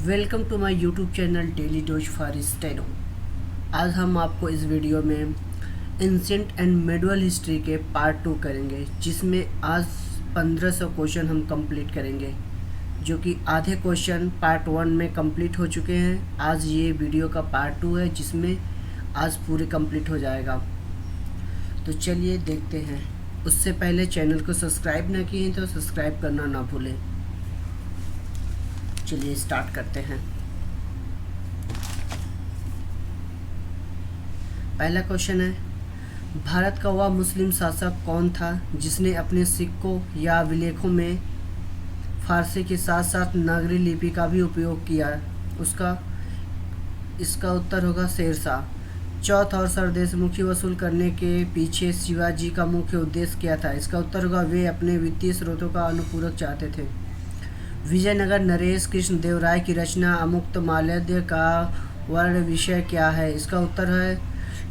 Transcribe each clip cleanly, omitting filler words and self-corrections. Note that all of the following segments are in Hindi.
Welcome to my YouTube channel daily dose for steno. आज हम आपको इस वीडियो में एंशिएंट एंड मिडिवल हिस्ट्री के पार्ट 2 करेंगे, जिसमें आज 1500 क्वेश्चन हम कंप्लीट करेंगे, जो कि आधे क्वेश्चन पार्ट 1 में कंप्लीट हो चुके हैं। आज ये वीडियो का पार्ट 2 है, जिसमें आज पूरे कंप्लीट हो जाएगा। तो चलिए देखते हैं। उससे पहले चैनल को सब्सक्राइब ना किए तो सब्सक्राइब करना ना भूलें। चलिए स्टार्ट करते हैं। पहला क्वेश्चन है, भारत का वह मुस्लिम शासक कौन था जिसने अपने सिक्कों या अभिलेखों में फारसी के साथ साथ नागरी लिपि का भी उपयोग किया? इसका उत्तर होगा शेरशाह। चौथ और सरदेश मुखी वसूल करने के पीछे शिवाजी का मुख्य उद्देश्य क्या था? इसका उत्तर होगा वे अपने वित्तीय स्रोतों का अनुपूरक चाहते थे। विजयनगर नरेश कृष्ण देव राय की रचना अमुक्तमाल्यद का वर्ण विषय क्या है? इसका उत्तर है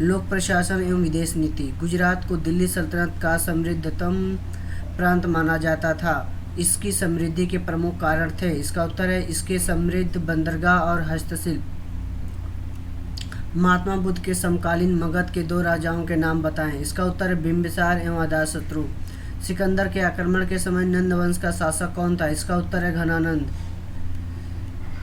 लोक प्रशासन एवं विदेश नीति। गुजरात को दिल्ली सल्तनत का समृद्धतम प्रांत माना जाता था। इसकी समृद्धि के प्रमुख कारण थे। इसका उत्तर है इसके समृद्ध बंदरगाह और हस्तशिल्प। महात्मा बुद्ध के समकालीन मगध के 2 राजाओं के नाम बताएं। इसका उत्तर है बिंबिसार एवं अजातशत्रु। सिकंदर के आक्रमण के समय नंद वंश का शासक कौन था? इसका उत्तर है घनानंद।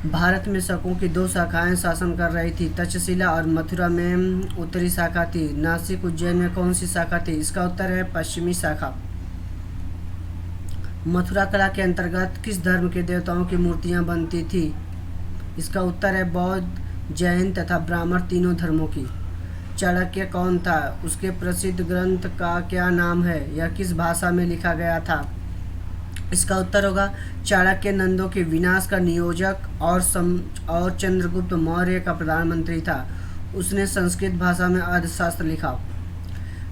भारत में शकों की 2 शाखाएं शासन कर रही थी, तक्षशिला और मथुरा में उत्तरी शाखा थी। नासिक उज्जैन में कौन सी शाखा थी? इसका उत्तर है पश्चिमी शाखा। मथुरा कला के अंतर्गत किस धर्म के देवताओं की मूर्तियां बनती थी? इसका उत्तर है बौद्ध, जैन तथा ब्राह्मण तीनों धर्मों की। चाणक्य कौन था? उसके प्रसिद्ध ग्रंथ का क्या नाम है? यह किस भाषा में लिखा गया था? इसका उत्तर होगा चाणक्य नंदों के विनाश का नियोजक और चंद्रगुप्त मौर्य का प्रधानमंत्री था। उसने संस्कृत भाषा में अर्थशास्त्र लिखा।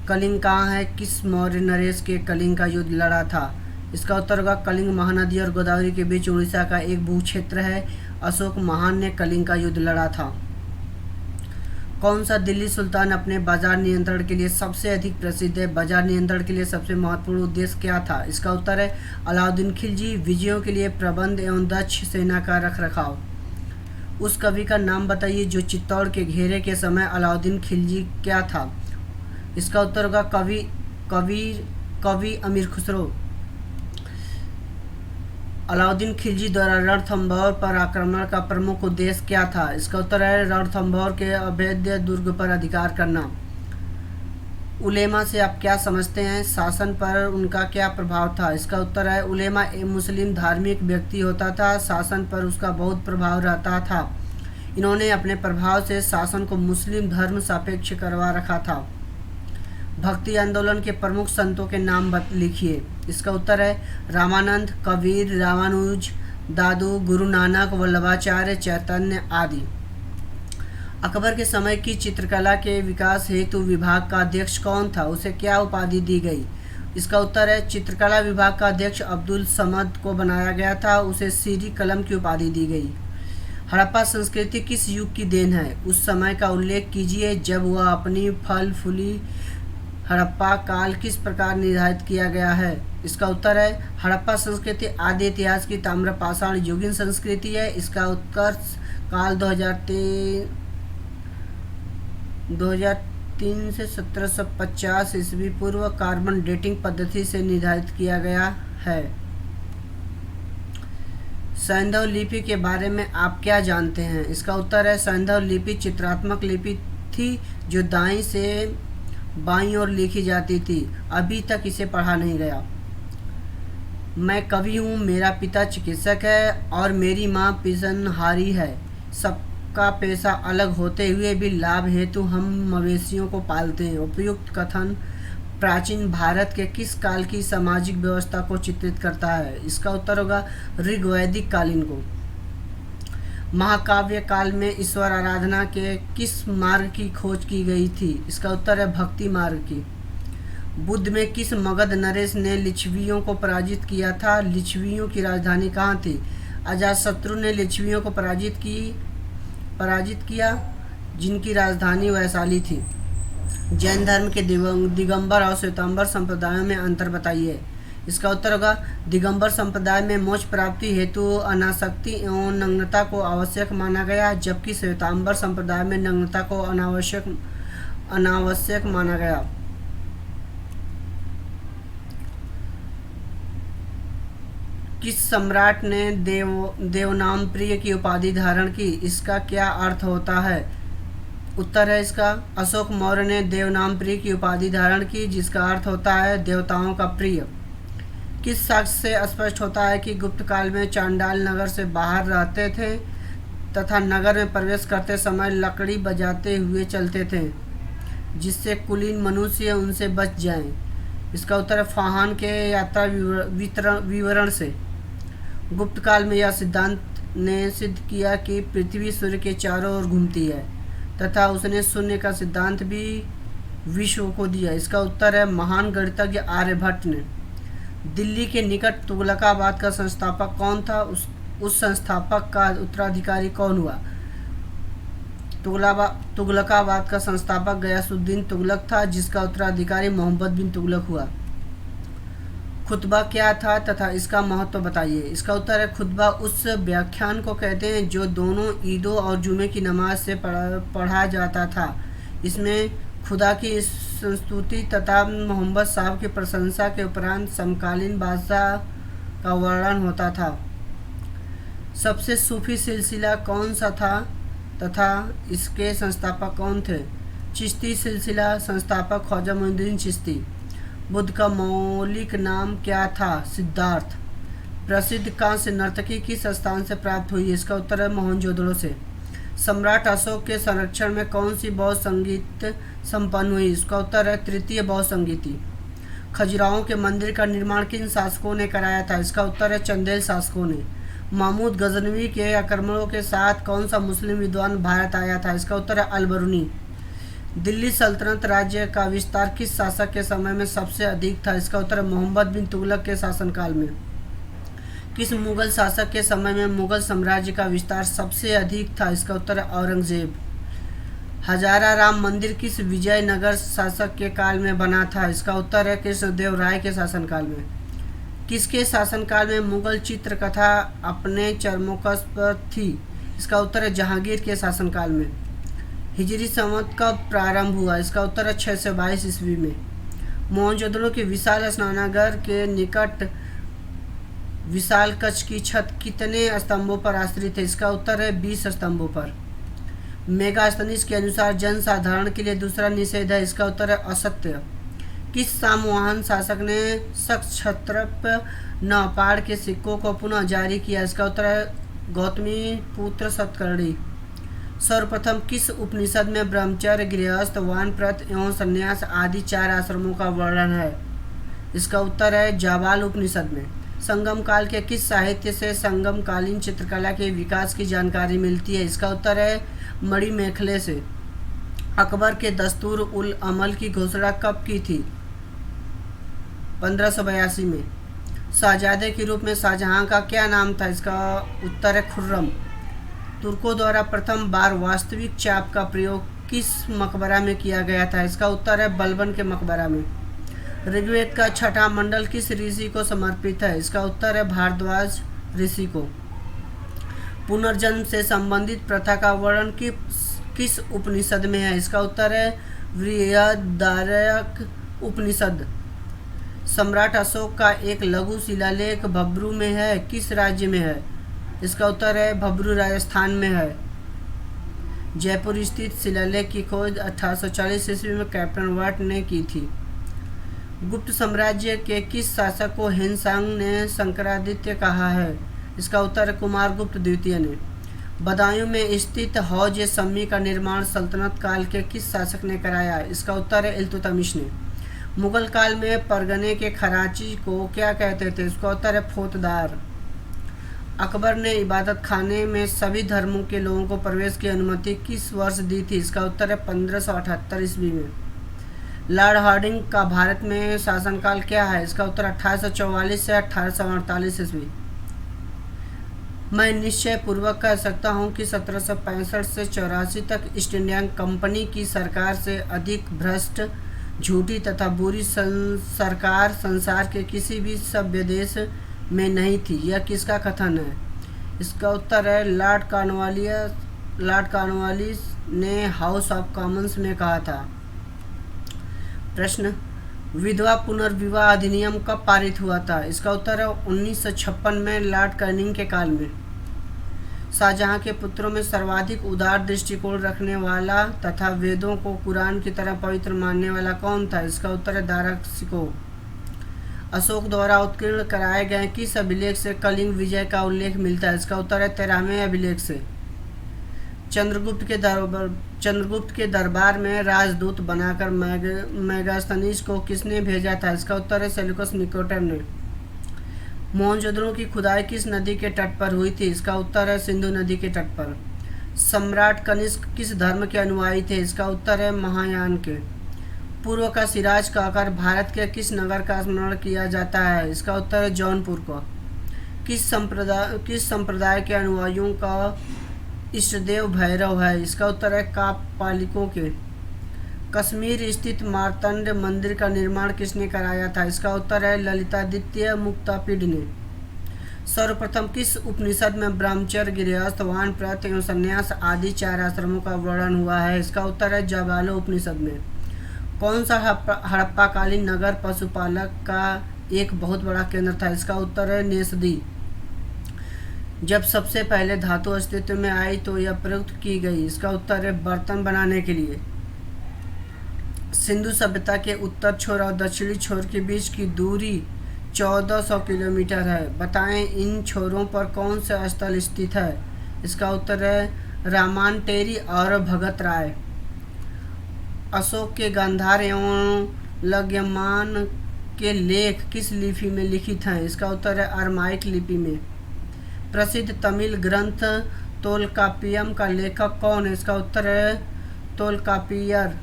कलिंग कहाँ है? किस मौर्य नरेश के कलिंग का युद्ध लड़ा था? इसका उत्तर होगा कलिंग महानदी और गोदावरी के बीच उड़ीसा का एक भू क्षेत्र है। अशोक महान ने कलिंग का युद्ध लड़ा था। कौन सा दिल्ली सुल्तान अपने बाजार नियंत्रण के लिए सबसे अधिक प्रसिद्ध है? बाजार नियंत्रण के लिए सबसे महत्वपूर्ण उद्देश्य क्या था? इसका उत्तर है अलाउद्दीन खिलजी। विजयों के लिए प्रबंध एवं दक्ष सेना का रखरखाव। उस कवि का नाम बताइए जो चित्तौड़ के घेरे के समय अलाउद्दीन खिलजी क्या था? इसका उत्तर होगा कवि अमीर खुसरो। अलाउद्दीन खिलजी द्वारा रणथंभौर पर आक्रमण का प्रमुख उद्देश्य क्या था? इसका उत्तर है रणथंभौर के अवैध दुर्ग पर अधिकार करना। उलेमा से आप क्या समझते हैं? शासन पर उनका क्या प्रभाव था? इसका उत्तर है उलेमा एक मुस्लिम धार्मिक व्यक्ति होता था। शासन पर उसका बहुत प्रभाव रहता था। इन्होंने अपने प्रभाव से शासन को मुस्लिम धर्म सापेक्ष करवा रखा था। भक्ति आंदोलन के प्रमुख संतों के नाम लिखिए। इसका उत्तर है रामानंद, कबीर, रामानुज, दादू, गुरु नानक, वल्लभाचार्य, चैतन्य आदि। अकबर के समय की चित्रकला के विकास हेतु विभाग का अध्यक्ष कौन था? उसे क्या उपाधि दी गई? इसका उत्तर है चित्रकला विभाग का अध्यक्ष अब्दुल समद को बनाया गया था। उसे सीरी कलम की उपाधि दी गई। हड़प्पा संस्कृति किस युग की देन है? उस समय का उल्लेख कीजिए जब वह अपनी फल फूली। हड़प्पा काल किस प्रकार निर्धारित किया गया है? इसका उत्तर है हड़प्पा संस्कृति आदि इतिहास की ताम्रपाषाण युगीन संस्कृति है। इसका उत्कर्ष काल 2003 से 1750 ईस्वी पूर्व कार्बन डेटिंग पद्धति से निर्धारित किया गया है। सैंधव लिपि के बारे में आप क्या जानते हैं? इसका उत्तर है सैंधव लिपि चित्रात्मक लिपि थी जो दाईं से बाईं ओर लिखी जाती थी। अभी तक इसे पढ़ा नहीं गया। मैं कवि हूँ, मेरा पिता चिकित्सक है और मेरी माँ पिजनहारी है। सबका पेशा अलग होते हुए भी लाभ हेतु हम मवेशियों को पालते हैं। उपयुक्त कथन प्राचीन भारत के किस काल की सामाजिक व्यवस्था को चित्रित करता है? इसका उत्तर होगा ऋग्वैदिक कालीन को। महाकाव्य काल में ईश्वर आराधना के किस मार्ग की खोज की गई थी? इसका उत्तर है भक्ति मार्ग की। बुद्ध में किस मगध नरेश ने लिच्छवियों को पराजित किया था? लिच्छवियों की राजधानी कहाँ थी? अजातशत्रु ने लिच्छवियों को पराजित किया जिनकी राजधानी वैशाली थी। जैन धर्म के दिगंबर और श्वेतांबर संप्रदायों में अंतर बताइए। इसका उत्तर होगा दिगंबर संप्रदाय में मोक्ष प्राप्ति हेतु अनासक्ति एवं नग्नता को आवश्यक माना गया, जबकि श्वेतांबर संप्रदाय में नग्नता को अनावश्यक माना गया। किस सम्राट ने देवनाम प्रिय की उपाधि धारण की? इसका क्या अर्थ होता है? उत्तर है इसका अशोक मौर्य ने देवनाम प्रिय की उपाधि धारण की, जिसका अर्थ होता है देवताओं का प्रिय। किस साक्ष्य से स्पष्ट होता है कि गुप्त काल में चांडाल नगर से बाहर रहते थे तथा नगर में प्रवेश करते समय लकड़ी बजाते हुए चलते थे, जिससे कुलीन मनुष्य उनसे बच जाएं? इसका उत्तर है फाहान के यात्रा विवरण से। गुप्त काल में यह सिद्धांत ने सिद्ध किया कि पृथ्वी सूर्य के चारों ओर घूमती है तथा उसने शून्य का सिद्धांत भी विश्व को दिया। इसका उत्तर है महान गणितज्ञ आर्यभट्ट ने। दिल्ली के निकट तुगलकाबाद का संस्थापक कौन था? उस संस्थापक का उत्तराधिकारी कौन हुआ? तुगलकाबाद का संस्थापक गयासुद्दीन तुगलक था, जिसका उत्तराधिकारी मोहम्मद बिन तुगलक हुआ। खुतबा क्या था तथा इसका महत्व बताइए? इसका उत्तर है खुतबा उस व्याख्यान को कहते हैं जो दोनों ईदों और जुमे की नमाज से पढ़ा जाता था। इसमें खुदा की संस्तुति तथा मोहम्मद साहब की प्रशंसा के उपरांत समकालीन बादशाह का वर्णन होता था। सबसे सूफी सिलसिला कौन सा था तथा इसके संस्थापक कौन थे? चिश्ती सिलसिला, संस्थापक ख्वाजा मोइनुद्दीन चिश्ती। बुद्ध का मौलिक नाम क्या था? सिद्धार्थ। प्रसिद्ध कांस्य नर्तकी किस स्थान से प्राप्त हुई? इसका उत्तर है मोहनजोदड़ो से। सम्राट अशोक के संरक्षण में कौन सी बौद्ध संगीत संपन्न हुई? इसका उत्तर है तृतीय बौद्ध संगीति। खजुराहो के मंदिर का निर्माण किन शासकों ने कराया था? इसका उत्तर है चंदेल शासकों ने। महमूद गजनवी के आक्रमणों के साथ कौन सा मुस्लिम विद्वान भारत आया था? इसका उत्तर है अलबरूनी। दिल्ली सल्तनत राज्य का विस्तार किस शासक के समय में सबसे अधिक था? इसका उत्तर है मोहम्मद बिन तुगलक के शासनकाल में। किस मुगल शासक के समय में मुगल साम्राज्य का विस्तार सबसे अधिक था? इसका उत्तर है औरंगजेब। हजारा राम मंदिर किस विजयनगर शासक के काल में बना था? इसका उत्तर है कृष्णदेव राय के शासनकाल में। किसके शासनकाल में मुगल चित्रकथा अपने चरमोत्कर्ष पर थी? इसका उत्तर है जहांगीर के शासनकाल में। हिजरी संवत कब प्रारंभ हुआ? इसका उत्तर है 622 ईस्वी में। मोहनजोदड़ो के विशाल स्नानागार के निकट विशाल कक्ष की छत कितने स्तंभों पर आश्रित है? इसका उत्तर है 20 स्तंभों पर। मेगास्थनीज के अनुसार जन साधारण के लिए दूसरा निषेध है। इसका उत्तर है असत्य। किस सामवाहन शासक ने सक्छत्रप नौपाड़ के सिक्कों को पुनः जारी किया? इसका उत्तर है गौतमी पुत्र सतकर्णी। सर्वप्रथम किस उपनिषद में ब्रह्मचर्य, गृहस्थ, वानप्रस्थ एवं संन्यास आदि 4 आश्रमों का वर्णन है? इसका उत्तर है जाबाल उपनिषद में। संगम काल के किस साहित्य से संगमकालीन चित्रकला के विकास की जानकारी मिलती है? इसका उत्तर है मणिमेखले से। अकबर के दस्तूर उल अमल की घोषणा कब की थी? 1582 में। शाहजादे के रूप में शाहजहां का क्या नाम था? इसका उत्तर है खुर्रम। तुर्कों द्वारा प्रथम बार वास्तविक चाप का प्रयोग किस मकबरा में किया गया था? इसका उत्तर है बलबन के मकबरा में। ऋग्वेद का छठा मंडल किस ऋषि को समर्पित है? इसका उत्तर है भारद्वाज ऋषि को। पुनर्जन्म से संबंधित प्रथा का वर्णन किस उपनिषद में है? इसका उत्तर है बृहदारण्यक उपनिषद। सम्राट अशोक का एक लघु शिलालेख भब्रू में है, किस राज्य में है? इसका उत्तर है भब्रू राजस्थान में है। जयपुर स्थित शिलालेख की खोज 1840 ईस्वी में कैप्टन वाट ने की थी। गुप्त साम्राज्य के किस शासक को हेनसांग ने शंकरादित्य कहा है? इसका उत्तर कुमार गुप्त द्वितीय ने। बदायूं में स्थित हौज सम्मी का निर्माण सल्तनत काल के किस शासक ने कराया? इसका उत्तर है इल्तुतमिश ने। मुगल काल में परगने के खराची को क्या कहते थे? इसका उत्तर है फौतदार। अकबर ने इबादत खाने में सभी धर्मों के लोगों को प्रवेश की अनुमति किस वर्ष दी थी? इसका उत्तर है 1578 ईस्वी में। लॉर्ड हार्डिंग का भारत में शासनकाल क्या है? इसका उत्तर 1844 से 1848 ईस्वी। मैं निश्चय पूर्वक कह सकता हूं कि 1765 से 84 तक ईस्ट इंडिया कंपनी की सरकार से अधिक भ्रष्ट झूठी तथा बुरी सरकार संसार के किसी भी सभ्य देश में नहीं थी। यह किसका कथन है? इसका उत्तर है लॉर्ड कॉर्नवालिस ने हाउस ऑफ कॉमन्स में कहा था। प्रश्न, विधवा पुनर्विवाह अधिनियम कब पारित हुआ था? इसका उत्तर है 1956 में लॉर्ड कैनिंग के काल में। शाहजहां के पुत्रों में सर्वाधिक उदार दृष्टिकोण रखने वाला तथा वेदों को कुरान की तरह पवित्र मानने वाला कौन था? इसका उत्तर है दारा शिकोह। अशोक द्वारा उत्कीर्ण कराए गए किस अभिलेख से कलिंग विजय का उल्लेख मिलता है? इसका उत्तर है 13वें अभिलेख से। चंद्रगुप्त के दरबार में राजदूत बनाकर मेगास्थनीज को किसने भेजा था? इसका उत्तर है सेल्यूकस निकेटर ने। मोहनजोदड़ो की खुदाई किस नदी के तट पर हुई थी? इसका उत्तर है सिंधु नदी के तट पर। सम्राट कनिष्क किस धर्म के अनुयायी थे? इसका उत्तर है महायान के। पूर्व का सिराज कहकर भारत के किस नगर का स्मरण किया जाता है? इसका उत्तर है जौनपुर का। किस संप्रदाय के अनुयायियों का इष्टदेव भैरव है? इसका उत्तर है कापालिकों के। कश्मीर स्थित मार्तंड मंदिर का निर्माण किसने कराया था? इसका उत्तर है ललितादित्य मुक्तापिड ने। सर्वप्रथम किस उपनिषद में ब्रह्मचर्य, गृहस्थ, वानप्रस्थ एवं संन्यास आदि 4 आश्रमों का वर्णन हुआ है? इसका उत्तर है जाबालो उपनिषद में। कौन सा हड़प्पाकालीन नगर पशुपालक का एक बहुत बड़ा केंद्र था? इसका उत्तर है नेसदी। जब सबसे पहले धातु अस्तित्व में आई तो यह प्रयुक्त की गई? इसका उत्तर है बर्तन बनाने के लिए। सिंधु सभ्यता के उत्तर छोर और दक्षिणी छोर के बीच की दूरी 1400 किलोमीटर है। बताएं इन छोरों पर कौन सा स्थल स्थित है? इसका उत्तर है रामान टेरी और भगत राय। अशोक के गांधार एवं लग्यमान के लेख किस लिपि में लिखित हैं? इसका उत्तर है अरमाइक लिपि में। प्रसिद्ध तमिल ग्रंथ तोलकापियम का लेखक कौन है? इसका उत्तर है तोलकापियर।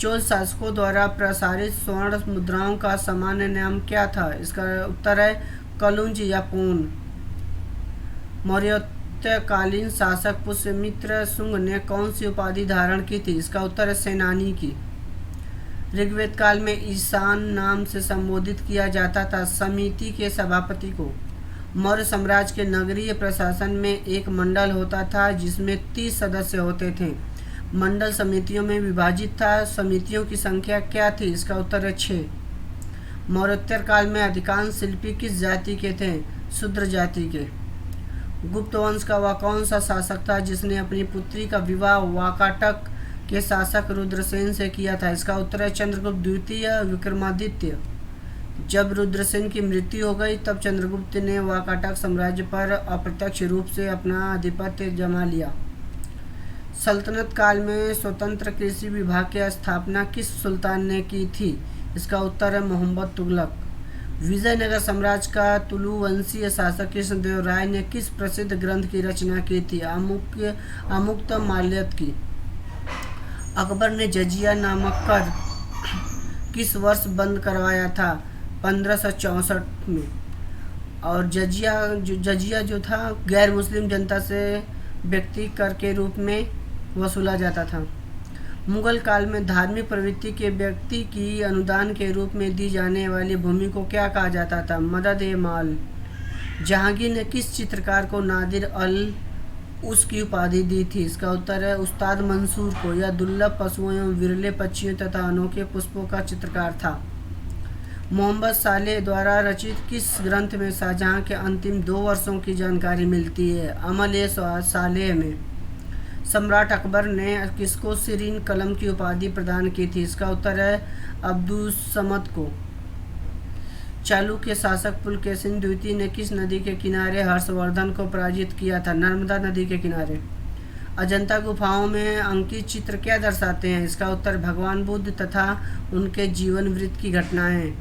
चोल शासकों द्वारा प्रसारित स्वर्ण मुद्राओं का सामान्य नाम क्या था? इसका उत्तर है कलुंज या पून। मौर्योत्तरकालीन शासक पुष्यमित्र शुंग ने कौन सी उपाधि धारण की थी? इसका उत्तर है सेनानी की। ऋग्वेद काल में ईशान नाम से संबोधित किया जाता था समिति के सभापति को। मौर्य साम्राज्य के नगरीय प्रशासन में एक मंडल होता था जिसमें 30 सदस्य होते थे। मंडल समितियों में विभाजित था। समितियों की संख्या क्या थी? इसका उत्तर है 6। मौर्योत्तर काल में अधिकांश शिल्पी किस जाति के थे? शूद्र जाति के। गुप्त वंश का वह कौन सा शासक था जिसने अपनी पुत्री का विवाह वाकाटक के शासक रुद्रसेन से किया था? इसका उत्तर है चंद्रगुप्त द्वितीय विक्रमादित्य। जब रुद्रसेन की मृत्यु हो गई तब चंद्रगुप्त ने वाकाटक साम्राज्य पर अप्रत्यक्ष रूप से अपना आधिपत्य जमा लिया। सल्तनत काल में स्वतंत्र कृषि विभाग की स्थापना किस सुल्तान ने की थी? इसका उत्तर है मोहम्मद तुगलक। विजयनगर साम्राज्य का तुलु वंशीय शासक कृष्णदेव राय ने किस प्रसिद्ध ग्रंथ की रचना की थी? अमुक्त माल्यद की। अकबर ने जजिया नामक कर किस वर्ष बंद करवाया था? 1564 में। और जजिया जो था गैर मुस्लिम जनता से व्यक्ति कर के रूप में वसूला जाता था। मुगल काल में धार्मिक प्रवृत्ति के व्यक्ति की अनुदान के रूप में दी जाने वाली भूमि को क्या कहा जाता था? मदद-ए-माल। जहांगीर ने किस चित्रकार को नादिर अल उसकी उपाधि दी थी? इसका उत्तर है उस्ताद मंसूर को। यह दुर्लभ पशुओं एवं विरले पक्षियों तथा अनोखे पुष्पों का चित्रकार था। मोहम्मद सालेह द्वारा रचित किस ग्रंथ में शाहजहां के अंतिम 2 वर्षों की जानकारी मिलती है? अमल-ए-सालेह में। सम्राट अकबर ने किसको सिरीन कलम की उपाधि प्रदान की थी? इसका उत्तर है अब्दुस्समद को। चालुक्य शासक पुलकेशिन द्वितीय ने किस नदी के किनारे हर्षवर्धन को पराजित किया था? नर्मदा नदी के किनारे। अजंता गुफाओं में अंकित चित्र क्या दर्शाते हैं? इसका उत्तर भगवान बुद्ध तथा उनके जीवन वृत्त की घटनाएं।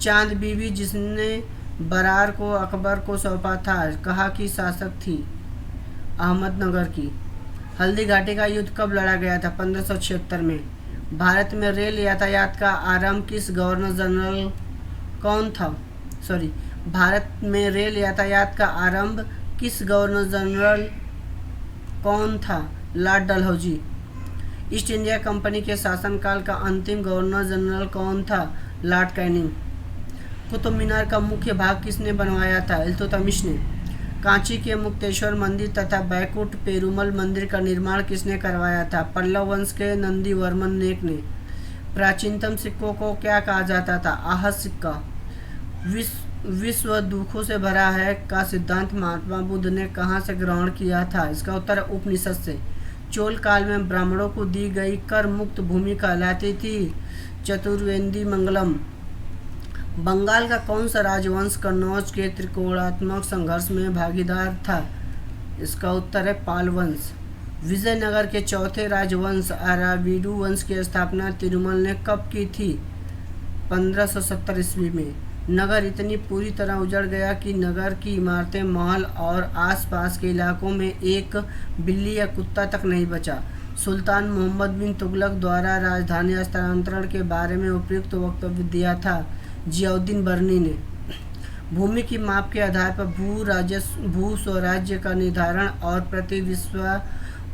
चांद बीबी जिसने बरार को अकबर को सौंपा था कहा कि शासक थी? अहमदनगर की। हल्दी घाटी का युद्ध कब लड़ा गया था? 1576 में। भारत में रेल यातायात का आरंभ किस गवर्नर जनरल कौन था? भारत में रेल यातायात का आरंभ किस गवर्नर जनरल कौन था? Lord Dalhousie. East India company के शासनकाल का अंतिम गवर्नर जनरल कौन था? Lord Canning. कुतुब मीनार का मुख्य भाग किसने बनवाया था? इल्तुतमिश ने। कांची के मुक्तेश्वर मंदिर तथा बैकुंठ पेरुमल मंदिर का निर्माण किसने करवाया था? पल्लव वंश के नंदीवर्मन नेक ने। प्राचीनतम सिक्कों को क्या कहा जाता था? आहत सिक्का। विश्व दुखों से भरा है का सिद्धांत महात्मा बुद्ध ने कहाँ से ग्रहण किया था? इसका उत्तर है उपनिषद से। चोल काल में ब्राह्मणों को दी गई कर मुक्त भूमि कहलाती थी चतुर्वेदी मंगलम। बंगाल का कौन सा राजवंश कन्नौज के त्रिकोणात्मक संघर्ष में भागीदार था? इसका उत्तर है पाल वंश। विजयनगर के चौथे राजवंश अराविडु वंश की स्थापना तिरुमल ने कब की थी? 1570 ईस्वी में। नगर इतनी पूरी तरह उजड़ गया कि नगर की इमारतें, महल और आसपास के इलाकों में एक बिल्ली या कुत्ता तक नहीं बचा। सुल्तान मोहम्मद बिन तुगलक द्वारा राजधानी हस्तांतरण के बारे में उपयुक्त वक्तव्य दिया था जियाउद्दीन बर्नी ने। भूमि की माप के आधार पर भू स्वराज्य का निर्धारण और प्रति विश्व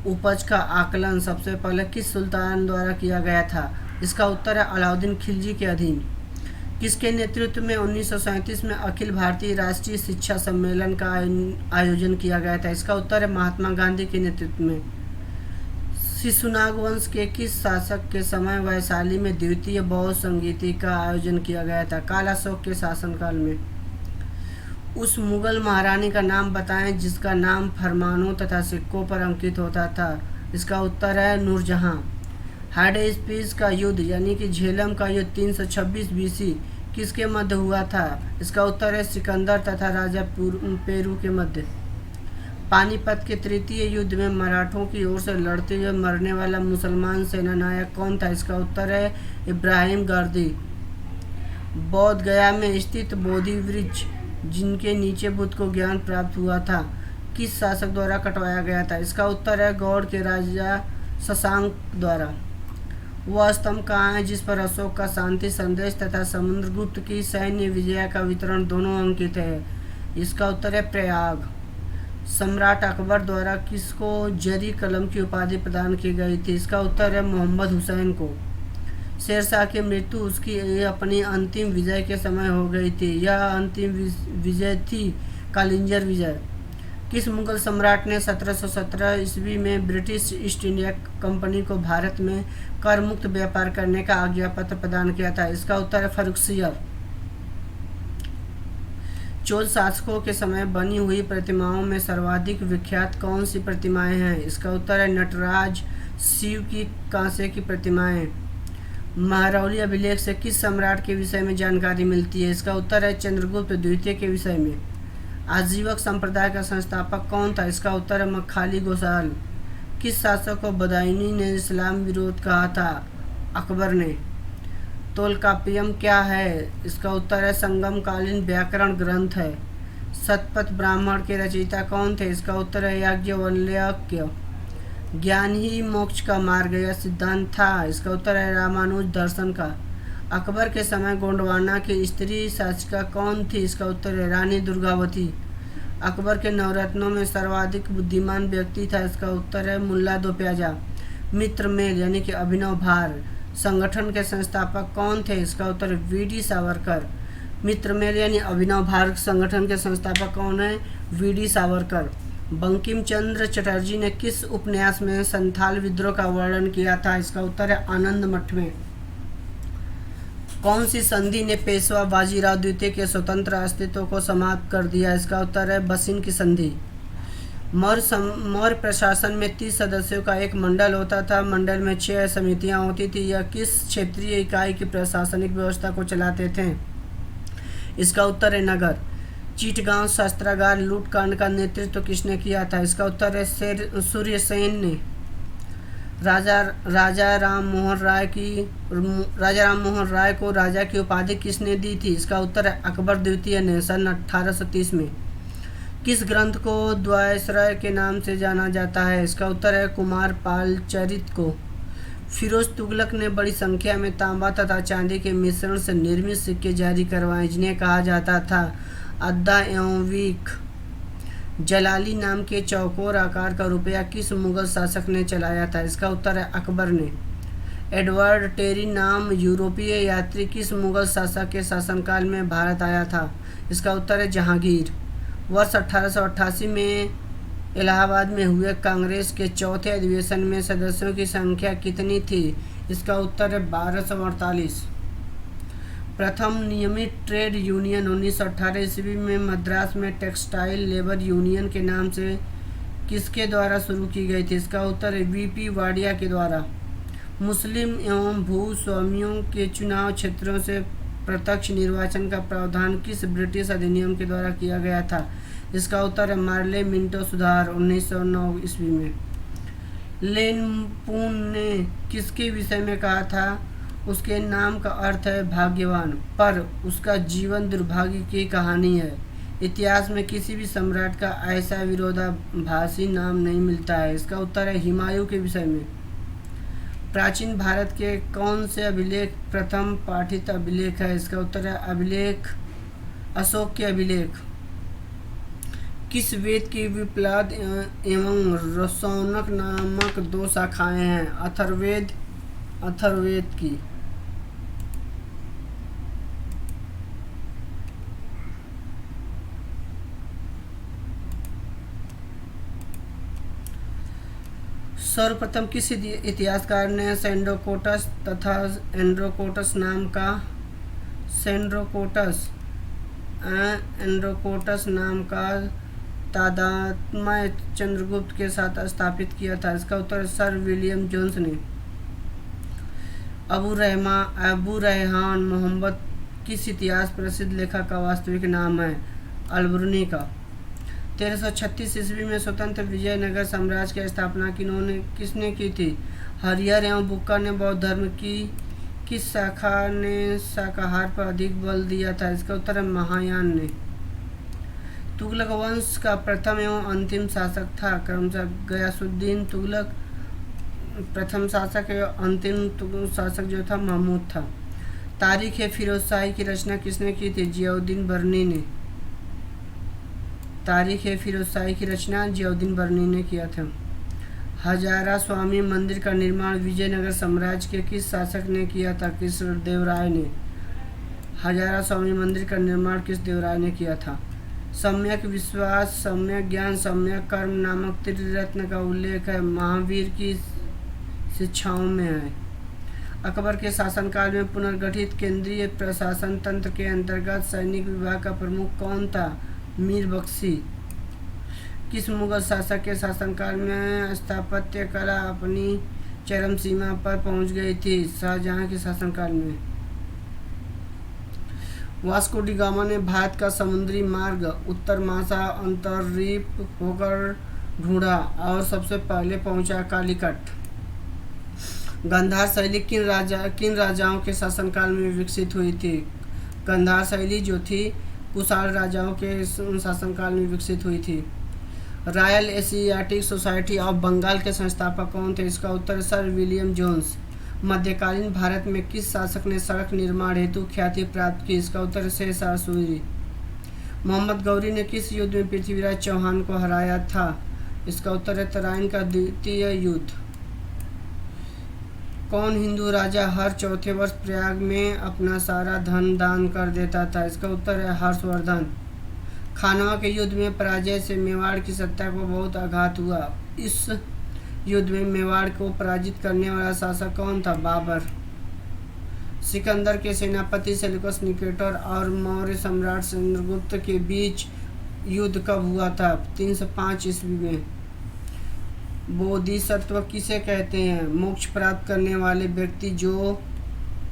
उपज का आकलन सबसे पहले किस सुल्तान द्वारा किया गया था? इसका उत्तर है अलाउद्दीन खिलजी के अधीन। किसके नेतृत्व में 1937 में अखिल भारतीय राष्ट्रीय शिक्षा सम्मेलन का आयोजन किया गया था? इसका उत्तर है महात्मा गांधी के नेतृत्व में। शिशुनाग वंश के किस शासक के समय वैशाली में द्वितीय बौद्ध संगीति का आयोजन किया गया था? कालाशोक के शासनकाल में। उस मुगल महारानी का नाम बताएं जिसका नाम फरमानों तथा सिक्कों पर अंकित होता था? इसका उत्तर है नूरजहां। हाडेस्पिस का युद्ध यानी कि झेलम का युद्ध 326 बीसी किसके मध्य हुआ था? इसका उत्तर है सिकंदर तथा राजा पेरू के मध्य। पानीपत के तृतीय युद्ध में मराठों की ओर से लड़ते हुए मरने वाला मुसलमान सेनानायक कौन था? इसका उत्तर है इब्राहिम गारदी। बोध गया में स्थित बोधि वृक्ष जिनके नीचे बुद्ध को ज्ञान प्राप्त हुआ था किस शासक द्वारा कटवाया गया था? इसका उत्तर है गौड़ के राजा शशांक द्वारा। वह स्तंभ कहाँ है जिस पर अशोक का शांति संदेश तथा समुद्रगुप्त की सैन्य विजय का वितरण दोनों अंकित है? इसका उत्तर है प्रयाग। सम्राट अकबर द्वारा किसको जरी कलम की उपाधि प्रदान की गई थी? इसका उत्तर है मोहम्मद हुसैन को। शेरशाह की मृत्यु उसकी अपनी अंतिम विजय के समय हो गई थी। यह अंतिम विजय थी कालिंजर विजय। किस मुगल सम्राट ने 1717 ईस्वी में ब्रिटिश ईस्ट इंडिया कंपनी को भारत में कर मुक्त व्यापार करने का आज्ञा पत्र प्रदान किया था? इसका उत्तर है फर्रुखसियर। चोल शासकों के समय बनी हुई प्रतिमाओं में सर्वाधिक विख्यात कौन सी प्रतिमाएं हैं? इसका उत्तर है नटराज, शिव की कांसे की प्रतिमाएं। महरौली अभिलेख से किस सम्राट के विषय में जानकारी मिलती है? इसका उत्तर है चंद्रगुप्त द्वितीय के विषय में। आजीवक संप्रदाय का संस्थापक कौन था? इसका उत्तर है मखाली गोसाल। किस शासक को बदायूनी ने इस्लाम विरोध कहा था? अकबर ने। तोलकाप्पियम क्या है? इसका उत्तर है संगमकालीन व्याकरण ग्रंथ है। शतपथ ब्राह्मण के रचयिता कौन थे? इसका उत्तर है याज्ञवल्क्य। ज्ञान ही मोक्ष का मार्ग यह सिद्धांत था? इसका उत्तर है रामानुज दर्शन का। अकबर के समय गोंडवाना की स्त्री शासिका कौन थी? इसका उत्तर है रानी दुर्गावती। अकबर के नवरत्नों में सर्वाधिक बुद्धिमान व्यक्ति था? इसका उत्तर है मुल्ला दो प्याजा। मित्र मेल यानी कि अभिनव भार संगठन के संस्थापक कौन थे? इसका उत्तर है वीडी सावरकर। मित्र मेल यानी अभिनव भारत संगठन के संस्थापक कौन है? वीडी सावरकर। बंकिम चंद्र चटर्जी ने किस उपन्यास में संथाल विद्रोह का वर्णन किया था? इसका उत्तर है आनंद मठ में। कौन सी संधि ने पेशवा बाजीराव द्वितीय के स्वतंत्र अस्तित्व को समाप्त कर दिया? इसका उत्तर है बसिन की संधि। मौर्य प्रशासन में 30 सदस्यों का एक मंडल होता था। मंडल में 6 समितियां होती थी। यह किस क्षेत्रीय इकाई की प्रशासनिक व्यवस्था को चलाते थे? इसका उत्तर है नगर। चीटगांव शस्त्रागार लूटकांड का नेतृत्व किसने किया था? इसका उत्तर है सूर्यसेन ने। राजा राम मोहन राय को राजा की उपाधि किसने दी थी? इसका उत्तर है अकबर द्वितीय ने सन 1830 में। किस ग्रंथ को द्वायश्रय के नाम से जाना जाता है? इसका उत्तर है कुमार पाल चरित को। फिरोज तुगलक ने बड़ी संख्या में तांबा तथा चांदी के मिश्रण से निर्मित सिक्के जारी करवाए जिन्हें कहा जाता था अद्दा एवं वीख। जलाली नाम के चौकोर आकार का रुपया किस मुगल शासक ने चलाया था? इसका उत्तर है अकबर ने। एडवर्ड टेरी नाम यूरोपीय यात्री किस मुगल शासक के शासनकाल में भारत आया था? इसका उत्तर है जहांगीर। वर्ष 1888 में इलाहाबाद में हुए कांग्रेस के चौथे अधिवेशन में सदस्यों की संख्या कितनी थी? इसका उत्तर है 1248। प्रथम नियमित ट्रेड यूनियन 1918 ईस्वी में मद्रास में टेक्सटाइल लेबर यूनियन के नाम से किसके द्वारा शुरू की गई थी? इसका उत्तर है वीपी वाडिया के द्वारा। मुस्लिम एवं भूस्वामियों के चुनाव क्षेत्रों से प्रत्यक्ष निर्वाचन का प्रावधान किस ब्रिटिश अधिनियम के द्वारा किया गया था? इसका उत्तर है मार्ले मिंटो सुधार 1909 ईस्वी में। लेन पून ने किसके विषय में कहा था? उसके नाम का अर्थ है भाग्यवान, पर उसका जीवन दुर्भाग्य की कहानी है। इतिहास में किसी भी सम्राट का ऐसा विरोधाभासी नाम नहीं मिलता है। इसका उत्तर है हुमायूं के विषय में। प्राचीन भारत के कौन से अभिलेख प्रथम पाठित अभिलेख है? इसका उत्तर है अभिलेख अशोक के अभिलेख। किस वेद की विप्लद एवं रसौनक नामक दो शाखाएं हैं? अथर्ववेद की। सर्वप्रथम किस इतिहासकार ने सेंड्रोकोटस तथा एंड्रोकोटस नाम का तादात्म्य चंद्रगुप्त के साथ स्थापित किया था? इसका उत्तर सर विलियम जोन्स ने। अबू रेहान मोहम्मद किस इतिहास प्रसिद्ध लेखक का वास्तविक नाम है? अलबरूनी का। 1336 ईस्वी में स्वतंत्र विजयनगर साम्राज्य की स्थापना किसने की थी? हरिहर एवं बुक्का ने। बौद्ध धर्म की किस शाखा ने शाकाहार पर अधिक बल दिया था? इसका उत्तर है महायान ने। तुगलक वंश का प्रथम एवं अंतिम शासक था क्रमशः गयासुद्दीन तुगलक प्रथम शासक एवं अंतिम शासक जो था महमूद था। तारीख फिरोज शाही की रचना किसने की थी? जियाउद्दीन बर्नी ने। तारीख फिरोज शाही की रचना जियाउद्दीन बर्नी ने किया था। हजारा स्वामी मंदिर का निर्माण विजयनगर साम्राज्य के किस शासक ने किया था? कृष्णदेवराय ने। हजारा स्वामी मंदिर का निर्माण कृष्णदेवराय ने किया था। सम्यक विश्वास, सम्यक ज्ञान, सम्यक कर्म नामक त्रिरत्न का उल्लेख है महावीर की शिक्षाओं में है। अकबर के शासनकाल में पुनर्गठित केंद्रीय प्रशासन तंत्र के अंतर्गत सैनिक विभाग का प्रमुख कौन था? मीर बख्शी। किस मुगल शासक के शासनकाल में स्थापत्य कला अपनी चरम सीमा पर पहुंच गई थी? शाहजहां के शासनकाल में। वास्को डी गामा ने भारत का समुद्री मार्ग उत्तर महासागर अंतर्द्वीप होकर ढूंढा और सबसे पहले पहुंचा कालीकट। गांधार शैली किन राजाओं के शासनकाल में विकसित हुई थी? गांधार शैली जो थी कुषाण राजाओं के शासनकाल में विकसित हुई थी। Royal Asiatic Society of Bengal के संस्थापक कौन थे? इसका उत्तर सर विलियम जोन्स। मध्यकालीन भारत में किस शासक ने सड़क निर्माण हेतु ख्याति प्राप्त की? इसका उत्तर शेरशाह सूरी। मोहम्मद गौरी ने किस युद्ध में पृथ्वीराज चौहान को हराया था? इसका उत्तर है तराइन का द्वितीय युद्ध। कौन हिंदू राजा हर चौथे वर्ष प्रयाग में अपना सारा धन दान कर देता था? इसका उत्तर है हर्षवर्धन। खानवा के युद्ध में पराजय से मेवाड़ की सत्ता को बहुत आघात हुआ। इस युद्ध में मेवाड़ को पराजित करने वाला शासक कौन था? बाबर। सिकंदर के सेनापति सेल्यूकस निकेटर और मौर्य सम्राट चंद्रगुप्त के बीच युद्ध कब हुआ था? 305 ईस्वी में। बोधिसत्व किसे कहते हैं? मोक्ष प्राप्त करने वाले व्यक्ति जो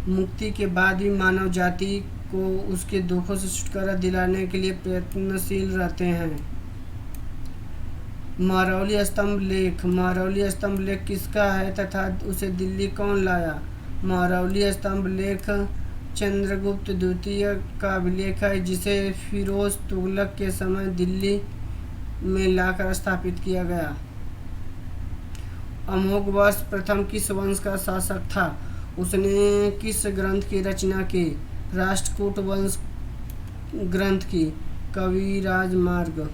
मुक्ति के बाद भी मानव जाति को उसके दुखों से छुटकारा दिलाने के लिए प्रयत्नशील रहते हैं। महरौली स्तंभ लेख किसका है तथा उसे दिल्ली कौन लाया? महरौली स्तंभ लेख चंद्रगुप्त द्वितीय का अभिलेख है जिसे फिरोज तुगलक के समय दिल्ली में लाकर स्थापित किया गया। अमोघवर्ष प्रथम किस वंश का शासक था? उसने किस ग्रंथ की रचना की? राष्ट्रकूट वंश ग्रंथ की। कविराज मार्ग।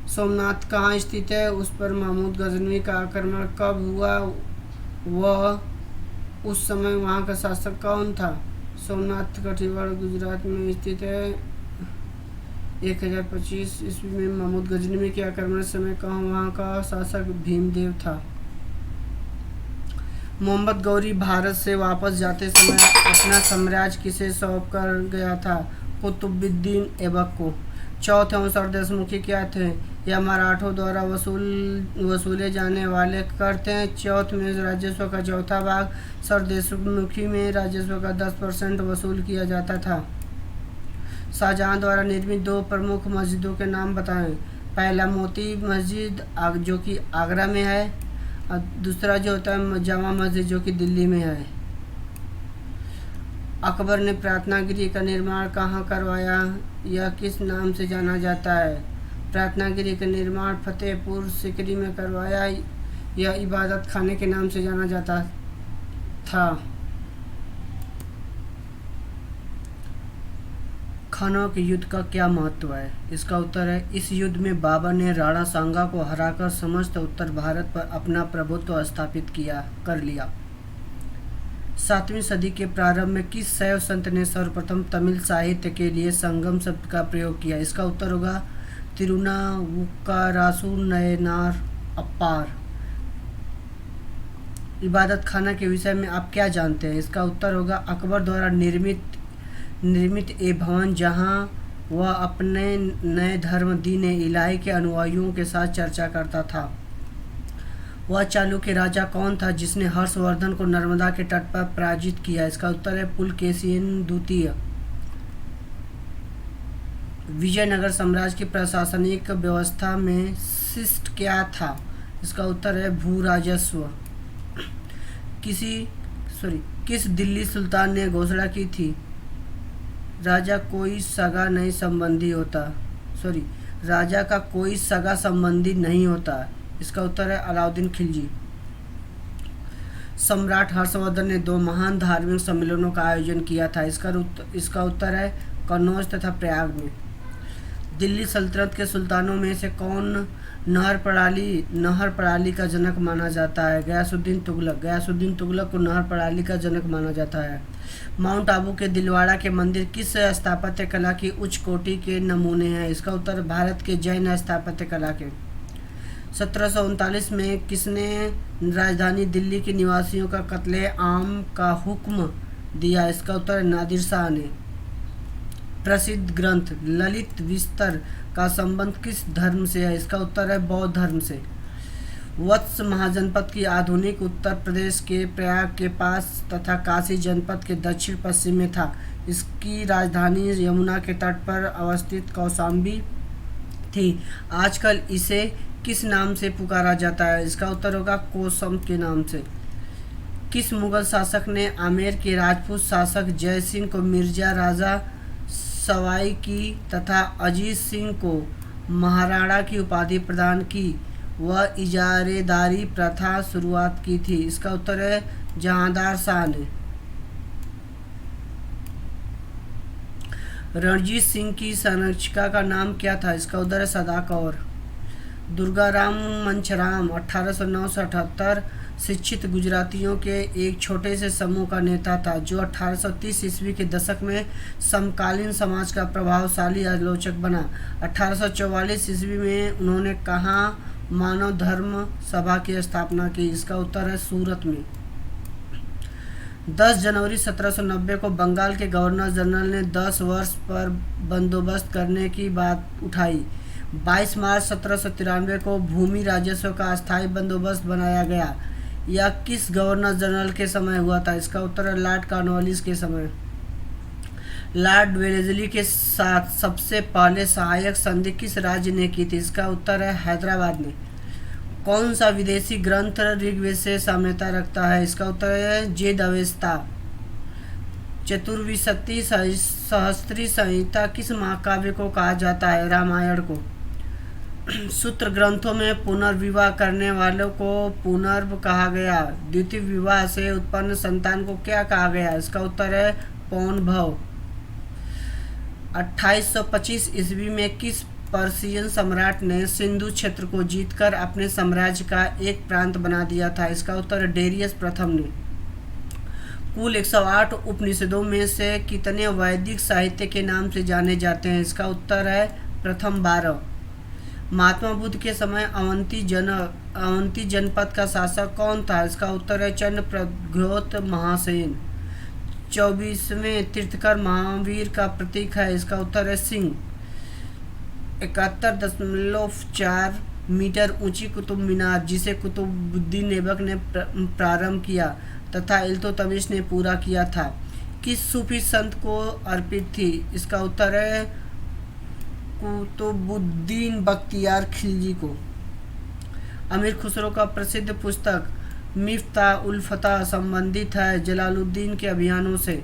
सोमनाथ कहाँ स्थित है? उस पर महमूद गजनवी का आक्रमण कब हुआ? वह उस समय वहाँ का शासक कौन था? सोमनाथ कठियावाड़ गुजरात में स्थित है। 1025 ईस्वी में महमूद गजनवी के आक्रमण समय कहाँ वहाँ का शासक भीमदेव था। मोहम्मद गौरी भारत से वापस जाते समय अपना साम्राज्य किसे सौंप कर गया था? कुतुबुद्दीन ऐबक को। चौथ एवं षड्दशमुखी क्या थे? यह मराठों द्वारा वसूले जाने वाले कर थे। चौथ में राजस्व का चौथा भाग, षड्दशमुखी में राजस्व का 10% वसूल किया जाता था। शाहजहां द्वारा निर्मित दो प्रमुख मस्जिदों के नाम बताएं। पहला मोती मस्जिद जो कि आगरा में है, और दूसरा जो होता है जामा मस्जिद जो कि दिल्ली में है। अकबर ने प्रार्थना गृह का निर्माण कहाँ करवाया? यह किस नाम से जाना जाता है? प्रार्थना गृह का निर्माण फतेहपुर सिकरी में करवाया। यह इबादत खाने के नाम से जाना जाता था। खानों के युद्ध का क्या महत्व है? इसका उत्तर है, इस युद्ध में बाबर ने राणा सांगा को हराकर समस्त उत्तर भारत पर अपना प्रभुत्व स्थापित कर लिया। 7वीं सदी के प्रारंभ में किस शैव संत ने सर्वप्रथम तमिल साहित्य के लिए संगम शब्द का प्रयोग किया? इसका उत्तर होगा तिरुनावुक्करासु नयनार अप्पार। इबादत खाना के विषय में आप क्या जानते हैं? इसका उत्तर होगा अकबर द्वारा निर्मित ए भवन जहां वह अपने नए धर्म दीन इलाही के अनुयायियों के साथ चर्चा करता था। वह चालुक्य राजा कौन था जिसने हर्षवर्धन को नर्मदा के तट पर पराजित किया? इसका उत्तर है पुलकेशिन द्वितीय। विजयनगर साम्राज्य की प्रशासनिक व्यवस्था में शिष्ट क्या था? इसका उत्तर है भू राजस्व। किस दिल्ली सुल्तान ने घोषणा की थी? राजा कोई सगा नहीं संबंधी होता। राजा का कोई सगा संबंधी नहीं होता। इसका उत्तर है अलाउद्दीन खिलजी। सम्राट हर्षवर्धन ने 2 महान धार्मिक सम्मेलनों का आयोजन किया था। इसका उत्तर है कन्नौज तथा प्रयाग में। दिल्ली सल्तनत के सुल्तानों में से कौन नहर प्रणाली का जनक माना जाता है? गयासुद्दीन तुगलक को नहर प्रणाली का जनक माना जाता है। माउंट आबू के दिलवाड़ा के मंदिर किस स्थापत्य कला की उच्च कोटि के नमूने हैं? इसका उत्तर भारत के जैन स्थापत्य कला के। 1739 में किसने राजधानी दिल्ली के निवासियों का कत्ले आम का हुक्म दिया? इसका उत्तर नादिर शाह ने। प्रसिद्ध ग्रंथ ललित विस्तर का संबंध किस धर्म से है? इसका उत्तर है बौद्ध धर्म से। वत्स महाजनपद की आधुनिक उत्तर प्रदेश के प्रयाग के पास तथा काशी जनपद के दक्षिण पश्चिम में था। इसकी राजधानी यमुना के तट पर अवस्थित कौशाम्बी थी। आजकल इसे किस नाम से पुकारा जाता है? इसका उत्तर होगा कोसम के नाम से। किस मुगल शासक ने आमेर के राजपूत शासक जय सिंह को मिर्जा राजा सवाई की तथा अजीत सिंह को महाराणा की उपाधि प्रदान की? वह इजारेदारी प्रथा शुरुआत की थी। इसका उत्तर है जहांदार शाह ने। रणजीत सिंह की संरक्षिका का नाम क्या था? इसका उत्तर है सदा कौर। दुर्गाराम मंचराम 1809 से 1878 शिक्षित गुजरातियों के एक छोटे से समूह का नेता था जो 1830 ईस्वी के दशक में समकालीन समाज का प्रभावशाली आलोचक बना। 1844 ईस्वी में उन्होंने कहाँ मानव धर्म सभा की स्थापना की? इसका उत्तर है सूरत में। 10 जनवरी 1790 को बंगाल के गवर्नर जनरल ने 10 वर्ष पर बंदोबस्त करने की बात उठाई। 22 मार्च 1793 को भूमि राजस्व का अस्थायी बंदोबस्त बनाया गया। यह किस गवर्नर जनरल के समय हुआ था? इसका उत्तर है लॉर्ड कॉर्नवालिस के समय। लॉर्ड वेलेस्ली के साथ सबसे पहले सहायक संधि किस राज्य ने की थी? इसका उत्तर है हैदराबाद ने। कौन सा विदेशी ग्रंथ ऋग्वेद से साम्यता रखता है? इसका उत्तर है जेद अवेस्ता। चतुर्विंशति सहस्त्री संहिता किस महाकाव्य को कहा जाता है? रामायण को। सूत्र ग्रंथों में पुनर्विवाह करने वालों को पुनर्व कहा गया। द्वितीय विवाह से उत्पन्न संतान को क्या कहा गया? इसका उत्तर है पौन भव। 2825 ईस्वी में किस पर्शियन सम्राट ने सिंधु क्षेत्र को जीतकर अपने साम्राज्य का एक प्रांत बना दिया था? इसका उत्तर है डेरियस प्रथम ने। कुल 108 उपनिषदों में से कितने वैदिक साहित्य के नाम से जाने जाते हैं? इसका उत्तर है प्रथम 12। महात्मा बुद्ध के समय अवंती जनपद का शासक कौन था? इसका उत्तर है चंद्र प्रद्योत महासेन। 24वें तीर्थकर महावीर का प्रतीक है? इसका उत्तर है सिंह। 71.4 मीटर ऊंची कुतुब मीनार, जिसे कुतुबुद्दीन ऐबक ने प्रारंभ किया तथा इल्तुतमिश ने पूरा किया था, किस सूफी संत को अर्पित थी? इसका उत्तर है कुतुबुद्दीन बख्तियार खिलजी को। अमीर खुसरो का प्रसिद्ध पुस्तक मिफ्ताह उल फतह संबंधित है जलालुद्दीन के अभियानों से।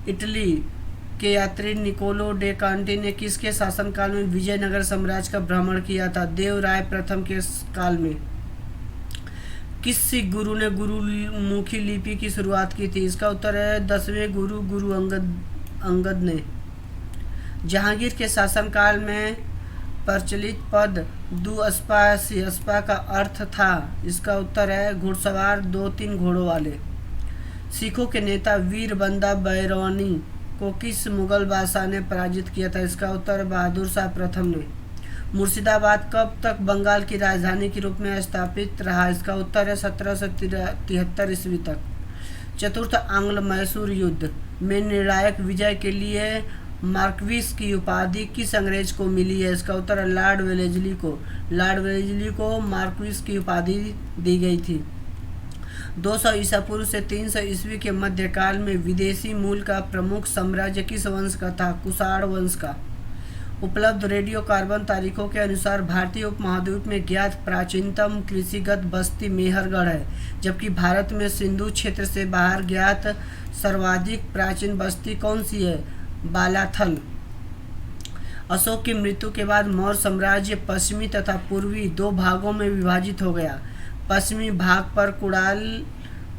इटली के यात्री निकोलो डे कांटी ने किसके शासनकाल में विजयनगर साम्राज्य का भ्रमण किया था? देवराय प्रथम के काल में। किस सिख गुरु ने गुरुमुखी लिपि की शुरुआत की थी? इसका उत्तर है 10वें गुरु अंगद ने। जहांगीर के शासनकाल में प्रचलित पद दुअस्पा सिअस्पा का अर्थ था? इसका उत्तर है घुड़सवार 2-3 घोड़ों वाले। सिखों के नेता वीर बंदा बैरौनी को किस मुगल बादशाह ने पराजित किया था? इसका उत्तर बहादुर शाह प्रथम ने। मुर्शिदाबाद कब तक बंगाल की राजधानी के रूप में स्थापित रहा? इसका उत्तर है 1773 ईस्वी तक। चतुर्थ आंग्ल मैसूर युद्ध में निर्णायक विजय के लिए मार्क्विस की उपाधि किस अंग्रेज को मिली है? इसका उत्तर है लॉर्ड वेलेस्ली को। लॉर्ड वेलेस्ली को मार्क्विस की उपाधि दी गई थी। 200 ईसा पूर्व से 300 ईस्वी के मध्यकाल में विदेशी मूल का प्रमुख साम्राज्य किस वंश का था? कुषाण वंश का। उपलब्ध रेडियो कार्बन तारीखों के अनुसार भारतीय उपमहाद्वीप में ज्ञात प्राचीनतम कृषिगत बस्ती मेहरगढ़ है, जबकि भारत में सिंधु क्षेत्र से बाहर ज्ञात सर्वाधिक प्राचीन बस्ती कौन सी है? बालाथल। अशोक की मृत्यु के बाद मौर्य साम्राज्य पश्चिमी तथा पूर्वी 2 भागों में विभाजित हो गया। पश्चिमी भाग पर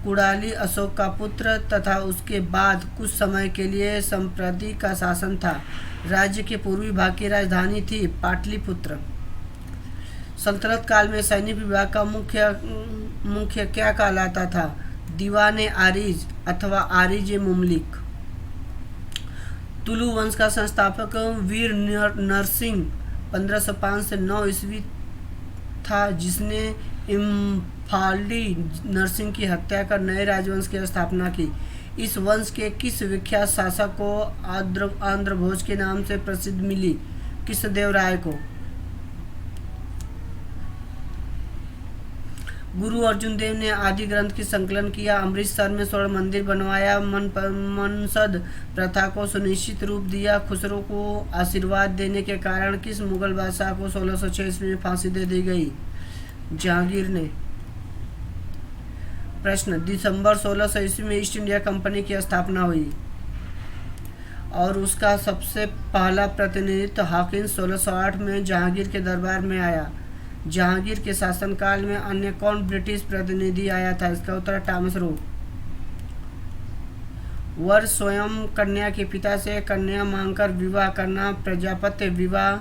कुड़ाली अशोक का पुत्र तथा उसके बाद कुछ समय के लिए संप्रति का शासन था। राज्य के पूर्वी भाग की राजधानी थी पाटलिपुत्र। सल्तनत काल में सैनिक विभाग का मुख्य क्या कहलाता था? दीवाने आरिज अथवा आरिज मुमलिक। तुलु वंश का संस्थापक वीर नरसिंह 1505 से 9 ईस्वी था, जिसने इम्फाल्डी नरसिंह की हत्या कर नए राजवंश की स्थापना की। इस वंश के किस विख्यात शासक को आंध्र भोज के नाम से प्रसिद्ध मिली? कृष्णदेवराय को। गुरु अर्जुन देव ने आदि ग्रंथ की संकलन किया। अमृतसर में स्वर्ण मंदिर बनवाया। मनसद प्रथा को सुनिश्चित रूप दिया। खुसरो को आशीर्वाद देने के कारण किस मुगल बादशाह को 1606 ईस्वी में फांसी दे दी गई? जहांगीर ने। प्रश्न, दिसंबर 1600 ईस्वी में ईस्ट इंडिया कंपनी की स्थापना हुई और उसका सबसे पहला प्रतिनिधित्व हॉकिंस 1608 में जहांगीर के दरबार में आया। जहांगीर के शासनकाल में अन्य कौन ब्रिटिश प्रतिनिधि आया था? इसका उत्तर टॉमस रो। वर स्वयं कन्या के पिता से कन्या मांगकर विवाह करना, प्रजापत्य विवाह,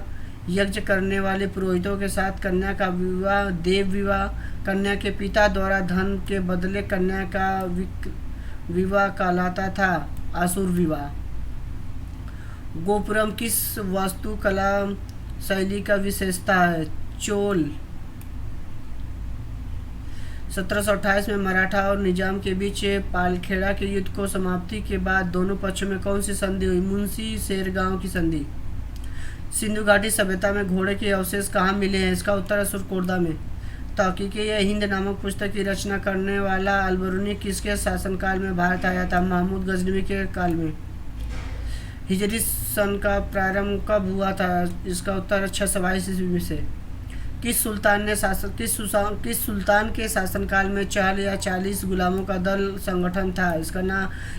यज्ञ करने वाले पुरोहितों के साथ कन्या का विवाह, देव विवाह, कन्या के पिता द्वारा धन के बदले कन्या का विवाह कहलाता था आसुर विवाह। गोपुरम किस वास्तुकला शैली का विशेषता है? चोल। 1728 में मराठा और निजाम के बीच पालखेड़ा के युद्ध को समाप्ति के बाद दोनों पक्षों में कौन सी संधि हुई? मुंशी शेरगांव की संधि। सिंधु घाटी सभ्यता में घोड़े के अवशेष कहाँ मिले हैं? इसका उत्तर है सुरकोर्दा में। तहकीके हिंद नामक पुस्तक की रचना करने वाला अलबरूनी किसके शासनकाल में भारत आया था? महमूद गजनवी के काल में। हिजरी सन का प्रारंभ कब हुआ था? इसका उत्तर 622 ईस्वी से। किस सुल्तान के शासनकाल में चहल या 40 गुलामों का दल संगठन था?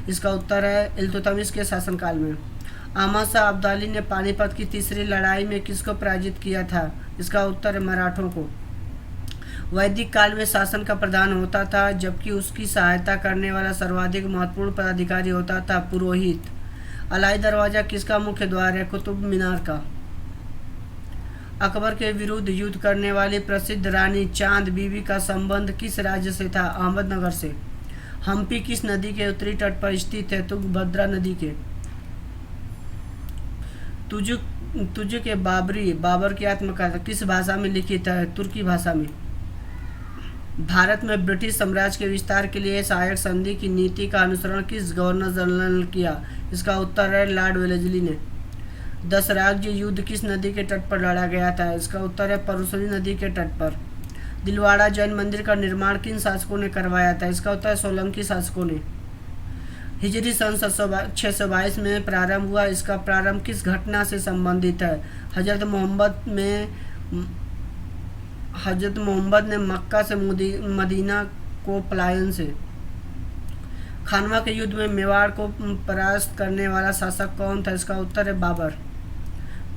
इसका उत्तर है इल्तुतमिश के शासनकाल में। अहमद शाह अब्दाली ने पानीपत की तीसरी लड़ाई में किसको पराजित किया था? इसका उत्तर है मराठों को। वैदिक काल में शासन का प्रधान होता था, जबकि उसकी सहायता करने वाला सर्वाधिक महत्वपूर्ण पदाधिकारी होता था पुरोहित। अलाई दरवाज़ा किसका मुख्य द्वार है? कुतुब मीनार का। अकबर के विरुद्ध युद्ध करने वाली प्रसिद्ध रानी चांद बीबी का संबंध किस राज्य से था? अहमदनगर से। हम्पी किस नदी के उत्तरी तट पर स्थित है? तुंगभद्रा नदी के। तुझ तुझ के बाबर की आत्मकथा किस भाषा में लिखित है? तुर्की भाषा में। भारत में ब्रिटिश साम्राज्य के विस्तार के लिए सहायक संधि की नीति का अनुसरण किस गवर्नर जनरल ने किया? इसका उत्तर है लॉर्ड वेलेस्ली ने। 10 राज्य युद्ध किस नदी के तट पर लड़ा गया था? इसका उत्तर है परसुनी नदी के तट पर। दिलवाड़ा जैन मंदिर का निर्माण किन शासकों ने करवाया था? इसका उत्तर है सोलंकी शासकों ने। हिजरी सन 622 में प्रारंभ हुआ, इसका प्रारंभ किस घटना से संबंधित है? हजरत मोहम्मद ने मक्का से मदीना को पलायन से। खानवा के युद्ध में मेवाड़ को परास्त करने वाला शासक कौन था? इसका उत्तर है बाबर।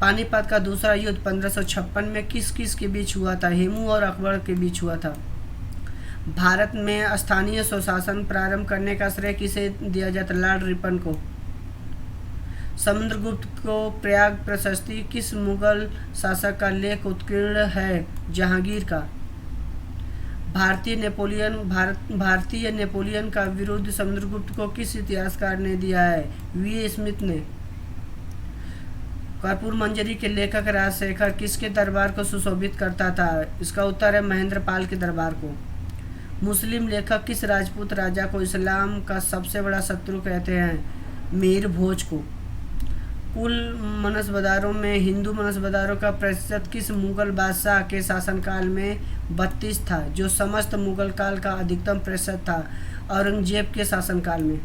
पानीपत का दूसरा युद्ध 1556 में किस किस के बीच हुआ था? हेमू और अकबर के बीच हुआ था। भारत में स्थानीय स्वशासन प्रारंभ करने का श्रेय किसे दिया जाता? लॉर्ड रिपन को। समुद्रगुप्त को प्रयाग प्रशस्ति किस मुगल शासक का लेख उत्कीर्ण है? जहांगीर का। भारतीय नेपोलियन का विरुद्ध समुद्रगुप्त को किस इतिहासकार ने दिया है? वी स्मिथ ने। कर्पूर मंजरी के लेखक राजशेखर किसके दरबार को सुशोभित करता था? इसका उत्तर है महेंद्र पाल के दरबार को। मुस्लिम लेखक किस राजपूत राजा को इस्लाम का सबसे बड़ा शत्रु कहते हैं? मीर भोज को। कुल मनसबदारों में हिंदू मनसबदारों का प्रतिशत किस मुगल बादशाह के शासनकाल में 32 था, जो समस्त मुगल काल का अधिकतम प्रतिशत था? औरंगजेब के शासनकाल में।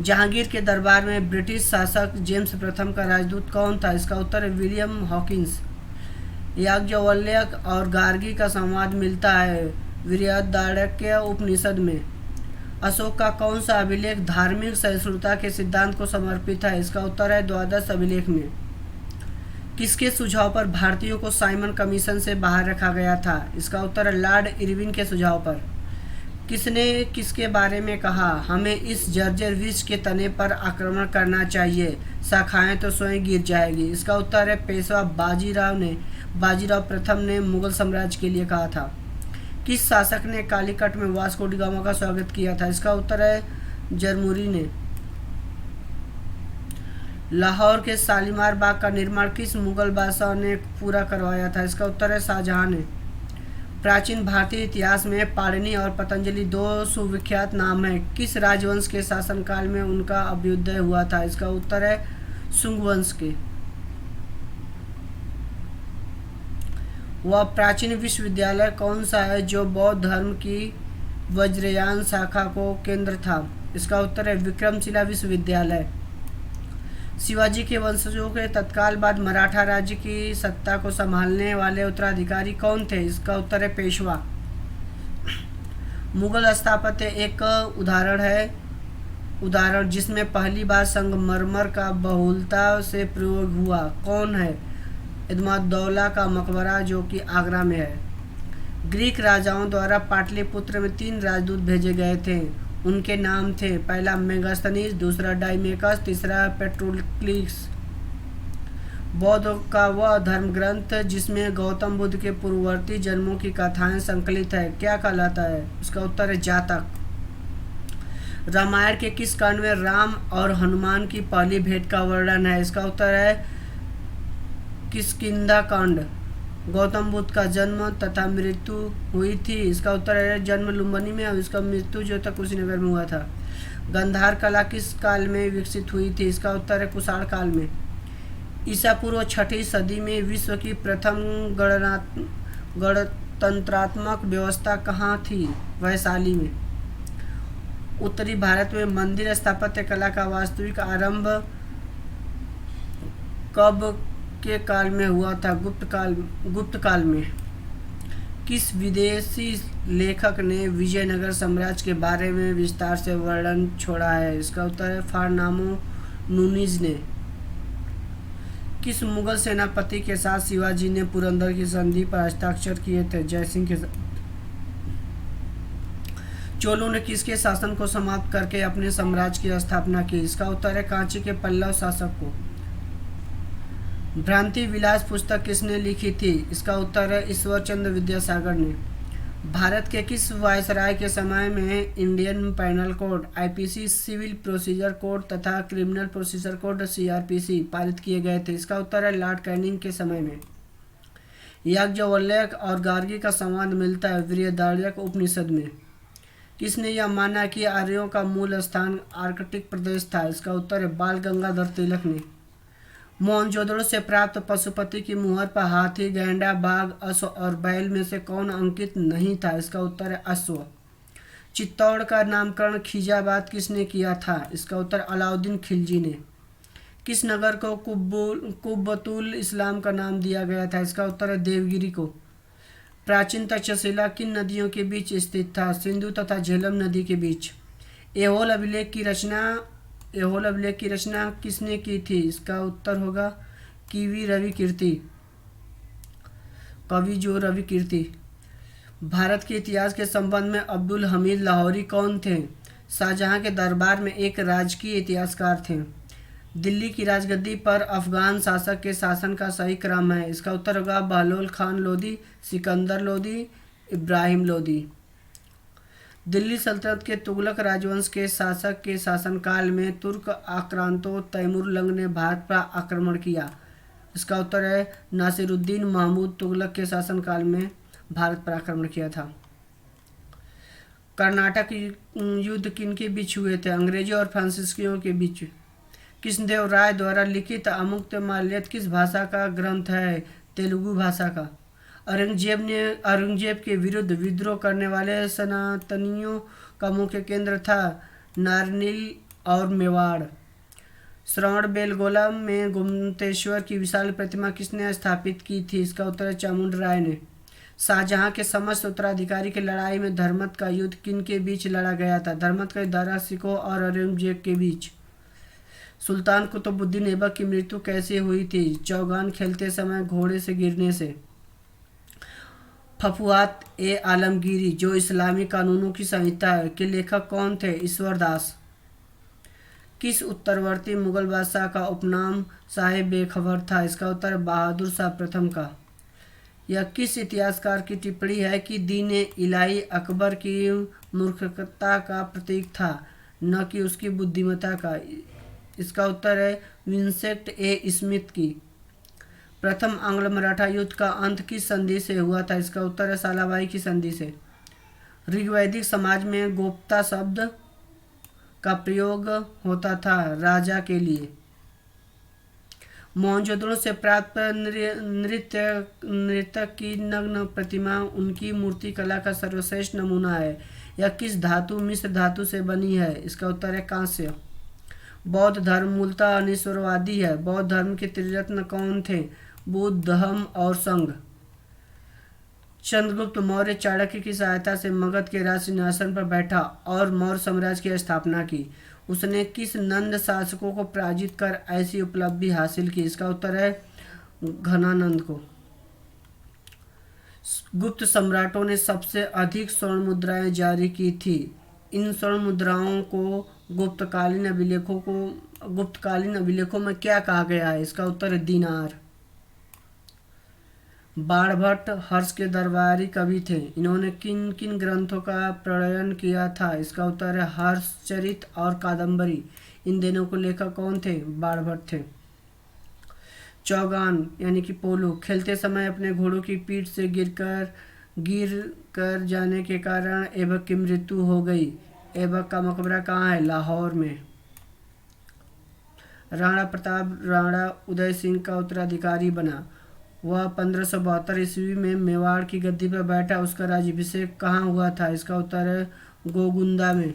जहांगीर के दरबार में ब्रिटिश शासक जेम्स प्रथम का राजदूत कौन था? इसका उत्तर है विलियम हॉकिंस। याज्ञवल्क्य और गार्गी का संवाद मिलता है बृहदारण्यक उपनिषद में। अशोक का कौन सा अभिलेख धार्मिक सहिष्णुता के सिद्धांत को समर्पित है? इसका उत्तर है द्वादश अभिलेख में। किसके सुझाव पर भारतीयों को साइमन कमीशन से बाहर रखा गया था? इसका उत्तर है लॉर्ड इरविन के सुझाव पर। किसने किसके बारे में कहा, हमें इस जर्जर वृक्ष के तने पर आक्रमण करना चाहिए, शाखाएं तो स्वयं गिर जाएगी? इसका उत्तर है पेशवा बाजीराव प्रथम ने मुगल साम्राज्य के लिए कहा था। किस शासक ने कालीकट में वास्को डी गामा का स्वागत किया था? इसका उत्तर है जरमूरी ने। लाहौर के शालीमार बाग का निर्माण किस मुगल बादशाह ने पूरा करवाया था? इसका उत्तर है शाहजहां ने। प्राचीन भारतीय इतिहास में पाणिनि और पतंजलि 2 सुविख्यात नाम हैं। किस राजवंश के शासनकाल में उनका अभ्युदय हुआ था? इसका उत्तर है शुंग वंश के। वह प्राचीन विश्वविद्यालय कौन सा है जो बौद्ध धर्म की वज्रयान शाखा को केंद्र था? इसका उत्तर है विक्रमशिला विश्वविद्यालय। शिवाजी के वंशजों के तत्काल बाद मराठा राज्य की सत्ता को संभालने वाले उत्तराधिकारी कौन थे? इसका उत्तर है पेशवा। मुगल स्थापत्य एक उदाहरण जिसमें पहली बार संगमरमर का बहुलता से प्रयोग हुआ कौन है? इदमादौला का मकबरा जो कि आगरा में है। ग्रीक राजाओं द्वारा पाटलिपुत्र में 3 राजदूत भेजे गए थे, उनके नाम थे, पहला मेगास्थनीज, दूसरा डाइमेकस, तीसरा पेट्रोक्लिस। बौद्ध का वह धर्म ग्रंथ जिसमें गौतम बुद्ध के पूर्ववर्ती जन्मों की कथाएं संकलित है क्या कहलाता है? इसका उत्तर है जातक। रामायण के किस कांड में राम और हनुमान की पहली भेंट का वर्णन है? इसका उत्तर है किष्किंधा कांड। गौतम बुद्ध का जन्म तथा मृत्यु हुई थी, इसका उत्तर है जन्म लुम्बिनी में और इसका मृत्यु जो था कुशीनगर में हुआ था। गंधार कला किस काल में विकसित हुई थी? इसका उत्तर है कुषाण काल में। ईसा पूर्व 6वीं सदी में विश्व की प्रथम गणतंत्रात्मक व्यवस्था कहाँ थी? वैशाली में। उत्तरी भारत में मंदिर स्थापत्य कला का वास्तविक आरंभ कब के काल में हुआ था? गुप्त काल में। किस विदेशी लेखक ने विजयनगर साम्राज्य के बारे में विस्तार से वर्णन छोड़ा है? इसका उत्तर है फारनामो नूनीज ने। किस मुगल सेनापति के साथ शिवाजी ने पुरंदर की संधि पर हस्ताक्षर किए थे? जयसिंह के साथ। चोलों ने किसके शासन को समाप्त करके अपने साम्राज्य की स्थापना की? इसका उत्तर है कांची के पल्लव शासक को। भ्रांति विलास पुस्तक किसने लिखी थी? इसका उत्तर है ईश्वर चंद्र विद्यासागर ने। भारत के किस वायसराय के समय में Indian penal code, IPC, civil procedure code तथा क्रिमिनल प्रोसीजर कोड, सीआरपीसी पारित किए गए थे? इसका उत्तर है लॉर्ड कैनिंग के समय में। याज्ञवल्क्य और गार्गी का संवाद मिलता है बृहदारण्यक उपनिषद में। किसने यह माना कि आर्यों का मूल स्थान आर्कटिक प्रदेश था? इसका उत्तर है बाल गंगाधर तिलक ने। मोहनजोदड़ो से प्राप्त पशुपति की मुहर पर हाथी, गैंडा, बाघ, अश्व और बैल में से कौन अंकित नहीं था? इसका उत्तर है अश्व। चित्तौड़ का नामकरण खिजाबाद किसने किया था? इसका उत्तर अलाउद्दीन खिलजी ने। किस नगर को कुब्बतुल इस्लाम का नाम दिया गया था? इसका उत्तर है देवगिरी को। प्राचीन तक्षशिला किन नदियों के बीच स्थित था? सिंधु तथा झेलम नदी के बीच। एहोल अभिलेख की रचना किसने की थी? इसका उत्तर होगा कवि जो रवि कीर्ति। भारत के इतिहास के संबंध में अब्दुल हमीद लाहौरी कौन थे? शाहजहां के दरबार में एक राजकीय इतिहासकार थे। दिल्ली की राजगद्दी पर अफगान शासक के शासन का सही क्रम है? इसका उत्तर होगा बहलोल खान लोदी, सिकंदर लोदी, इब्राहिम लोदी। दिल्ली सल्तनत के तुगलक राजवंश के शासक के शासनकाल में तुर्क आक्रांतो तैमूर लंग ने भारत पर आक्रमण किया? इसका उत्तर है नासिरुद्दीन महमूद तुगलक के शासनकाल में भारत पर आक्रमण किया था। कर्नाटक युद्ध किनके बीच हुए थे? अंग्रेजों और फ्रांसीसियों के बीच। कृष्णदेवराय द्वारा लिखित अमुक्तमाल्यद किस भाषा का ग्रंथ है? तेलुगु भाषा का। औरंगजेब के विरुद्ध विद्रोह करने वाले सनातनियों का मुख्य केंद्र था नारनील और मेवाड़। श्रवणबेलगोला में गोमतेश्वर की विशाल प्रतिमा किसने स्थापित की थी? इसका उत्तर है चामुंड राय ने। शाहजहां के समस्त उत्तराधिकारी की लड़ाई में धर्मत का युद्ध किन के बीच लड़ा गया था? धर्मत के दारा सिखों और औरंगजेब के बीच। सुल्तान कुतुबुद्दीन ऐबक की मृत्यु कैसे हुई थी? चौगान खेलते समय घोड़े से गिरने से। फफुआत ए आलमगीरी जो इस्लामी कानूनों की संहिता है के लेखक कौन थे? ईश्वर दास। किस उत्तरवर्ती मुगल बादशाह का उपनाम साहिब बेखबर था? इसका उत्तर बहादुर शाह प्रथम का। यह किस इतिहासकार की टिप्पणी है कि दीन इलाही अकबर की मूर्खता का प्रतीक था, न कि उसकी बुद्धिमत्ता का? इसका उत्तर है विंसेंट ए स्मिथ की। प्रथम आंग्ल मराठा युद्ध का अंत किस संधि से हुआ था? इसका उत्तर है सालाबाई की संधि से। ऋग्वैदिक समाज में गोप्ता शब्द का प्रयोग होता था राजा के लिए। मोहनजोदड़ो से प्राप्त नृत्यक की नग्न प्रतिमा उनकी मूर्ति कला का सर्वश्रेष्ठ नमूना है। यह किस धातु मिश्र धातु से बनी है? इसका उत्तर है कांस्य। बौद्ध धर्म मूलतः अनिश्वरवादी है। बौद्ध धर्म के त्रिरत्न कौन थे? बुद्ध, धम्म और संघ। चंद्रगुप्त मौर्य चाणक्य की सहायता से मगध के राज सिंहासन पर बैठा और मौर्य साम्राज्य की स्थापना की। उसने किस नंद शासकों को पराजित कर ऐसी उपलब्धि हासिल की? इसका उत्तर है घनानंद को। गुप्त सम्राटों ने सबसे अधिक स्वर्ण मुद्राएं जारी की थी। इन स्वर्ण मुद्राओं को गुप्तकालीन अभिलेखों में क्या कहा गया है? इसका उत्तर है दीनार। बाणभट्ट हर्ष के दरबारी कवि थे। इन्होंने किन किन ग्रंथों का प्रणयन किया था? इसका उत्तर है हर्षचरित और कादम्बरी। इन दिनों को लेखक कौन थे? बाणभट्ट थे। चौगान यानी कि पोलो खेलते समय अपने घोड़ों की पीठ से गिर कर जाने के कारण ऐबक की मृत्यु हो गई। ऐबक का मकबरा कहाँ है? लाहौर में। राणा प्रताप राणा उदय सिंह का उत्तराधिकारी बना। वह 1572 ईस्वी में मेवाड़ की गद्दी पर बैठा। उसका राज्याभिषेक कहाँ हुआ था? इसका उत्तर है गोगुंदा में।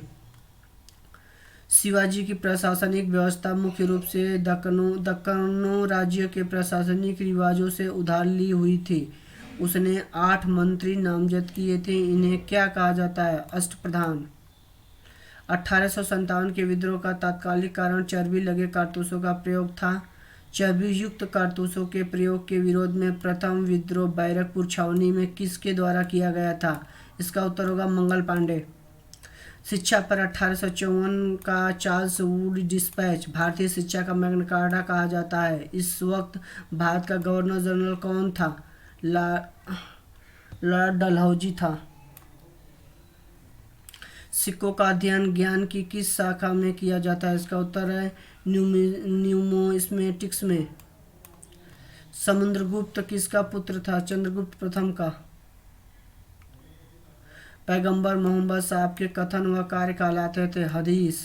शिवाजी की प्रशासनिक व्यवस्था मुख्य रूप से दक्कनों राज्य के प्रशासनिक रिवाजों से उधार ली हुई थी। उसने 8 मंत्री नामजद किए थे। इन्हें क्या कहा जाता है? अष्टप्रधान। 1857 के विद्रोह का तात्कालिक कारण चर्बी लगे कारतूसों का प्रयोग था। चर्बी युक्त कारतूसों के प्रयोग के विरोध में प्रथम विद्रोह बैरकपुर छावनी में किसके द्वारा किया गया था? इसका उत्तर होगा मंगल पांडे। शिक्षा पर 1854 का चार्ल्स वुड डिस्पैच भारतीय शिक्षा का मैग्ना कार्टा कहा जाता है। इस वक्त भारत का गवर्नर जनरल कौन था? लॉर्ड डलहौजी था। सिक्कों का अध्ययन ज्ञान की किस शाखा में किया जाता है? इसका उत्तर है न्यूमिस्मेटिक्स में। समुद्रगुप्त किसका पुत्र था? चंद्रगुप्त प्रथम का। पैगंबर मोहम्मद साहब के कथन व कार्य कहलाते थे हदीस।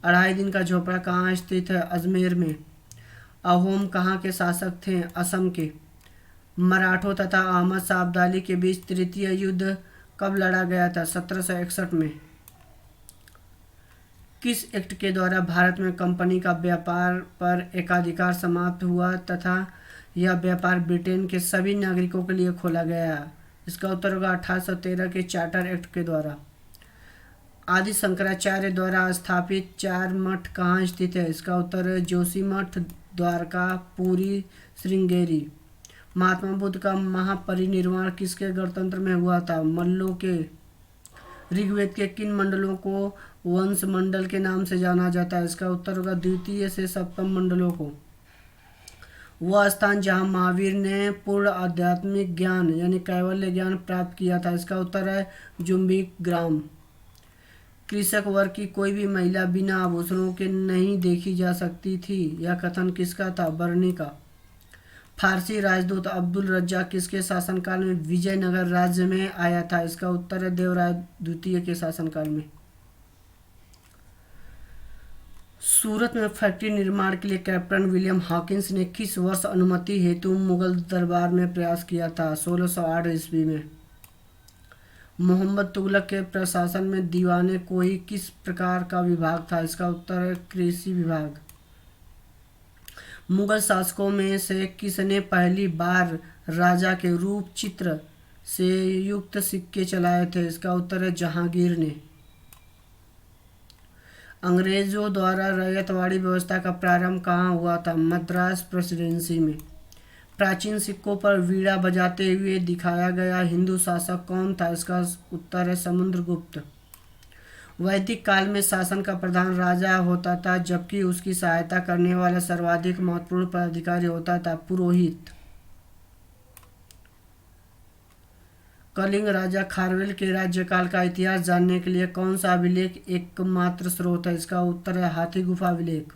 2.5 दिन का झोपड़ा कहाँ स्थित है? अजमेर में। अहोम कहाँ के शासक थे? असम के। मराठों तथा अहमद शाह अब्दाली के बीच तृतीय युद्ध कब लड़ा गया था? 1761 में। किस एक्ट के द्वारा भारत में कंपनी का व्यापार पर एकाधिकार समाप्त हुआ तथा यह व्यापार ब्रिटेन के सभी नागरिकों के लिए खोला गया? इसका उत्तर होगा 1813 के चार्टर एक्ट के द्वारा। आदि शंकराचार्य द्वारा स्थापित 4 मठ कहाँ स्थित है? इसका उत्तर है जोशीमठ, द्वारका, पुरी, श्रृंगेरी। महात्मा बुद्ध का महापरिनिर्वाण किसके गणतंत्र में हुआ था? मल्लों के। ऋग्वेद के किन मंडलों को वंश मंडल के नाम से जाना जाता है? इसका उत्तर होगा द्वितीय से सप्तम मंडलों को। वह स्थान जहाँ महावीर ने पूर्ण आध्यात्मिक ज्ञान यानी कैवल्य ज्ञान प्राप्त किया था। इसका उत्तर है जुम्बिक ग्राम। कृषक वर्ग की कोई भी महिला बिना आभूषणों के नहीं देखी जा सकती थी। यह कथन किसका था? बर्नी का। फारसी राजदूत अब्दुल रज्जाक किसके शासनकाल में विजयनगर राज्य में आया था? इसका उत्तर है देवराय द्वितीय के शासनकाल में। सूरत में फैक्ट्री निर्माण के लिए कैप्टन विलियम हॉकिंस ने किस वर्ष अनुमति हेतु मुगल दरबार में प्रयास किया था? 1608 ईस्वी में। मोहम्मद तुगलक के प्रशासन में दीवाने कोई किस प्रकार का विभाग था? इसका उत्तर है कृषि विभाग। मुगल शासकों में से किसने पहली बार राजा के रूप चित्र से युक्त सिक्के चलाए थे? इसका उत्तर है जहांगीर ने। अंग्रेजों द्वारा रैयतवाड़ी व्यवस्था का प्रारंभ कहाँ हुआ था? मद्रास प्रेसिडेंसी में। प्राचीन सिक्कों पर वीणा बजाते हुए दिखाया गया हिंदू शासक कौन था? इसका उत्तर है समुद्रगुप्त। वैदिक काल में शासन का प्रधान राजा होता था जबकि उसकी सहायता करने वाला सर्वाधिक महत्वपूर्ण पदाधिकारी होता था पुरोहित। कलिंग राजा खारवेल के राज्यकाल का इतिहास जानने के लिए कौन सा अभिलेख एकमात्र स्रोत है? इसका उत्तर है हाथी गुफा अभिलेख।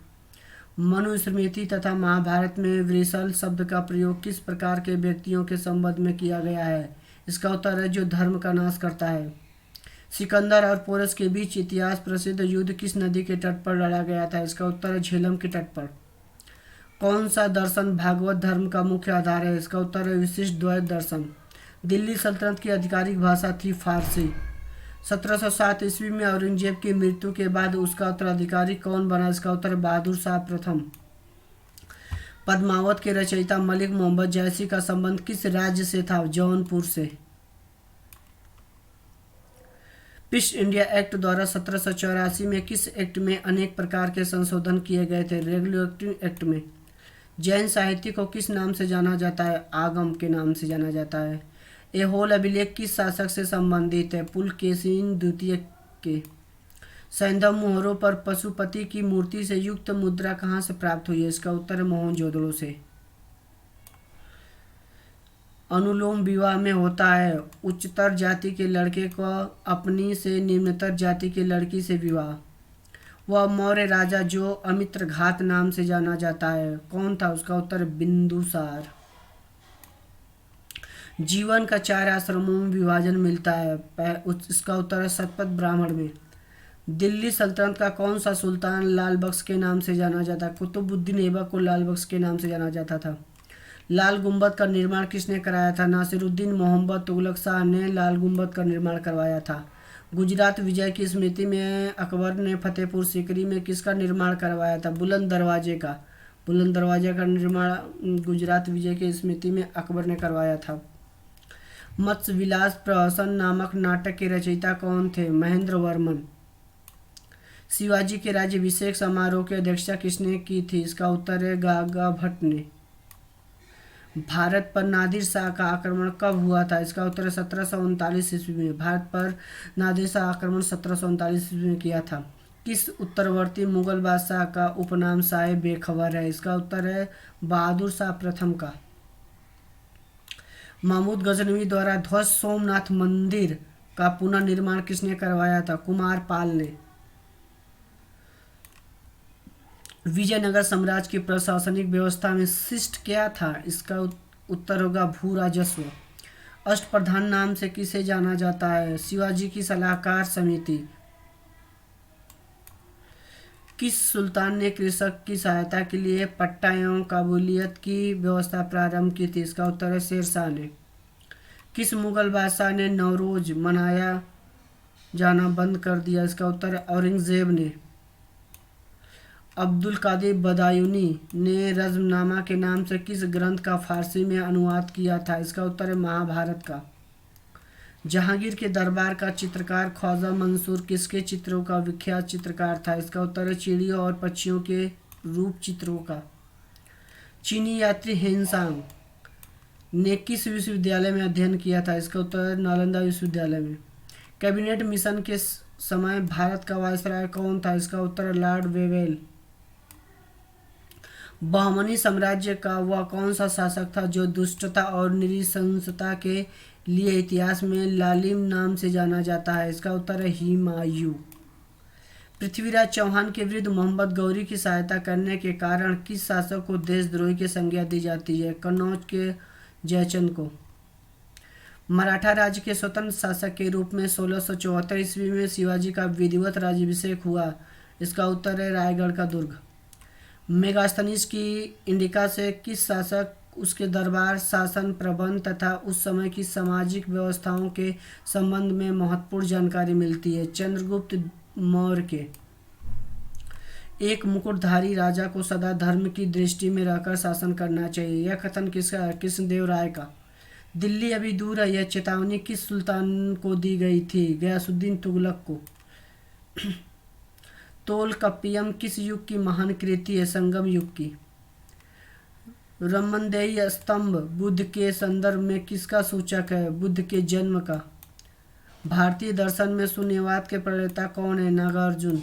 मनुस्मृति तथा महाभारत में वृषल शब्द का प्रयोग किस प्रकार के व्यक्तियों के संबंध में किया गया है? इसका उत्तर है जो धर्म का नाश करता है। सिकंदर और पोरस के बीच इतिहास प्रसिद्ध युद्ध किस नदी के तट पर लड़ा गया था? इसका उत्तर है झेलम के तट पर। कौन सा दर्शन भागवत धर्म का मुख्य आधार है? इसका उत्तर है विशिष्ट द्वैत दर्शन। दिल्ली सल्तनत की आधिकारिक भाषा थी फारसी। 1707 ईस्वी में औरंगजेब की मृत्यु के बाद उसका उत्तराधिकारी कौन बना? इसका उत्तर बहादुर शाह प्रथम। पद्मावत के रचयिता मलिक मोहम्मद जैसी का संबंध किस राज्य से था? जौनपुर से। ईस्ट इंडिया एक्ट द्वारा 1784 में किस एक्ट में अनेक प्रकार के संशोधन किए गए थे? रेगुलेटरी एक्ट में। जैन साहित्य को किस नाम से जाना जाता है? आगम के नाम से जाना जाता है। एहोल अभिलेख किस शासक से संबंधित है? पुलकेशिन द्वितीय के। सैंधव मोहरों पर पशुपति की मूर्ति से युक्त मुद्रा कहाँ से प्राप्त हुई है? इसका उत्तर है मोहनजोदड़ो से। अनुलोम विवाह में होता है उच्चतर जाति के लड़के को अपनी से निम्नतर जाति की लड़की से विवाह। वह मौर्य राजा जो अमित्रघात नाम से जाना जाता है कौन था? उसका उत्तर बिंदुसार। जीवन का 4 आश्रमों में विभाजन मिलता है। इसका उत्तर है शतपथ ब्राह्मण में। दिल्ली सल्तनत का कौन सा सुल्तान लाल बख्श के नाम से जाना जाता? कुतुबुद्दीन ऐबक को लाल बख्श के नाम से जाना जाता था। लाल गुंबद का निर्माण किसने कराया था? नासिरुद्दीन मोहम्मद तुगलक शाह ने लाल गुंबद का निर्माण करवाया था। गुजरात विजय की स्मृति में अकबर ने फतेहपुर सीकरी में किसका निर्माण करवाया था? बुलंद दरवाजे का। बुलंद दरवाजे का निर्माण गुजरात विजय की स्मृति में अकबर ने करवाया था। मत्स्य विलास प्रहसन नामक नाटक के रचयिता कौन थे? महेंद्र वर्मन। शिवाजी के राज्याभिषेक समारोह की अध्यक्षता किसने की थी? इसका उत्तर है गागा भट्ट ने। भारत पर नादिर शाह का आक्रमण कब हुआ था? इसका उत्तर है 1739 ईस्वी में। भारत पर नादिर शाह आक्रमण 1739 ईस्वी में किया था। किस उत्तरवर्ती मुगल बादशाह का उपनाम शाह बेखबर है? इसका उत्तर है बहादुर शाह प्रथम का। महमूद गजनवी द्वारा ध्वस्त सोमनाथ मंदिर का पुनर्निर्माण किसने करवाया था? कुमार पाल ने। विजयनगर साम्राज्य की प्रशासनिक व्यवस्था में शिष्ट क्या था? इसका उत्तर होगा भू राजस्व। अष्टप्रधान नाम से किसे जाना जाता है? शिवाजी की सलाहकार समिति। किस सुल्तान ने कृषक की सहायता के लिए पट्टा एवं काबूलियत की व्यवस्था प्रारंभ की थी? इसका उत्तर है शेरशाह ने। किस मुगल बादशाह ने नवरोज मनाया जाना बंद कर दिया? इसका उत्तर है औरंगजेब ने। अब्दुल कादिर बदायूनी ने रज़्मनामा के नाम से किस ग्रंथ का फारसी में अनुवाद किया था? इसका उत्तर है महाभारत का। जहांगीर के दरबार का चित्रकार ख्वाजा मंसूर किसके चित्रों का विख्यात चित्रकार था? इसका उत्तर है चिड़ियों और पक्षियों के रूप चित्रों का। चीनी यात्री हेनसांग ने किस विश्वविद्यालय में अध्ययन किया था? इसका उत्तर है नालंदा विश्वविद्यालय में। कैबिनेट मिशन के समय भारत का वायसराय कौन था? इसका उत्तर है लॉर्ड वेवेल। बहमनी साम्राज्य का वह कौन सा शासक था जो दुष्टता और नृशंसता के लिए इतिहास में लालिम नाम से जाना जाता है? इसका उत्तर है हुमायूं। पृथ्वीराज चौहान के विरुद्ध मोहम्मद गौरी की सहायता करने के कारण किस शासक को देशद्रोही की संज्ञा दी जाती है? कन्नौज के जयचंद को। मराठा राज्य के स्वतंत्र शासक के रूप में 1674 ईस्वी में शिवाजी का विधिवत राज्याभिषेक हुआ। इसका उत्तर है रायगढ़ का दुर्ग। मेगास्थनीज की इंडिका से किस शासक उसके दरबार शासन प्रबंध तथा उस समय की सामाजिक व्यवस्थाओं के संबंध में महत्वपूर्ण जानकारी मिलती है? चंद्रगुप्त मौर्य के। एक मुकुटधारी राजा को सदा धर्म की दृष्टि में रहकर शासन करना चाहिए, यह कथन किसका? कृष्णदेव राय का। दिल्ली अभी दूर है, यह चेतावनी किस सुल्तान को दी गई थी? गयासुद्दीन तुगलक को। तोलकप्पियम किस युग की महान कृति है? संगम युग की। रमनदेई स्तंभ बुद्ध के संदर्भ में किसका सूचक है? बुद्ध के जन्म का। भारतीय दर्शन में शून्यवाद के प्रणेता कौन है? नागार्जुन।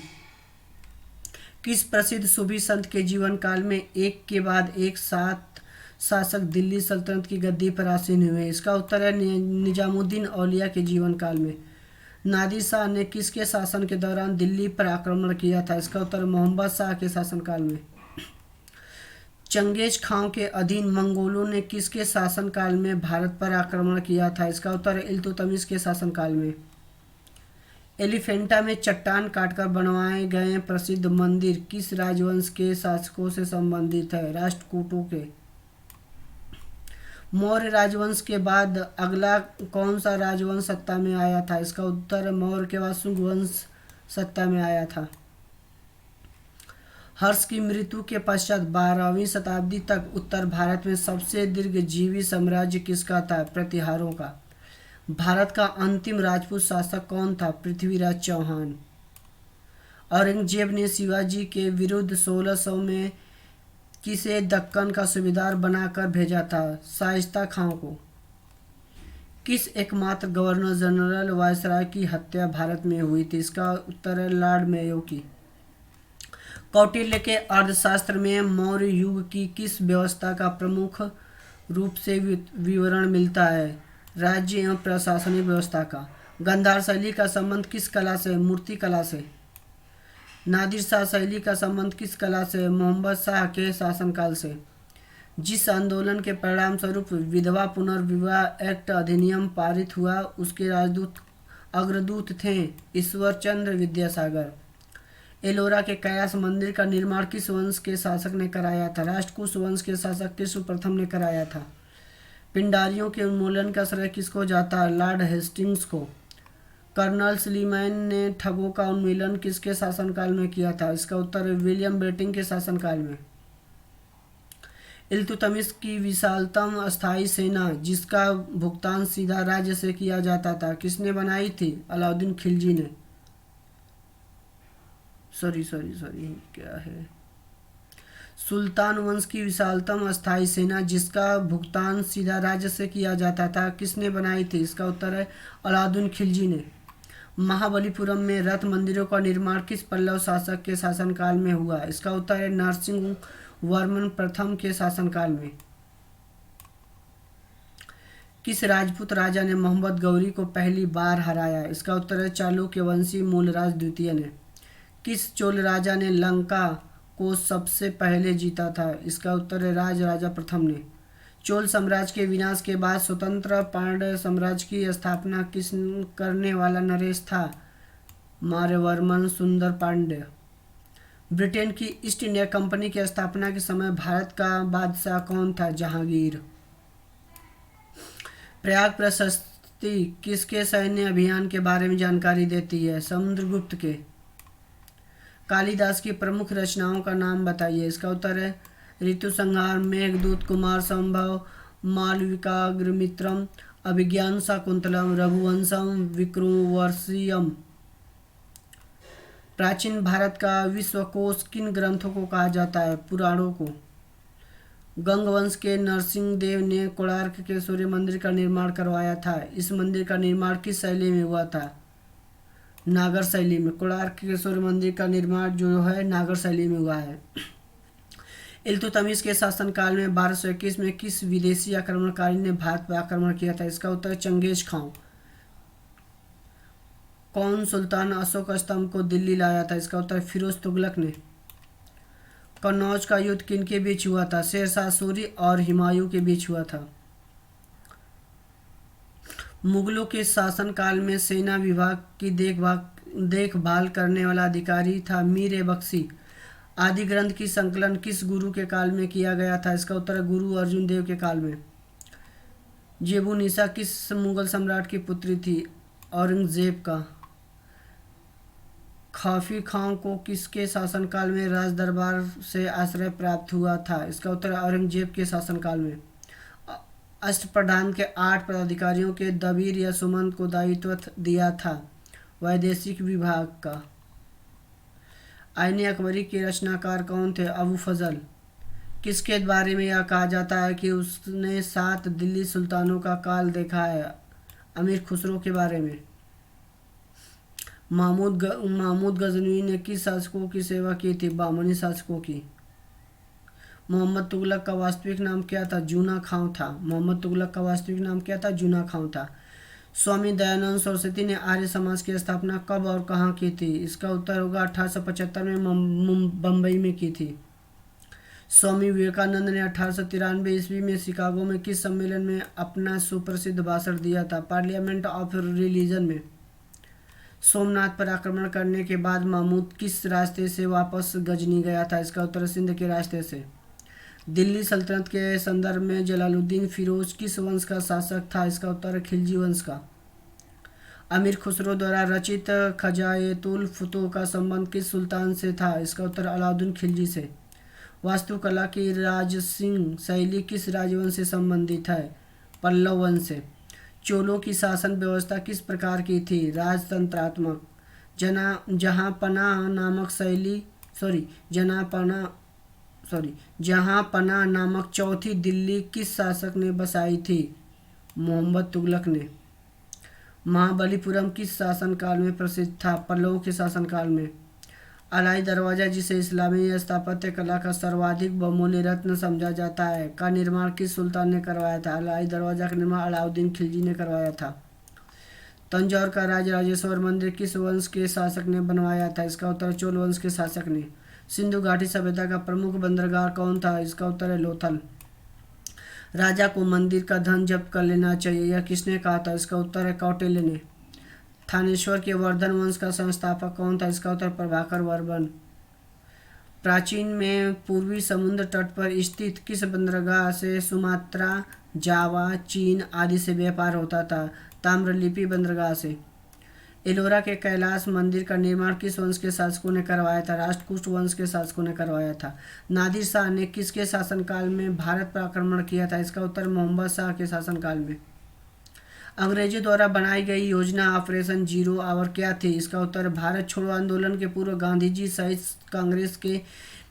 किस प्रसिद्ध सूफी संत के जीवन काल में एक के बाद एक 7 शासक दिल्ली सल्तनत की गद्दी पर आसीन हुए? इसका उत्तर है निजामुद्दीन औलिया के जीवन काल में। नादिर शाह ने किसके शासन के दौरान दिल्ली पर आक्रमण किया था? इसका उत्तर मोहम्मद शाह के शासनकाल में। चंगेज खां के अधीन मंगोलों ने किसके शासनकाल में भारत पर आक्रमण किया था? इसका उत्तर है इल्तुतमिश के शासनकाल में। एलिफेंटा में चट्टान काटकर बनवाए गए प्रसिद्ध मंदिर किस राजवंश के शासकों से संबंधित है? राष्ट्रकूटों के। मौर्य राजवंश के बाद अगला कौन सा राजवंश सत्ता में आया था? इसका उत्तर है मौर्य के बाद शुंग वंश सत्ता में आया था। हर्ष की मृत्यु के पश्चात 12वीं शताब्दी तक उत्तर भारत में सबसे दीर्घजीवी साम्राज्य किसका था? प्रतिहारों का। भारत का अंतिम राजपूत शासक कौन था? पृथ्वीराज चौहान। औरंगजेब ने शिवाजी के विरुद्ध 1600 में किसे दक्कन का सूबेदार बनाकर भेजा था? शाइस्ता खां को। किस एकमात्र गवर्नर जनरल वायसराय की हत्या भारत में हुई थी? इसका उत्तर है लॉर्ड मेयो की। कौटिल्य के अर्थशास्त्र में मौर्य युग की किस व्यवस्था का प्रमुख रूप से विवरण मिलता है? राज्य एवं प्रशासनिक व्यवस्था का। गांधार शैली का संबंध किस कला से? मूर्ति कला से। नादिर शाह शैली का संबंध किस कला से? मोहम्मद शाह के शासनकाल से। जिस आंदोलन के परिणाम स्वरूप विधवा पुनर्विवाह एक्ट अधिनियम पारित हुआ उसके राजदूत अग्रदूत थे ईश्वर चंद्र विद्यासागर। एलोरा के कैलाश मंदिर का निर्माण किस वंश के शासक ने कराया था? राष्ट्रकूट वंश के शासक कृष्ण प्रथम ने कराया था। पिंडारियों के उन्मूलन का श्रेय किसको जाता है? लॉर्ड हेस्टिंग्स को। कर्नल स्लीमैन ने ठगों का उन्मूलन किसके शासनकाल में किया था? इसका उत्तर है विलियम बेटिंग के शासनकाल में। इल्तुतमिश की विशालतम अस्थायी सेना जिसका भुगतान सीधा राज्य से किया जाता था किसने बनाई थी? अलाउद्दीन खिलजी ने। सॉरी क्या है? सुल्तान वंश की विशालतम अस्थायी सेना जिसका भुगतान सीधा राज्य से किया जाता था किसने बनाई थी? इसका उत्तर है अलाउद्दीन खिलजी ने। महाबलीपुरम में रथ मंदिरों का निर्माण किस पल्लव शासक के शासनकाल में हुआ? इसका उत्तर है नरसिंह वर्मन प्रथम के शासनकाल में। किस राजपूत राजा ने मोहम्मद गौरी को पहली बार हराया? इसका उत्तर है चालुक्य वंशी मूलराज द्वितीय ने। किस चोल राजा ने लंका को सबसे पहले जीता था? इसका उत्तर है राज राजा प्रथम ने। चोल साम्राज्य के विनाश के बाद स्वतंत्र पांड्य साम्राज्य की स्थापना किस करने वाला नरेश था? मार्यवर्मन सुंदर पांड्य। ब्रिटेन की ईस्ट इंडिया कंपनी की स्थापना के समय भारत का बादशाह कौन था? जहांगीर। प्रयाग प्रशस्ति किसके सैन्य अभियान के बारे में जानकारी देती है? समुद्रगुप्त के। कालिदास की प्रमुख रचनाओं का नाम बताइए। इसका उत्तर है ऋतुसंहार, मेघदूत, कुमार संभव, मालविकाग्निमित्रम, अभिज्ञान शाकुंतलम, रघुवंशम, विक्रमोर्वशीयम। प्राचीन भारत का विश्वकोश किन ग्रंथों को कहा जाता है? पुराणों को। गंगवंश के नरसिंह देव ने कोणार्क के सूर्य मंदिर का निर्माण करवाया था। इस मंदिर का निर्माण किस शैली में हुआ था? नागर शैली में। कोणार्क के सूर्य मंदिर का निर्माण जो है नागर शैली में हुआ है। इल्तुतमिश के शासनकाल में 1221 में किस विदेशी आक्रमणकारी ने भारत पर आक्रमण किया था? इसका उत्तर चंगेज खां। कौन सुल्तान अशोक स्तंभ को दिल्ली लाया था? इसका उत्तर फिरोज तुगलक ने। कन्नौज का युद्ध किनके बीच हुआ था? शेरशाह सूरी और हुमायूं के बीच हुआ था। मुगलों के शासनकाल में सेना विभाग की देखभाल करने वाला अधिकारी था मीर बख्शी। आदि ग्रंथ की संकलन किस गुरु के काल में किया गया था? इसका उत्तर है गुरु अर्जुन देव के काल में। जेबुनिसा किस मुगल सम्राट की पुत्री थी? औरंगजेब का। खाफी खां को किसके शासनकाल में राज दरबार से आश्रय प्राप्त हुआ था? इसका उत्तर औरंगजेब के शासनकाल में। अष्टप्रधान के 8 पदाधिकारियों के दबीर या सुमंत को दायित्व दिया था वैदेशिक विभाग का। आईने अकबरी के रचनाकार कौन थे? अबू फजल। किसके बारे में यह कहा जाता है कि उसने 7 दिल्ली सुल्तानों का काल देखा है? अमीर खुसरो के बारे में। महमूद गजनवी ने किस शासकों की सेवा की थी? बामनी शासकों की। मोहम्मद तुगलक का वास्तविक नाम क्या था? जूना खां था। मोहम्मद तुगलक का वास्तविक नाम क्या था? जूना खां था। स्वामी दयानंद सरस्वती ने आर्य समाज की स्थापना कब और कहाँ की थी? इसका उत्तर होगा 1875 में बम्बई में की थी। स्वामी विवेकानंद ने 1893 ईस्वी में शिकागो में किस सम्मेलन में अपना सुप्रसिद्ध भाषण दिया था? पार्लियामेंट ऑफ रिलीजन में। सोमनाथ पर आक्रमण करने के बाद महमूद किस रास्ते से वापस गजनी गया था? इसका उत्तर सिंध के रास्ते से। दिल्ली सल्तनत के संदर्भ में जलालुद्दीन फिरोज किस वंश का शासक था? इसका उत्तर है खिलजी वंश का। अमीर खुसरो द्वारा रचित खजाएतुल फुतूह का संबंध किस सुल्तान से था? इसका उत्तर अलाउद्दीन खिलजी से। वास्तुकला की राजसिंह शैली किस राजवंश से संबंधित है? पल्लव वंश से। चोलों की शासन व्यवस्था किस प्रकार की थी? राजतंत्रात्मक। जहांपना नामक चौथी दिल्ली किस शासक ने बसाई थी? मोहम्मद तुगलक ने। महाबलीपुरम किस शासनकाल में प्रसिद्ध था? पल्लवों के शासनकाल में। अलाई दरवाज़ा जिसे इस्लामी स्थापत्य कला का सर्वाधिक बहुमूल्य रत्न समझा जाता है का निर्माण किस सुल्तान ने करवाया था? अलाई दरवाज़ा का निर्माण अलाउद्दीन खिलजी ने करवाया था। तंजौर का राजराजेश्वर मंदिर किस वंश के शासक ने बनवाया था? इसका उत्तर चोल वंश के शासक ने। सिंधु घाटी सभ्यता का प्रमुख बंदरगाह कौन था? इसका उत्तर है लोथल। राजा को मंदिर का धन जब्त कर लेना चाहिए, यह किसने कहा था? इसका उत्तर है कौटिल्य ने। थानेश्वर के वर्धन वंश का संस्थापक कौन था? इसका उत्तर प्रभाकर वर्मन। प्राचीन में पूर्वी समुद्र तट पर स्थित किस बंदरगाह से सुमात्रा, जावा, चीन आदि से व्यापार होता था? ताम्रलिप्ति बंदरगाह से। एलोरा के कैलाश मंदिर का निर्माण किस वंश के शासकों ने करवाया था? राष्ट्रकूट वंश के शासकों ने करवाया था। नादिर शाह ने किसके शासनकाल में भारत पर आक्रमण किया था? इसका उत्तर मोहम्मद शाह के शासनकाल में। अंग्रेजों द्वारा बनाई गई योजना ऑपरेशन जीरो आवर क्या थी? इसका उत्तर भारत छोड़ो आंदोलन के पूर्व गांधी जी सहित कांग्रेस के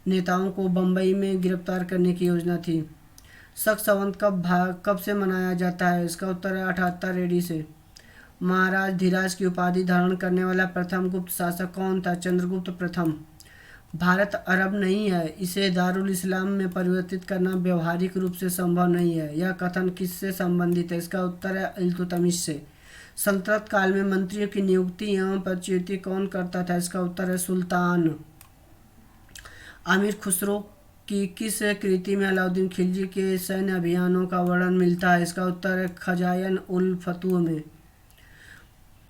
नेताओं को बम्बई में गिरफ्तार करने की योजना थी? शक संवत कब से मनाया जाता है? इसका उत्तर है 78 एडी से। महाराज धीराज की उपाधि धारण करने वाला प्रथम गुप्त शासक कौन था? चंद्रगुप्त प्रथम। भारत अरब नहीं है, इसे दारुल इस्लाम में परिवर्तित करना व्यवहारिक रूप से संभव नहीं है। यह कथन किससे संबंधित है? इसका उत्तर है इल्तुतमिश से। सल्तनत काल में मंत्रियों की नियुक्ति एवं पदच्युति कौन करता था? इसका उत्तर है सुल्तान। आमिर खुसरो की किस कृति में अलाउद्दीन खिलजी के सैन्य अभियानों का वर्णन मिलता है? इसका उत्तर है खजायन उल फतूह में।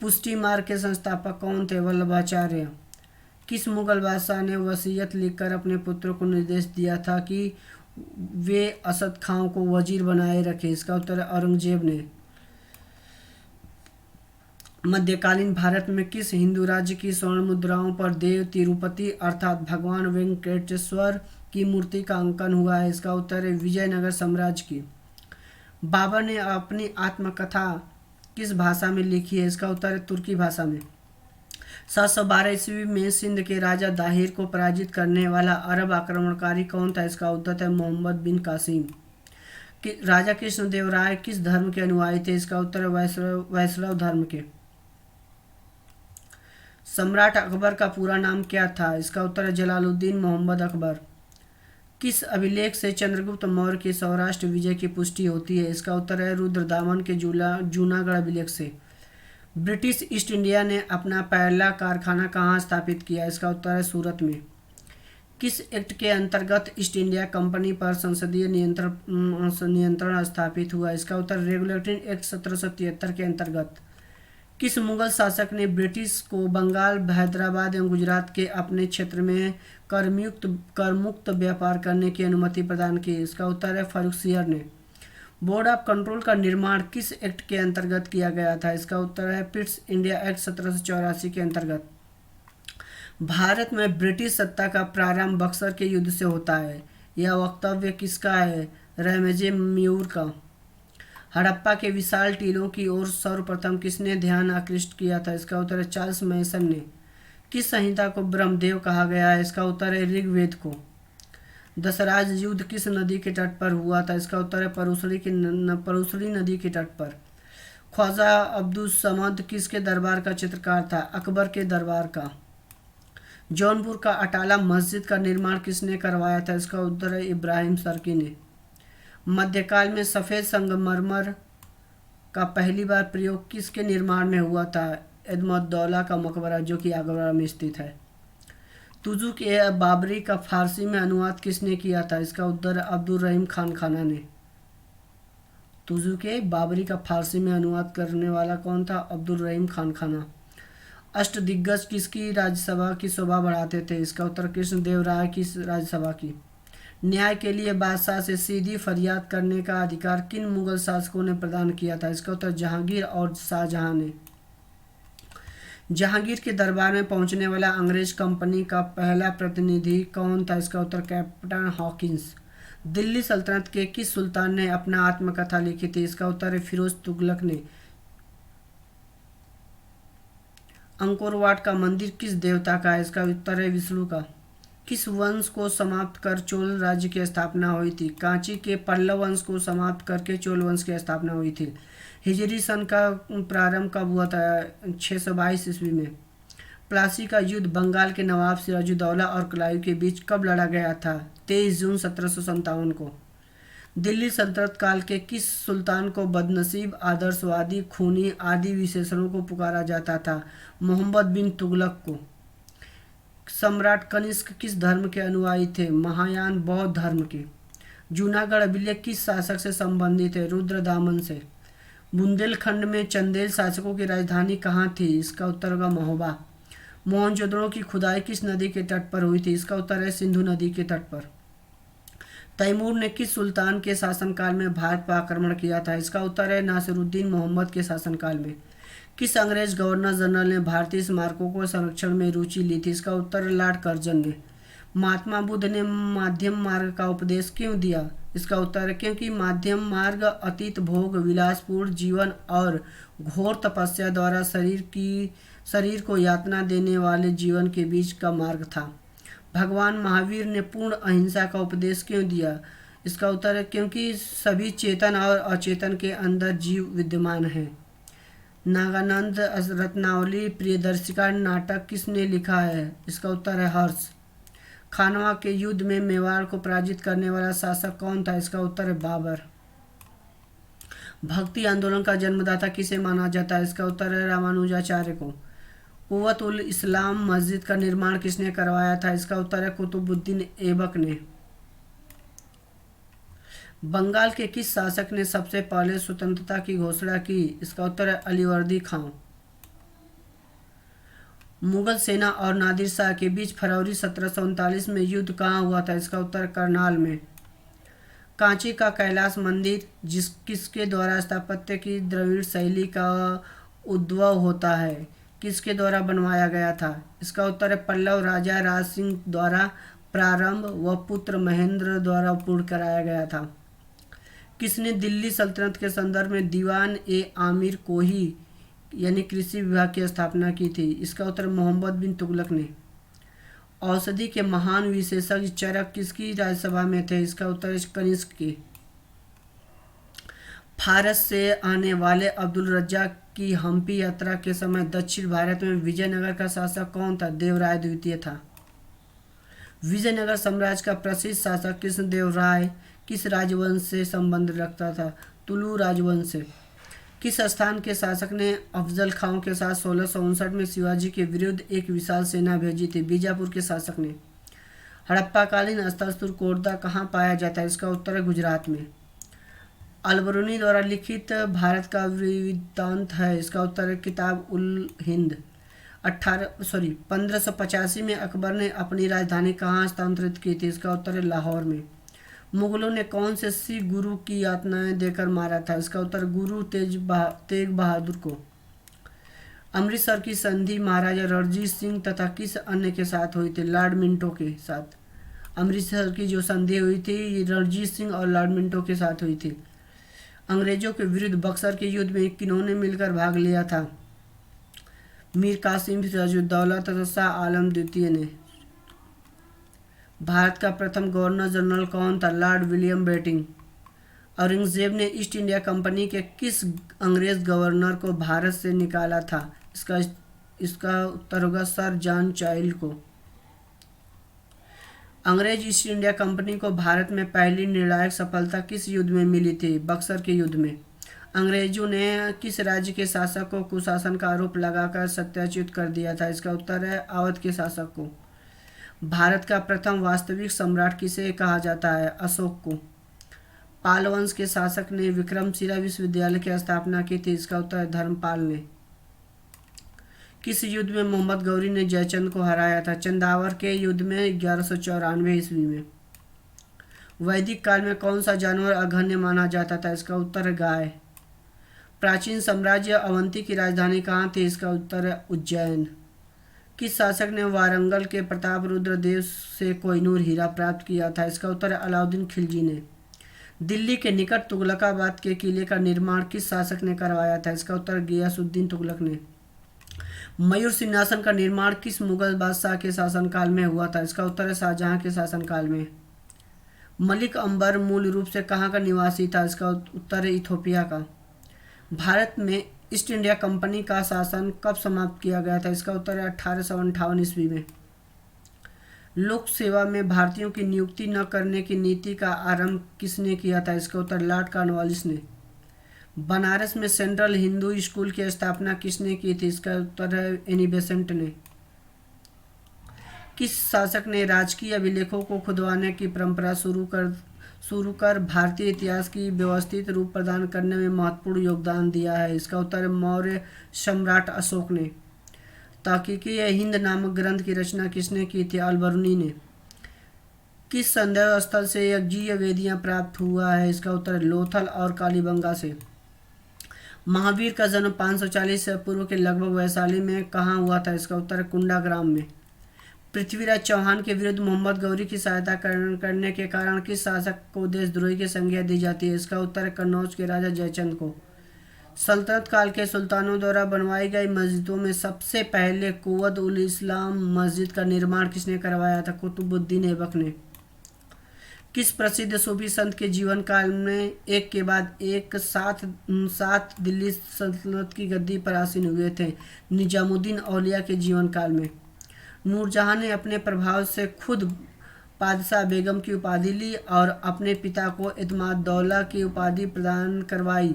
पुष्टि मार्ग के संस्थापक कौन थे? वल्लभाचार्य। किस मुगल बादशाह ने वसीयत लिखकर अपने पुत्र को निर्देश दिया था कि वे असद खां को वजीर बनाए रखे? इसका उत्तर है औरंगजेब ने। मध्यकालीन भारत में किस हिंदू राज्य की स्वर्ण मुद्राओं पर देव तिरुपति अर्थात भगवान वेंकटेश्वर की मूर्ति का अंकन हुआ है? इसका उत्तर है विजयनगर साम्राज्य की। बाबर ने अपनी आत्मकथा किस भाषा में लिखी है? इसका उत्तर है तुर्की भाषा में। 712 ईस्वी में सिंध के राजा दाहिर को पराजित करने वाला अरब आक्रमणकारी कौन था? इसका उत्तर है मोहम्मद बिन कासिम। राजा कृष्णदेव राय किस धर्म के अनुयायी थे? इसका उत्तर है वैष्णव धर्म के। सम्राट अकबर का पूरा नाम क्या था? इसका उत्तर है जलालुद्दीन मोहम्मद अकबर। किस अभिलेख से चंद्रगुप्त मौर्य की सौराष्ट्र विजय की पुष्टि होती है? इसका उत्तर है रुद्रदामन के जूनागढ़ अभिलेख से। ब्रिटिश ईस्ट इंडिया ने अपना पहला कारखाना कहाँ स्थापित किया? इसका उत्तर है सूरत में। किस एक्ट के अंतर्गत ईस्ट इंडिया कंपनी पर संसदीय नियंत्रण स्थापित हुआ? इसका उत्तर रेगुलेटरी एक्ट 1773 के अंतर्गत। किस मुगल शासक ने ब्रिटिश को बंगाल, हैदराबाद एवं गुजरात के अपने क्षेत्र में करमुक्त व्यापार करने की अनुमति प्रदान की? इसका उत्तर है फारुखसियर ने। बोर्ड ऑफ कंट्रोल का निर्माण किस एक्ट के अंतर्गत किया गया था? इसका उत्तर है पिट्स इंडिया एक्ट 1784 के अंतर्गत। भारत में ब्रिटिश सत्ता का प्रारंभ बक्सर के युद्ध से होता है। यह वक्तव्य किसका है? रैमजे म्यूर का। हड़प्पा के विशाल टीलों की ओर सर्वप्रथम किसने ध्यान आकृष्ट किया था? इसका उत्तर है चार्ल्स मैसन ने। किस संहिता को ब्रह्मदेव कहा गया है? इसका उत्तर है ऋग्वेद को। दशराज युद्ध किस नदी के तट पर हुआ था? इसका उत्तर है परुसड़ी नदी के तट पर। ख्वाजा अब्दुल समद किसके दरबार का चित्रकार था? अकबर के दरबार का। जौनपुर का अटाला मस्जिद का निर्माण किसने करवाया था? इसका उत्तर है इब्राहिम सर्की ने। मध्यकाल में सफ़ेद संगमरमर का पहली बार प्रयोग किसके निर्माण में हुआ था? एदमौद्दौला का मकबरा जो कि आगरा में स्थित है। तुजुक ए बाबरी का फारसी में अनुवाद किसने किया था? इसका उत्तर अब्दुल रहीम खान खाना ने। तुजुक ए बाबरी का फारसी में अनुवाद करने वाला कौन था? अब्दुल रहीम खान खाना। अष्टदिग्गज किसकी राज्यसभा की शोभा बढ़ाते थे? इसका उत्तर कृष्णदेव राय की राज्यसभा की। न्याय के लिए बादशाह से सीधी फरियाद करने का अधिकार किन मुगल शासकों ने प्रदान किया था? इसका उत्तर जहांगीर और शाहजहां ने। जहांगीर के दरबार में पहुंचने वाला अंग्रेज कंपनी का पहला प्रतिनिधि कौन था? इसका उत्तर कैप्टन हॉकिंस। दिल्ली सल्तनत के किस सुल्तान ने अपना आत्मकथा लिखी थी? इसका उत्तर है फिरोज तुगलक ने। अंकोर वाट का मंदिर किस देवता का है? इसका उत्तर है विष्णु का। किस वंश को समाप्त कर चोल राज्य की स्थापना हुई थी? कांची के पल्लव वंश को समाप्त करके चोल वंश की स्थापना हुई थी। हिजरी सन का प्रारंभ कब हुआ था? 622 ईस्वी में। प्लासी का युद्ध बंगाल के नवाब सिराजुद्दौला और कलायू के बीच कब लड़ा गया था? 23 जून 1757 को। दिल्ली सल्तनत काल के किस सुल्तान को बदनसीब, आदर्शवादी, खूनी आदि विशेषणों को पुकारा जाता था? मोहम्मद बिन तुगलक को। सम्राट कनिष्क किस धर्म के अनुयायी थे? महायान बौद्ध धर्म के। जूनागढ़ अभिलेख किस शासक से संबंधित है? रुद्रदामन से। बुंदेलखंड में चंदेल शासकों की राजधानी कहाँ थी? इसका उत्तर होगा महोबा। मोहनजोदड़ो की खुदाई किस नदी के तट पर हुई थी? इसका उत्तर है सिंधु नदी के तट पर। तैमूर ने किस सुल्तान के शासनकाल में भारत पर आक्रमण किया था? इसका उत्तर है नासिरुद्दीन मोहम्मद के शासनकाल में। किस अंग्रेज गवर्नर जनरल ने भारतीय स्मारकों को संरक्षण में रुचि ली थी? इसका उत्तर है लॉर्ड कर्जन ने। महात्मा बुद्ध ने माध्यम मार्ग का उपदेश क्यों दिया? इसका उत्तर है क्योंकि माध्यम मार्ग अतीत भोग, विलासपूर्ण जीवन और घोर तपस्या द्वारा शरीर को यातना देने वाले जीवन के बीच का मार्ग था। भगवान महावीर ने पूर्ण अहिंसा का उपदेश क्यों दिया? इसका उत्तर है क्योंकि सभी चेतन और अचेतन के अंदर जीव विद्यमान है। नागानंद रत्नावली प्रियदर्शिका नाटक किसने लिखा है? इसका उत्तर है हर्ष। खानवा के युद्ध में मेवाड़ को पराजित करने वाला शासक कौन था? इसका उत्तर है बाबर। भक्ति आंदोलन का जन्मदाता किसे माना जाता है? इसका उत्तर है रामानुजाचार्य को। कुव्वत उल इस्लाम मस्जिद का निर्माण किसने करवाया था? इसका उत्तर है कुतुबुद्दीन ऐबक ने। बंगाल के किस शासक ने सबसे पहले स्वतंत्रता की घोषणा की? इसका उत्तर है अलीवर्दी खां। मुगल सेना और नादिर शाह के बीच फरवरी 1739 में युद्ध कहाँ हुआ था? इसका उत्तर करनाल में। कांची का कैलाश मंदिर किसके द्वारा स्थापत्य की द्रविड़ शैली का उद्भव होता है? किसके द्वारा बनवाया गया था? इसका उत्तर है पल्लव राजा राज सिंह द्वारा प्रारंभ व पुत्र महेंद्र द्वारा पूर्ण कराया गया था। किसने दिल्ली सल्तनत के संदर्भ में दीवान ए आमिर कोही यानी कृषि विभाग की स्थापना की थी? इसका उत्तर मोहम्मद बिन तुगलक ने। औषधि के महान विशेषज्ञ चरक किसकी राज्यसभा में थे? इसका उत्तर कनिष्क के। फारस से आने वाले अब्दुल रज्जाक की हम्पी यात्रा के समय दक्षिण भारत में विजयनगर का शासक कौन था? देवराय द्वितीय था। विजयनगर साम्राज्य का प्रसिद्ध शासक कृष्णदेव राय किस राजवंश से संबंध रखता था? तुलु राजवंश से। किस स्थान के शासक ने अफजल खां के साथ 1659 में शिवाजी के विरुद्ध एक विशाल सेना भेजी थी? बीजापुर के शासक ने। हड़प्पाकालीन स्थल कोटदा कहाँ पाया जाता है? इसका उत्तर है गुजरात में। अलबरूनी द्वारा लिखित भारत का वृत्तांत है? इसका उत्तर है किताब उल हिंद। 1585 में अकबर ने अपनी राजधानी कहाँ स्थानांतरित की थी? इसका उत्तर है लाहौर में। मुगलों ने कौन से सिख गुरु की यातनाएं देकर मारा था? इसका उत्तर गुरु तेग बहादुर को। अमृतसर की संधि महाराजा रणजीत सिंह तथा किस अन्य के साथ हुई थी? लॉर्ड मिंटो के साथ। अमृतसर की जो संधि हुई थी ये रणजीत सिंह और लॉर्ड मिंटो के साथ हुई थी। अंग्रेजों के विरुद्ध बक्सर के युद्ध में किन्होंने मिलकर भाग लिया था? मीर कासिम सिराजुद्दौला तथा शाह आलम द्वितीय ने। भारत का प्रथम गवर्नर जनरल कौन था? Lord William betting. औरंगजेब ने ईस्ट इंडिया कंपनी के किस अंग्रेज गवर्नर को भारत से निकाला था? इसका उत्तर होगा सर जॉन चाइल्ड को। अंग्रेज ईस्ट इंडिया कंपनी को भारत में पहली निर्णायक सफलता किस युद्ध में मिली थी? बक्सर के युद्ध में। अंग्रेजों ने किस राज्य के शासक को कुशासन का आरोप लगाकर सत्याच्युत कर दिया था? इसका उत्तर है अवध के शासक को। भारत का प्रथम वास्तविक सम्राट किसे कहा जाता है? अशोक को। पाल वंश के शासक ने विक्रमशिला विश्वविद्यालय की स्थापना की थी? इसका उत्तर है धर्मपाल ने। किस युद्ध में मोहम्मद गौरी ने जयचंद को हराया था? चंदावर के युद्ध में 1194 ईस्वी में। वैदिक काल में कौन सा जानवर अघन्य माना जाता था? इसका उत्तर है गाय। प्राचीन साम्राज्य अवंती की राजधानी कहाँ थी? इसका उत्तर है उज्जैन। किस शासक ने वारंगल के प्रताप रुद्र देव से कोहिनूर हीरा प्राप्त किया था? इसका उत्तर है अलाउद्दीन खिलजी ने। दिल्ली के निकट तुगलकाबाद के किले का निर्माण किस शासक ने करवाया था? इसका उत्तर गियासुद्दीन तुगलक ने। मयूर सिंहासन का निर्माण किस मुगल बादशाह के शासनकाल में हुआ था? इसका उत्तर है शाहजहां के शासनकाल में। मलिक अंबर मूल रूप से कहाँ का निवासी था? इसका उत्तर है इथोपिया का। भारत में ईस्ट इंडिया कंपनी का शासन कब समाप्त किया गया था? इसका उत्तर है 1858 ईस्वी में। लोक सेवा में भारतीयों की नियुक्ति न करने की नीति का आरंभ किसने किया था? इसका उत्तर लॉर्ड कॉर्नवालिस ने। बनारस में सेंट्रल हिंदू स्कूल की स्थापना किसने की थी? इसका उत्तर है एनी बेसेंट ने। किस शासक ने राजकीय अभिलेखों को खुदवाने की परंपरा शुरू कर भारतीय इतिहास की व्यवस्थित रूप प्रदान करने में महत्वपूर्ण योगदान दिया है? इसका उत्तर है मौर्य सम्राट अशोक ने। तार्किकीय हिंद नामक ग्रंथ की रचना किसने की थी? अलबरूनी ने। किस संदेह स्थल से यज्ञीय वेदियां प्राप्त हुआ है? इसका उत्तर है लोथल और कालीबंगा से। महावीर का जन्म 540 से पूर्व के लगभग वैशाली में कहाँ हुआ था? इसका उत्तर है कुंडाग्राम में। पृथ्वीराज चौहान के विरुद्ध मोहम्मद गौरी की सहायता करने के कारण किस शासक को देशद्रोही की संज्ञा दी जाती है? इसका उत्तर है कन्नौज के राजा जयचंद को। सल्तनत काल के सुल्तानों द्वारा बनवाई गई मस्जिदों में सबसे पहले कुव्वत उल इस्लाम मस्जिद का निर्माण किसने करवाया था? कुतुबुद्दीन ऐबक ने। किस प्रसिद्ध सूफी संत के जीवन काल में एक के बाद एक सात सात दिल्ली सल्तनत की गद्दी पर आसीन हुए थे? निजामुद्दीन औलिया के जीवन काल में। नूरजहां ने अपने प्रभाव से खुद पादशाह बेगम की उपाधि ली और अपने पिता को इत्माद दौला की उपाधि प्रदान करवाई।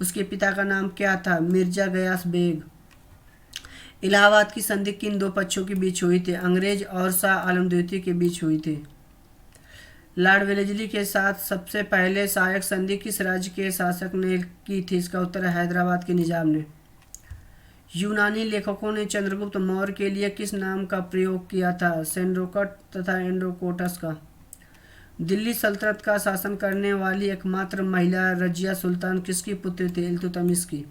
उसके पिता का नाम क्या था? मिर्जा गयास बेग। इलाहाबाद की संधि किन दो पक्षों के बीच हुई थी? अंग्रेज और शाह आलम द्वितीय के बीच हुई थी। लॉर्ड वेलेस्ली के साथ सबसे पहले सहायक संधि किस राज्य के शासक ने की थी? इसका उत्तर है हैदराबाद के निजाम ने। यूनानी लेखकों ने चंद्रगुप्त मौर्य के लिए किस नाम का प्रयोग किया था? सेंड्रोकट तथा एंड्रोकोटस का। दिल्ली सल्तनत का शासन करने वाली एकमात्र महिला रजिया सुल्तान किसकी पुत्री थी? इल्तुतमिश की।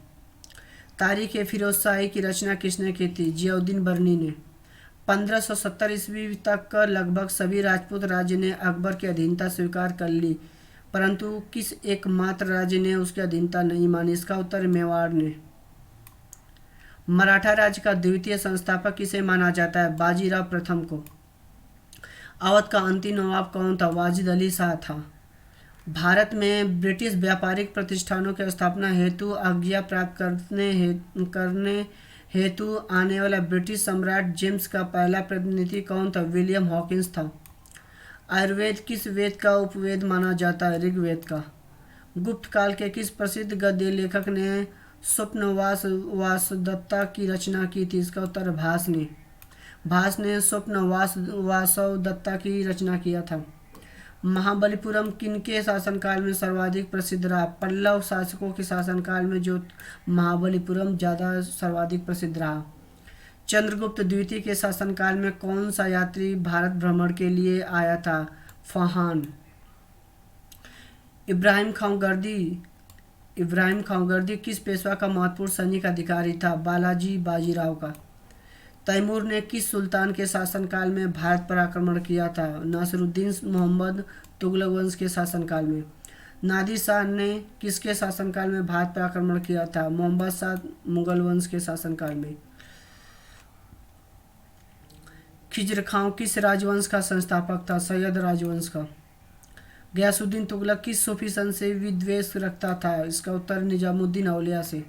तारीख फिरोज शाही की रचना किसने की थी? जियाउद्दीन बर्नी ने। 1570 ईस्वी तक लगभग सभी राजपूत राज्य ने अकबर की अधीनता स्वीकार कर ली, परंतु किस एकमात्र राज्य ने उसकी अधीनता नहीं मानी? इसका उत्तर मेवाड़ ने। मराठा राज्य का द्वितीय संस्थापक किसे माना जाता है? बाजीराव प्रथम को। अवध का अंतिम नवाब कौन था? वाजिद अली शाह था। भारत में ब्रिटिश व्यापारिक प्रतिष्ठानों की स्थापना हेतु आज्ञा प्राप्त करने हेतु आने वाला ब्रिटिश सम्राट जेम्स का पहला प्रतिनिधि कौन था? विलियम हॉकिंस था। आयुर्वेद किस वेद का उपवेद माना जाता है? ऋग्वेद का। गुप्त काल के किस प्रसिद्ध गद्य लेखक ने स्वप्नवास वासवदत्ता की रचना की थी? इसका उत्तर भास ने। भास ने स्वप्नवास वासवदत्ता की रचना किया था। महाबलीपुरम किनके शासनकाल में सर्वाधिक प्रसिद्ध रहा? पल्लव शासकों के शासनकाल में जो महाबलीपुरम ज़्यादा सर्वाधिक प्रसिद्ध रहा। चंद्रगुप्त द्वितीय के शासनकाल में कौन सा यात्री भारत भ्रमण के लिए आया था? फहान। इब्राहिम खां गर्दी किस पेशवा का महत्वपूर्ण सैनिक अधिकारी था? बालाजी बाजीराव का। तैमूर ने किस सुल्तान के शासनकाल में भारत पर आक्रमण किया था? नासिरुद्दीन मोहम्मद तुगलक वंश के शासनकाल में। नादिर शाह ने किसके शासनकाल में भारत पर आक्रमण किया था? मोहम्मद शाह मुगल वंश के शासनकाल में। खिज्र खां किस राजवंश का संस्थापक था? सैयद राजवंश का। गयासुद्दीन तुगलक किस सूफी संत से विद्वेष रखता था? इसका उत्तर निजामुद्दीन औलिया से।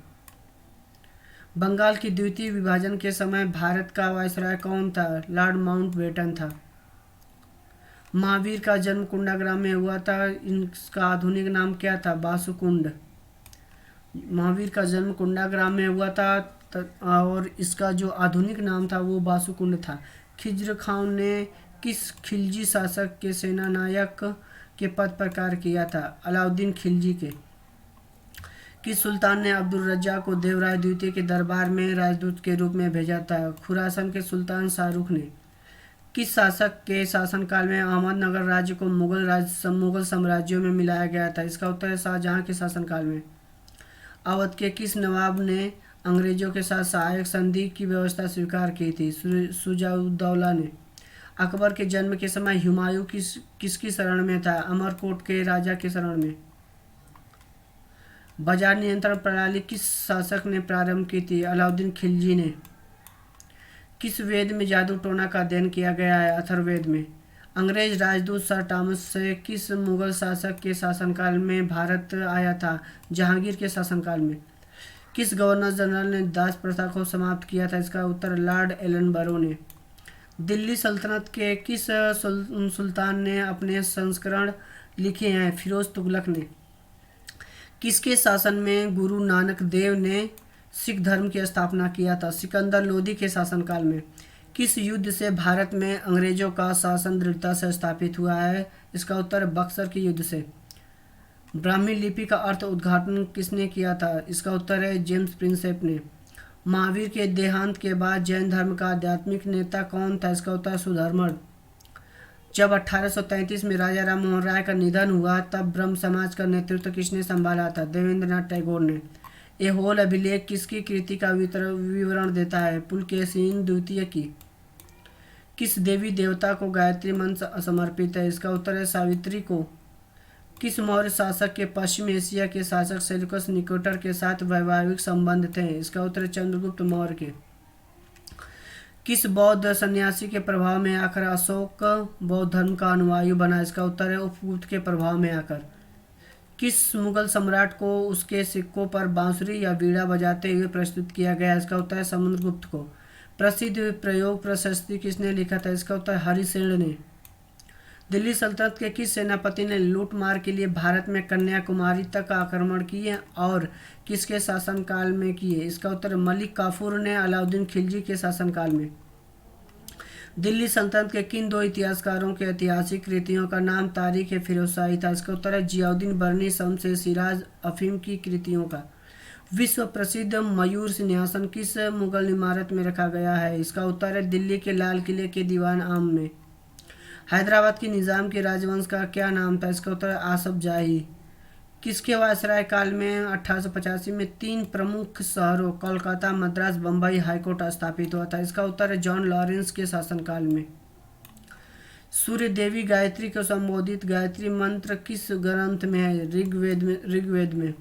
बंगाल की द्वितीय विभाजन के समय भारत का वायसराय कौन था? लॉर्ड माउंटबेटन था। महावीर का जन्म कुंडाग्राम में हुआ था, इसका आधुनिक नाम क्या था? बासुकुंड। महावीर का जन्म कुंडाग्राम में हुआ था और इसका जो आधुनिक नाम था वो बासुकुंड था। खिज्र खां ने किस खिलजी शासक के सेनानायक के पद पर कार्य किया था? अलाउद्दीन खिलजी के। किस सुल्तान ने अब्दुल रज्जाक को देवराय द्वितीय के दरबार में राजदूत के रूप में भेजा था? खुरासान के सुल्तान शाहरुख ने। किस शासक के शासनकाल में अहमदनगर राज्य को मुगल साम्राज्यों में मिलाया गया था? इसका उत्तर है शाहजहां के शासनकाल में। अवध के किस नवाब ने अंग्रेजों के साथ सहायक संधि की व्यवस्था स्वीकार की थी? शुजाउद्दौला ने। अकबर के जन्म के समय हुमायूं किसकी शरण में था? अमरकोट के राजा के शरण में। बाजार नियंत्रण प्रणाली किस शासक ने प्रारंभ की थी? अलाउद्दीन खिलजी ने। किस वेद में जादू टोना का अध्ययन किया गया है? अथर्ववेद में। अंग्रेज राजदूत सर टॉमस से किस मुगल शासक के शासनकाल में भारत आया था? जहांगीर के शासनकाल में। किस गवर्नर जनरल ने दास प्रथा को समाप्त किया था? इसका उत्तर लॉर्ड एलनबरो ने। दिल्ली सल्तनत के किस सुल्तान ने अपने संस्करण लिखे हैं? फिरोज तुगलक ने। किसके शासन में गुरु नानक देव ने सिख धर्म की स्थापना किया था? सिकंदर लोदी के शासनकाल में। किस युद्ध से भारत में अंग्रेजों का शासन दृढ़ता से स्थापित हुआ है? इसका उत्तर बक्सर के युद्ध से। ब्राह्मी लिपि का अर्थ उद्घाटन किसने किया था? इसका उत्तर है जेम्स प्रिंसेप ने। महावीर के देहांत के बाद जैन धर्म का आध्यात्मिक नेता कौन था? इसका उत्तर सुधर्मण। जब 1833 में राजा राम मोहन राय का निधन हुआ तब ब्रह्म समाज का नेतृत्व किसने संभाला था? देवेंद्रनाथ टैगोर ने। ये होल अभिलेख किसकी कृति का विवरण देता है? पुलकेशिन द्वितीय की। किस देवी देवता को गायत्री मंत्र समर्पित है? इसका उत्तर है सावित्री को। किस मौर्य शासक के पश्चिम एशिया के शासक सेल्यूकस निकेटर के साथ वैवाहिक संबंध थे? इसका उत्तर है चंद्रगुप्त मौर्य के। किस बौद्ध सन्यासी के प्रभाव में आकर अशोक बौद्ध धर्म का अनुयायी बना? इसका उत्तर है उपगुप्त के प्रभाव में आकर। किस मुगल सम्राट को उसके सिक्कों पर बांसुरी या बीड़ा बजाते हुए प्रस्तुत किया गया? इसका उत्तर है समुद्रगुप्त को। प्रसिद्ध प्रयोग प्रशस्ति किसने लिखा था? इसका उत्तर हरिसेन ने। दिल्ली सल्तनत के किस सेनापति ने लूटमार के लिए भारत में कन्याकुमारी तक आक्रमण किए और किसके शासनकाल में किए? इसका उत्तर मलिक काफूर ने अलाउद्दीन खिलजी के शासनकाल में। दिल्ली सल्तनत के किन दो इतिहासकारों के ऐतिहासिक कृतियों का नाम तारीख ए फिरोजशाही था? इसका उत्तर है जियाउद्दीन बरनी शम्स ए सिराज अफीम की कृतियों का। विश्व प्रसिद्ध मयूर सिंहासन किस मुगल इमारत में रखा गया है? इसका उत्तर है दिल्ली के लाल किले के दीवान आम में। हैदराबाद की निज़ाम के राजवंश का क्या नाम था? इसका उत्तर है आसफ जाही। किसके वायसराय काल में 1885 में 3 प्रमुख शहरों कोलकाता, मद्रास, बम्बई हाईकोर्ट स्थापित हुआ था? इसका उत्तर है जॉन लॉरेंस के शासनकाल में। सूर्य देवी गायत्री को संबोधित गायत्री मंत्र किस ग्रंथ में है? ऋग्वेद में।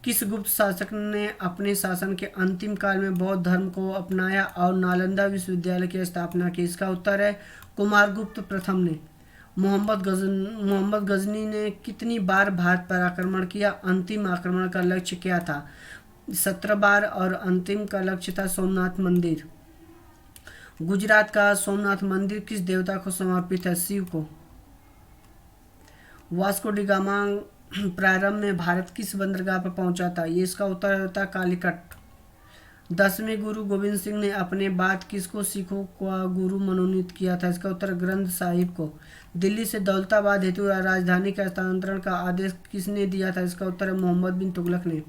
किस गुप्त शासक ने अपने शासन के अंतिम काल में बौद्ध धर्म को अपनाया और नालंदा विश्वविद्यालय की स्थापना की? इसका उत्तर है कुमारगुप्त प्रथम ने। मोहम्मद गजनी ने कितनी बार भारत पर आक्रमण किया? अंतिम आक्रमण का लक्ष्य क्या था? 17 बार और अंतिम का लक्ष्य था सोमनाथ मंदिर। गुजरात का सोमनाथ मंदिर किस देवता को समर्पित है? शिव को। वास्को डी गामा प्रारंभ में भारत किस बंदरगाह पर पहुंचा था? ये इसका उत्तर होता कालीकट। 10वें गुरु गोविंद सिंह ने अपने बाद किसको सिखों का गुरु मनोनीत किया था? इसका उत्तर ग्रंथ साहिब को। दिल्ली से दौलताबाद हेतु राजधानी का स्थानांतरण का आदेश किसने दिया था? इसका उत्तर है मोहम्मद बिन तुगलक ने।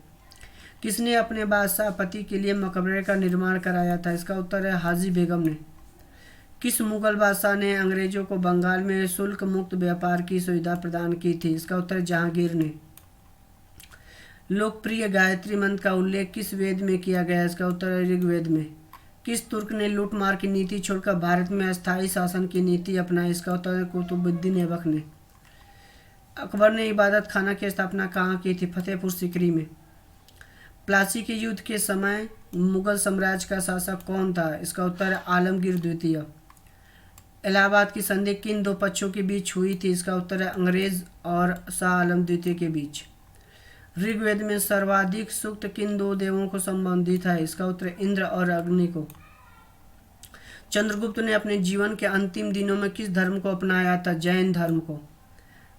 किसने अपने बादशाह पति के लिए मकबरे का निर्माण कराया था? इसका उत्तर है हाजी बेगम ने। किस मुगल बादशाह ने अंग्रेजों को बंगाल में शुल्क मुक्त व्यापार की सुविधा प्रदान की थी? इसका उत्तर जहांगीर ने। लोकप्रिय गायत्री मंत्र का उल्लेख किस वेद में किया गया? इसका उत्तर है ऋग्वेद में। किस तुर्क ने लूटमार की नीति छोड़कर भारत में अस्थायी शासन की नीति अपनाई? इसका उत्तर है कुतुबुद्दीन ऐबक ने। अकबर ने इबादत खाना की स्थापना कहाँ की थी? फतेहपुर सीकरी में। प्लासी के युद्ध के समय मुगल साम्राज्य का शासक कौन था? इसका उत्तर है आलमगीर द्वितीय। इलाहाबाद की संधि किन दो पक्षों के बीच हुई थी? इसका उत्तर है अंग्रेज और शाह आलम द्वितीय के बीच। ऋग्वेद में सर्वाधिक सूक्त किन दो देवों को संबंधित है? इसका उत्तर इंद्र और अग्नि को। चंद्रगुप्त ने अपने जीवन के अंतिम दिनों में किस धर्म को अपनाया था? जैन धर्म को।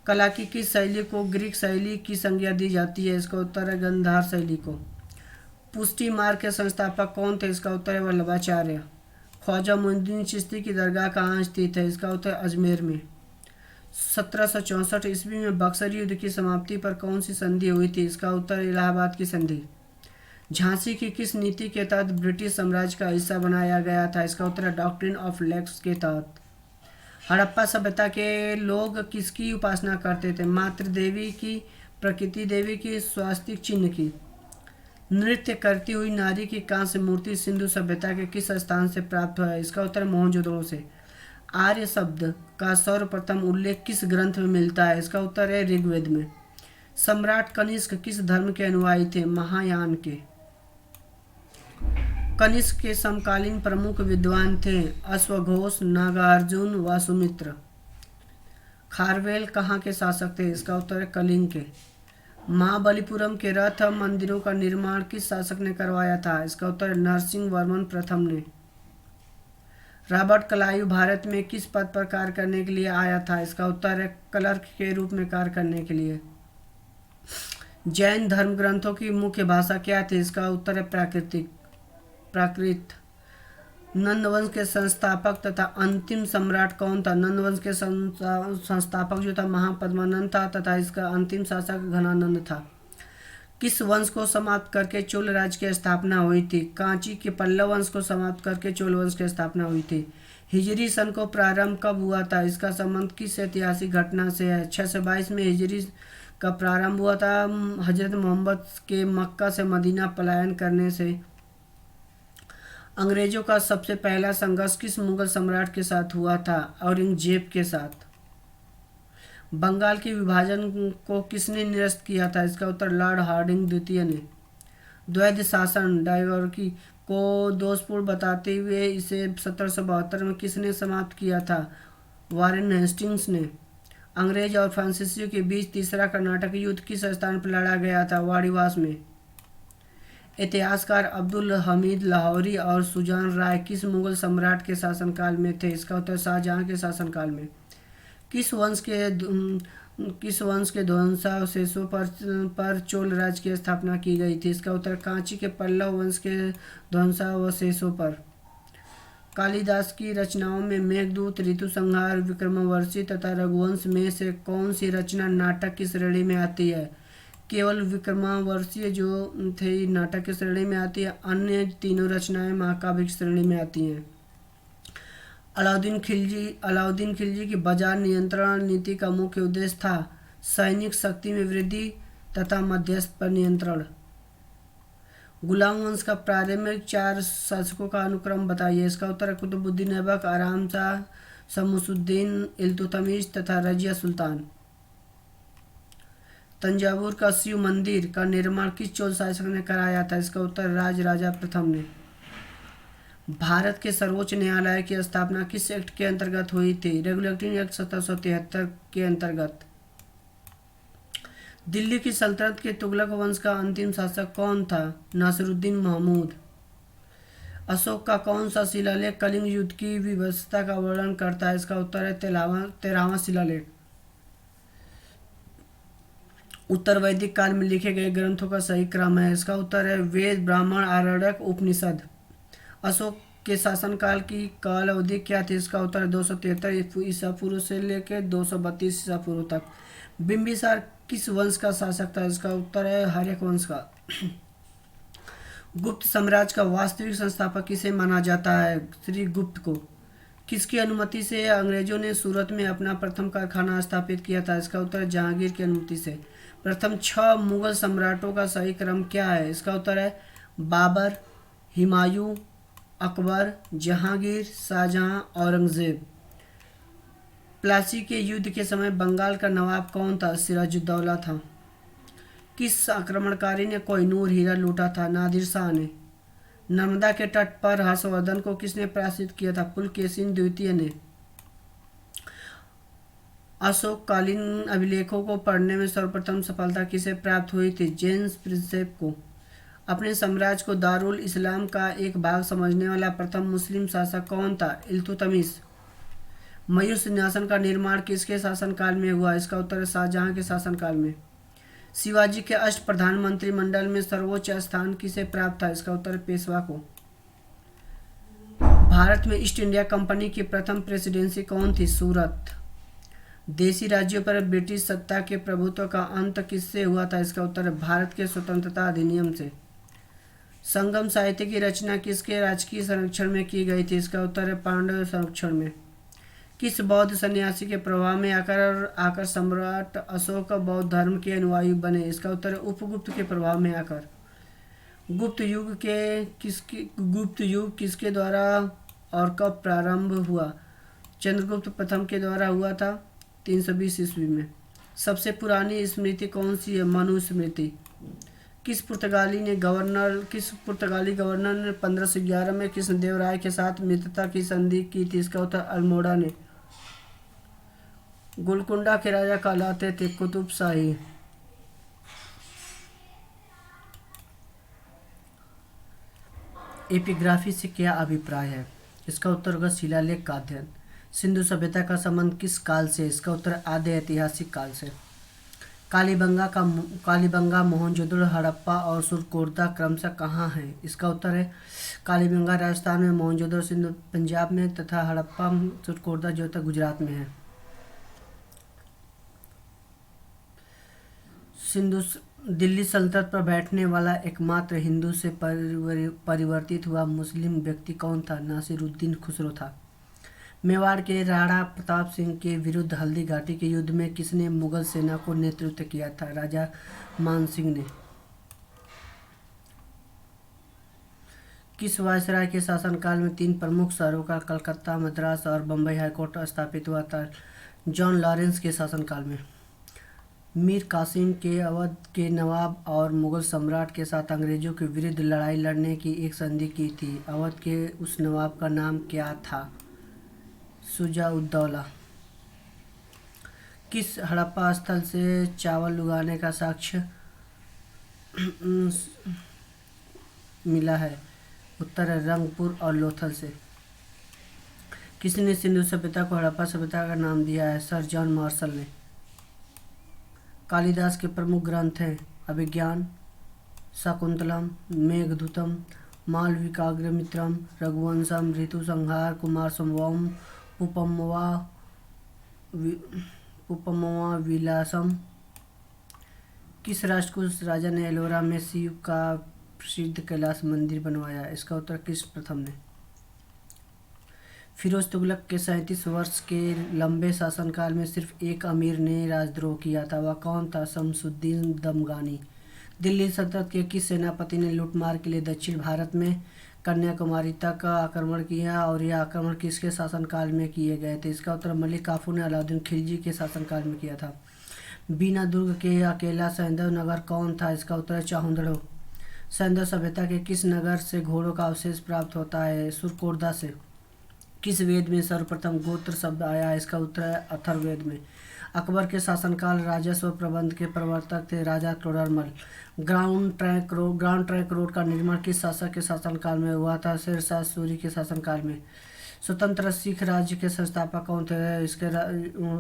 कला की किस शैली को ग्रीक शैली की संज्ञा दी जाती है? इसका उत्तर है गंधार शैली को। पुष्टि मार्ग के संस्थापक कौन थे? इसका उत्तर है वल्लभाचार्य। ख्वाजा मोइनुद्दीन चिश्ती की दरगाह कहाँ स्थित है? इसका उत्तर अजमेर में। 1764 ईस्वी में बक्सर युद्ध की समाप्ति पर कौन सी संधि हुई थी? इसका उत्तर इलाहाबाद की संधि। झांसी की किस नीति के तहत ब्रिटिश साम्राज्य का हिस्सा बनाया गया था? इसका उत्तर डॉक्ट्रिन ऑफ लैक्स के तहत। हड़प्पा सभ्यता के लोग किसकी उपासना करते थे? मातृ देवी की, प्रकृति देवी की, स्वास्तिक चिन्ह की। नृत्य करती हुई नारी की कांस्य मूर्ति सिंधु सभ्यता के किस स्थान से प्राप्त हुआ है? इसका उत्तर मोहनजोदड़ो से। आर्य शब्द का सर्वप्रथम उल्लेख किस ग्रंथ में मिलता है? इसका उत्तर है ऋग्वेद में। सम्राट कनिष्क किस धर्म के अनुयायी थे? महायान के। कनिष्क के समकालीन प्रमुख विद्वान थे अश्वघोष, नागार्जुन, वासुमित्र। खारवेल कहाँ के शासक थे? इसका उत्तर है कलिंग के। महाबलीपुरम के रथ मंदिरों का निर्माण किस शासक ने करवाया था? इसका उत्तर नरसिंह वर्मन प्रथम ने। रॉबर्ट क्लाइव भारत में किस पद पर कार्य करने के लिए आया था? इसका उत्तर है क्लर्क के रूप में कार्य करने के लिए। जैन धर्म ग्रंथों की मुख्य भाषा क्या थी? इसका उत्तर है प्राकृत। नंदवंश के संस्थापक तथा अंतिम सम्राट कौन था? नंदवंश के संस्थापक जो था महापद्मानंद था तथा इसका अंतिम शासक घनानंद था। किस वंश को समाप्त करके चोल राज्य की स्थापना हुई थी? कांची के पल्लव वंश को समाप्त करके चोल वंश की स्थापना हुई थी। हिजरी सन को प्रारंभ कब हुआ था? इसका संबंध किस ऐतिहासिक घटना से है? 622 में हिजरी का प्रारंभ हुआ था हजरत मोहम्मद के मक्का से मदीना पलायन करने से। अंग्रेजों का सबसे पहला संघर्ष किस मुगल सम्राट के साथ हुआ था? औरंगजेब के साथ। बंगाल के विभाजन को किसने निरस्त किया था? इसका उत्तर लॉर्ड हार्डिंग द्वितीय ने। द्वैध शासन डायवर्की को दोषपूर्ण बताते हुए इसे 1772 में किसने समाप्त किया था? वारेन हेस्टिंग्स ने। अंग्रेज और फ्रांसीसियों के बीच तीसरा कर्नाटक युद्ध किस स्थान पर लड़ा गया था? वाड़ीवास में। इतिहासकार अब्दुल हमीद लाहौरी और सुजान राय किस मुगल सम्राट के शासनकाल में थे? इसका उत्तर शाहजहां के शासनकाल में। किस वंश के किस वंश के ध्वंसावशेषों पर चोल राज्य की स्थापना की गई थी? इसका उत्तर कांची के पल्लव वंश के ध्वंसावशेषों पर। कालिदास की रचनाओं में मेघदूत, ऋतुसंहार, विक्रमावर्षी तथा रघुवंश में से कौन सी रचना नाटक की श्रेणी में आती है? केवल विक्रमावर्षीय जो थे नाटक की श्रेणी में आती है, अन्य तीनों रचनाएं महाकाव्य की श्रेणी में आती हैं। अलाउद्दीन खिलजी की बाजार नियंत्रण नीति का मुख्य उद्देश्य था सैनिक शक्ति में वृद्धि तथा मध्यस्थ पर नियंत्रण। गुलाम वंश का प्रारंभिक 4 शासकों का अनुक्रम बताइए। इसका उत्तर कुतुबुद्दीन ऐबक, आराम शाह, शमसुद्दीन, इल्तुतमिश तथा रजिया सुल्तान। तंजावुर का शिव मंदिर का निर्माण किस चोल शासक ने कराया था? इसका उत्तर राजराजा प्रथम ने। भारत के सर्वोच्च न्यायालय की स्थापना किस एक्ट के अंतर्गत हुई थी? रेगुलेटिंग एक्ट 1773 के अंतर्गत। दिल्ली की सल्तनत के तुगलक वंश का अंतिम शासक कौन था? नासिरुद्दीन महमूद। अशोक का कौन सा शिलालेख कलिंग युद्ध की विभत्सता का वर्णन करता है? इसका उत्तर है 13वां शिलालेख। उत्तर वैदिक काल में लिखे गए ग्रंथों का सही क्रम है। इसका उत्तर है वेद, ब्राह्मण, आरण्यक, उपनिषद। अशोक के शासनकाल की काल अवधि क्या थी? इसका उत्तर है 273 ईसा पूर्व से लेकर 232 ईसा पूर्व तक। बिंबिसार किस वंश का शासक था? इसका उत्तर है हर्यक वंश का। गुप्त साम्राज्य का वास्तविक संस्थापक किसे माना जाता है? श्री गुप्त को। किसकी अनुमति से अंग्रेजों ने सूरत में अपना प्रथम कारखाना स्थापित किया था? इसका उत्तर है जहांगीर की अनुमति से। प्रथम 6 मुगल सम्राटों का सही क्रम क्या है? इसका उत्तर है बाबर, हुमायूं, अकबर, जहांगीर, शाहजहां, औरंगजेब। प्लासी के युद्ध के समय बंगाल का नवाब कौन था? सिराजुद्दौला था। किस आक्रमणकारी ने कोहिनूर हीरा लूटा था? नादिर शाह ने। नर्मदा के तट पर हर्षवर्धन को किसने पराजित किया था? पुलकेशिन द्वितीय ने। अशोककालीन अभिलेखों को पढ़ने में सर्वप्रथम सफलता किसे प्राप्त हुई थी? जेम्स प्रिंसेप को। अपने साम्राज्य को दारुल इस्लाम का एक भाग समझने वाला प्रथम मुस्लिम शासक कौन था? इल्तुतमिश। मयूर सिंहासन का निर्माण किसके शासनकाल में हुआ? इसका उत्तर है शाहजहां के शासनकाल में। शिवाजी के अष्ट प्रधानमंत्री मंडल में सर्वोच्च स्थान किसे प्राप्त था? इसका उत्तर है पेशवा को। भारत में ईस्ट इंडिया कंपनी की प्रथम प्रेसिडेंसी कौन थी? सूरत। देशी राज्यों पर ब्रिटिश सत्ता के प्रभुत्व का अंत किससे हुआ था? इसका उत्तर है भारत के स्वतंत्रता अधिनियम से। संगम साहित्य की रचना किसके राजकीय संरक्षण में की गई थी? इसका उत्तर है पांडव संरक्षण में। किस बौद्ध सन्यासी के प्रभाव में आकर सम्राट अशोक बौद्ध धर्म के अनुयायी बने? इसका उत्तर है उपगुप्त के प्रभाव में आकर। गुप्त युग किसके द्वारा और कब प्रारंभ हुआ? चंद्रगुप्त प्रथम के द्वारा हुआ था 320 ईस्वी में। सबसे पुरानी स्मृति कौन सी है? मनु स्मृति। किस पुर्तगाली गवर्नर ने 1511 में कृष्णदेवराय के साथ मित्रता की संधि की थी? इसका उत्तर अल्मोड़ा ने। गोलकुंडा के राजा कहलाते थे कुतुब शाही। एपिग्राफी से क्या अभिप्राय है? इसका उत्तर होगा शिलालेख का अध्ययन। सिंधु सभ्यता का संबंध किस काल से? इसका उत्तर आद्य ऐतिहासिक काल से। कालीबंगा, मोहनजोदड़ो, हड़प्पा और सुरकोर्दा क्रमशः कहाँ हैं? इसका उत्तर है कालीबंगा राजस्थान में, मोहनजोदड़ो सिंधु पंजाब में तथा हड़प्पा सुरकोर्दा जो तक गुजरात में है। दिल्ली सल्तनत पर बैठने वाला एकमात्र हिंदू से परिवर्तित हुआ मुस्लिम व्यक्ति कौन था? नासिरुद्दीन खुसरो था। मेवाड़ के राणा प्रताप सिंह के विरुद्ध हल्दी घाटी के युद्ध में किसने मुगल सेना को नेतृत्व किया था? राजा मान सिंह ने। किस वायसराय के शासनकाल में 3 प्रमुख शहरों का कलकत्ता, मद्रास और बम्बई हाईकोर्ट स्थापित हुआ था? जॉन लॉरेंस के शासनकाल में। मीर कासिम के अवध के नवाब और मुगल सम्राट के साथ अंग्रेजों के विरुद्ध लड़ाई लड़ने की एक संधि की थी। अवध के उस नवाब का नाम क्या था? शुजा-उद-दौला। किस हड़प्पा स्थल से चावल उगाने का साक्ष्य मिला है? उत्तर है रंगपुर और लोथल से। किसने सिंधु सभ्यता को हड़प्पा सभ्यता का नाम दिया है? सर जॉन मार्शल ने। कालिदास के प्रमुख ग्रंथ हैं अभिज्ञान, शाकुंतलम, मेघदूतम, मालविकाग्निमित्रम, रघुवंशम, ऋतुसंहार, कुमारसंभवम, पुपमवा विलासम। किस राष्ट्रकूट राजा ने एलोरा में शिव का प्रसिद्ध कैलाश मंदिर बनवाया? इसका उत्तर किस प्रथम ने। फिरोज तुगलक के 37 वर्ष के लंबे शासनकाल में सिर्फ एक अमीर ने राजद्रोह किया था, वह कौन था? शमसुद्दीन दमगानी। दिल्ली सल्तनत के किस सेनापति ने लूटमार के लिए दक्षिण भारत में कन्याकुमारी तक आक्रमण किया और यह आक्रमण किसके शासनकाल में किए गए थे? इसका उत्तर मलिक काफूर ने अलाउद्दीन खिलजी के शासनकाल में किया था। बीना दुर्ग के अकेला सैंधव नगर कौन था? इसका उत्तर चाहुंदड़ो। सैंधव सभ्यता के किस नगर से घोड़ों का अवशेष प्राप्त होता है? सुरकोर्दा से। किस वेद में सर्वप्रथम गोत्र शब्द आया है? इसका उत्तर है अथर्ववेद में। अकबर के शासनकाल राजस्व प्रबंध के प्रवर्तक थे राजा तोडरमल। ग्राउंड ट्रैंक रोड का निर्माण किस शासक के शासनकाल में हुआ था? शेरशाह सूरी के शासनकाल में। स्वतंत्र सिख राज्य के संस्थापक कौन थे? इसके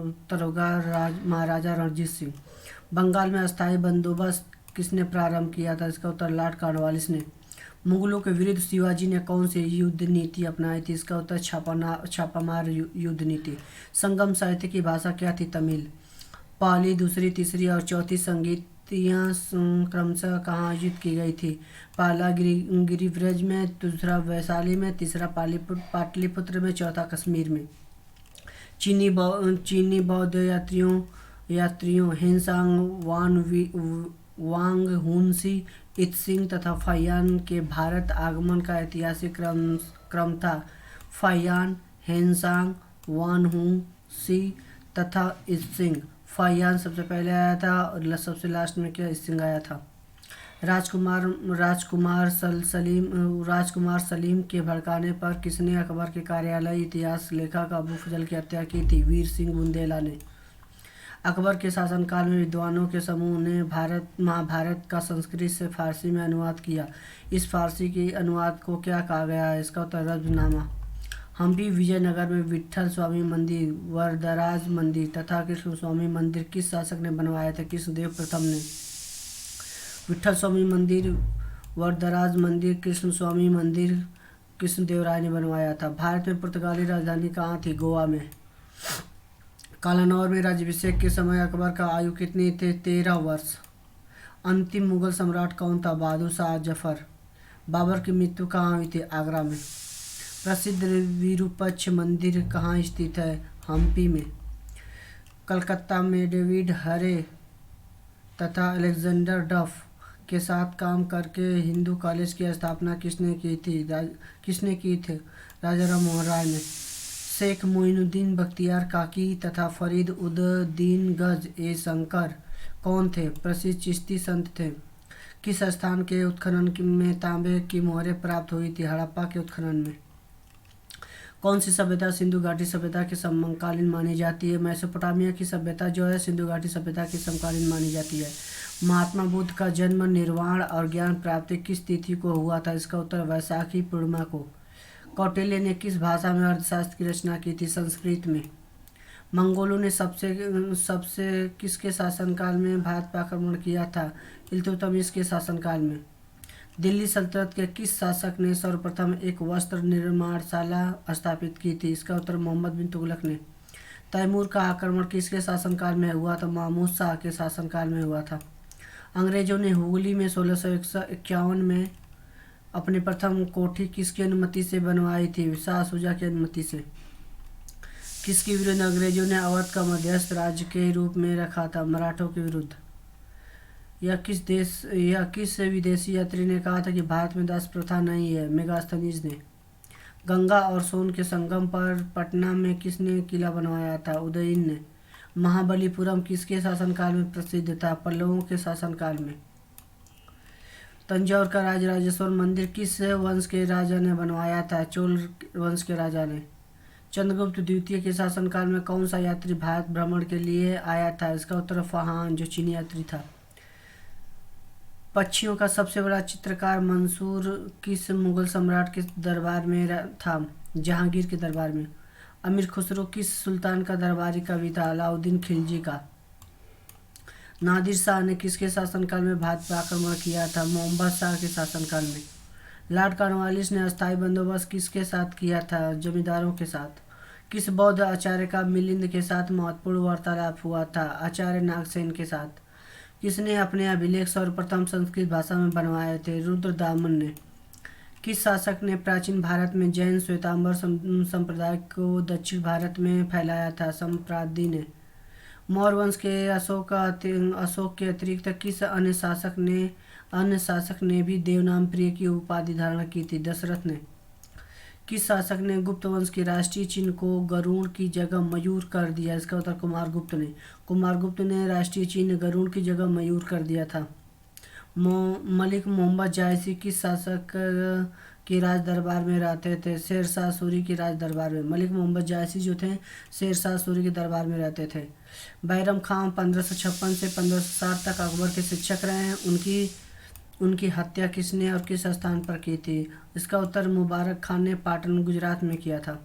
उत्तर होगा महाराजा रणजीत सिंह। बंगाल में अस्थायी बंदोबस्त किसने प्रारंभ किया था? इसका उत्तर लॉर्ड कॉर्नवालिस ने। मुगलों के विरुद्ध शिवाजी ने कौन सी युद्ध नीति अपनाई थी? इसका उत्तर छापामार युद्ध नीति। संगम साहित्य की भाषा क्या थी? तमिल। पहली, दूसरी, तीसरी और चौथी संगीतियाँ क्रमशः कहाँ आयोजित की गई थी? पहला गिरिव्रज में, दूसरा वैशाली में, तीसरा पाटलिपुत्र में, चौथा कश्मीर में। चीनी बौद्ध यात्रियों हेनसांग वांगहुनसी, इत्सिंग तथा फाहियान के भारत आगमन का ऐतिहासिक क्रम था। फाहियान, हेनसांग, वानहुसी तथा इत्सिंग। फाहियान सबसे पहले आया था और सबसे लास्ट में क्या इत्सिंग आया था। राजकुमार सलीम के भड़काने पर किसने अकबर के कार्यालय इतिहास लेखक अबू फजल की हत्या की थी? वीर सिंह बुंदेला ने। अकबर के शासनकाल में विद्वानों के समूह ने महाभारत का संस्कृत से फारसी में अनुवाद किया। इस फारसी के अनुवाद को क्या कहा गया है? इसका उत्तर रब्जनामा। हम्पी विजयनगर में विट्ठल स्वामी मंदिर, वरदराज मंदिर तथा कृष्ण स्वामी मंदिर किस शासक ने बनवाया था? कृष्णदेव प्रथम ने। विट्ठल स्वामी मंदिर, वरदराज मंदिर, कृष्ण स्वामी मंदिर कृष्णदेव राय ने बनवाया था। भारत में पुर्तगाली राजधानी कहाँ थी? गोवा में। कालानौर में राज्याभिषेक के समय अकबर का आयु कितनी थे? 13 वर्ष। अंतिम मुगल सम्राट कौन था? बहादुर शाह जफर। बाबर की मृत्यु कहाँ हुई थी? आगरा में। प्रसिद्ध विरूपाक्ष मंदिर कहाँ स्थित है? हम्पी में। कलकत्ता में डेविड हरे तथा अलेक्जेंडर डफ के साथ काम करके हिंदू कॉलेज की स्थापना किसने की थी? राजा राम मोहन राय ने। शेख मोइनुद्दीन बख्तियार काकी तथा फरीद उद दीन गज ए शंकर कौन थे? प्रसिद्ध चिश्ती संत थे। किस स्थान के उत्खनन में तांबे की मोहरें प्राप्त हुई थी? हड़प्पा के उत्खनन में। कौन सी सभ्यता सिंधु घाटी सभ्यता के समकालीन मानी जाती है? मेसोपोटामिया की सभ्यता जो है सिंधु घाटी सभ्यता की समकालीन मानी जाती है। महात्मा बुद्ध का जन्म, निर्वाण और ज्ञान प्राप्ति किस तिथि को हुआ था? इसका उत्तर वैशाखी पूर्णिमा को। कौटिल्य ने किस भाषा में अर्थशास्त्र की रचना की थी? संस्कृत में। मंगोलों ने सबसे किसके शासनकाल में भारत पर आक्रमण किया था? इल्तुतमिश के शासनकाल में। दिल्ली सल्तनत के किस शासक ने सर्वप्रथम एक वस्त्र निर्माणशाला स्थापित की थी? इसका उत्तर मोहम्मद बिन तुगलक ने। तैमूर का आक्रमण किसके शासनकाल में हुआ था? महमूद शाह के शासनकाल में हुआ था। अंग्रेजों ने हुगली में 1651 में अपनी प्रथम कोठी किसकी अनुमति से बनवाई थी? शाह शुजा की अनुमति से। किसके विरुद्ध अंग्रेजों ने अवध का मध्यस्थ राज्य के रूप में रखा था? मराठों के विरुद्ध। यह किस विदेशी यात्री ने कहा था कि भारत में दास प्रथा नहीं है? मेगास्थनीज ने। गंगा और सोन के संगम पर पटना में किसने किला बनवाया था? उदयन ने। महाबलीपुरम किसके शासनकाल में प्रसिद्ध था? पल्लवों के शासनकाल में। तंजौर का राजराजेश्वर मंदिर किस वंश के राजा ने बनवाया था? चोल वंश के राजा ने। चंद्रगुप्त द्वितीय के शासनकाल में कौन सा यात्री भारत भ्रमण के लिए आया था? इसका उत्तर फहान, जो चीनी यात्री था। पक्षियों का सबसे बड़ा चित्रकार मंसूर किस मुगल सम्राट के दरबार में था? जहांगीर के दरबार में। अमीर खुसरो किस सुल्तान का दरबारी कवि था? अलाउद्दीन खिलजी का। नादिर शाह ने किसके शासनकाल में भारत पर आक्रमण किया था? मोहम्मद शाह के शासनकाल में। लॉर्ड कॉर्नवालिस ने अस्थायी बंदोबस्त किसके साथ किया था? जमींदारों के साथ। किस बौद्ध आचार्य का मिलिंद के साथ महत्वपूर्ण वार्तालाप हुआ था? आचार्य नागसेन के साथ। किसने अपने अभिलेख सर्वप्रथम संस्कृत भाषा में बनवाए थे? रुद्रदामन ने। किस शासक ने प्राचीन भारत में जैन श्वेतांबर संप्रदाय को दक्षिण भारत में फैलाया था? सम्प्रादि ने। मौर्य वंश के अशोक के अतिरिक्त किस अन्य शासक ने भी देवनाम प्रिय की उपाधि धारण की थी? दशरथ ने। किस शासक ने गुप्त वंश के राष्ट्रीय चिन्ह को गरुड़ की जगह मयूर कर दिया? इसका उत्तर कुमारगुप्त ने। कुमारगुप्त ने राष्ट्रीय चिन्ह गरुड़ की जगह मयूर कर दिया था। मलिक मोहम्मद जायसी किस शासक के राज दरबार में रहते थे? शेरशाह सूरी के राज दरबार में। मलिक मोहम्मद जायसी जो थे शेरशाह सूरी के दरबार में रहते थे। बैरम खान 1556 से 1560 तक अकबर के शिक्षक रहे हैं। उनकी हत्या किसने और किस स्थान पर की थी? इसका उत्तर मुबारक खान ने पाटन गुजरात में किया था।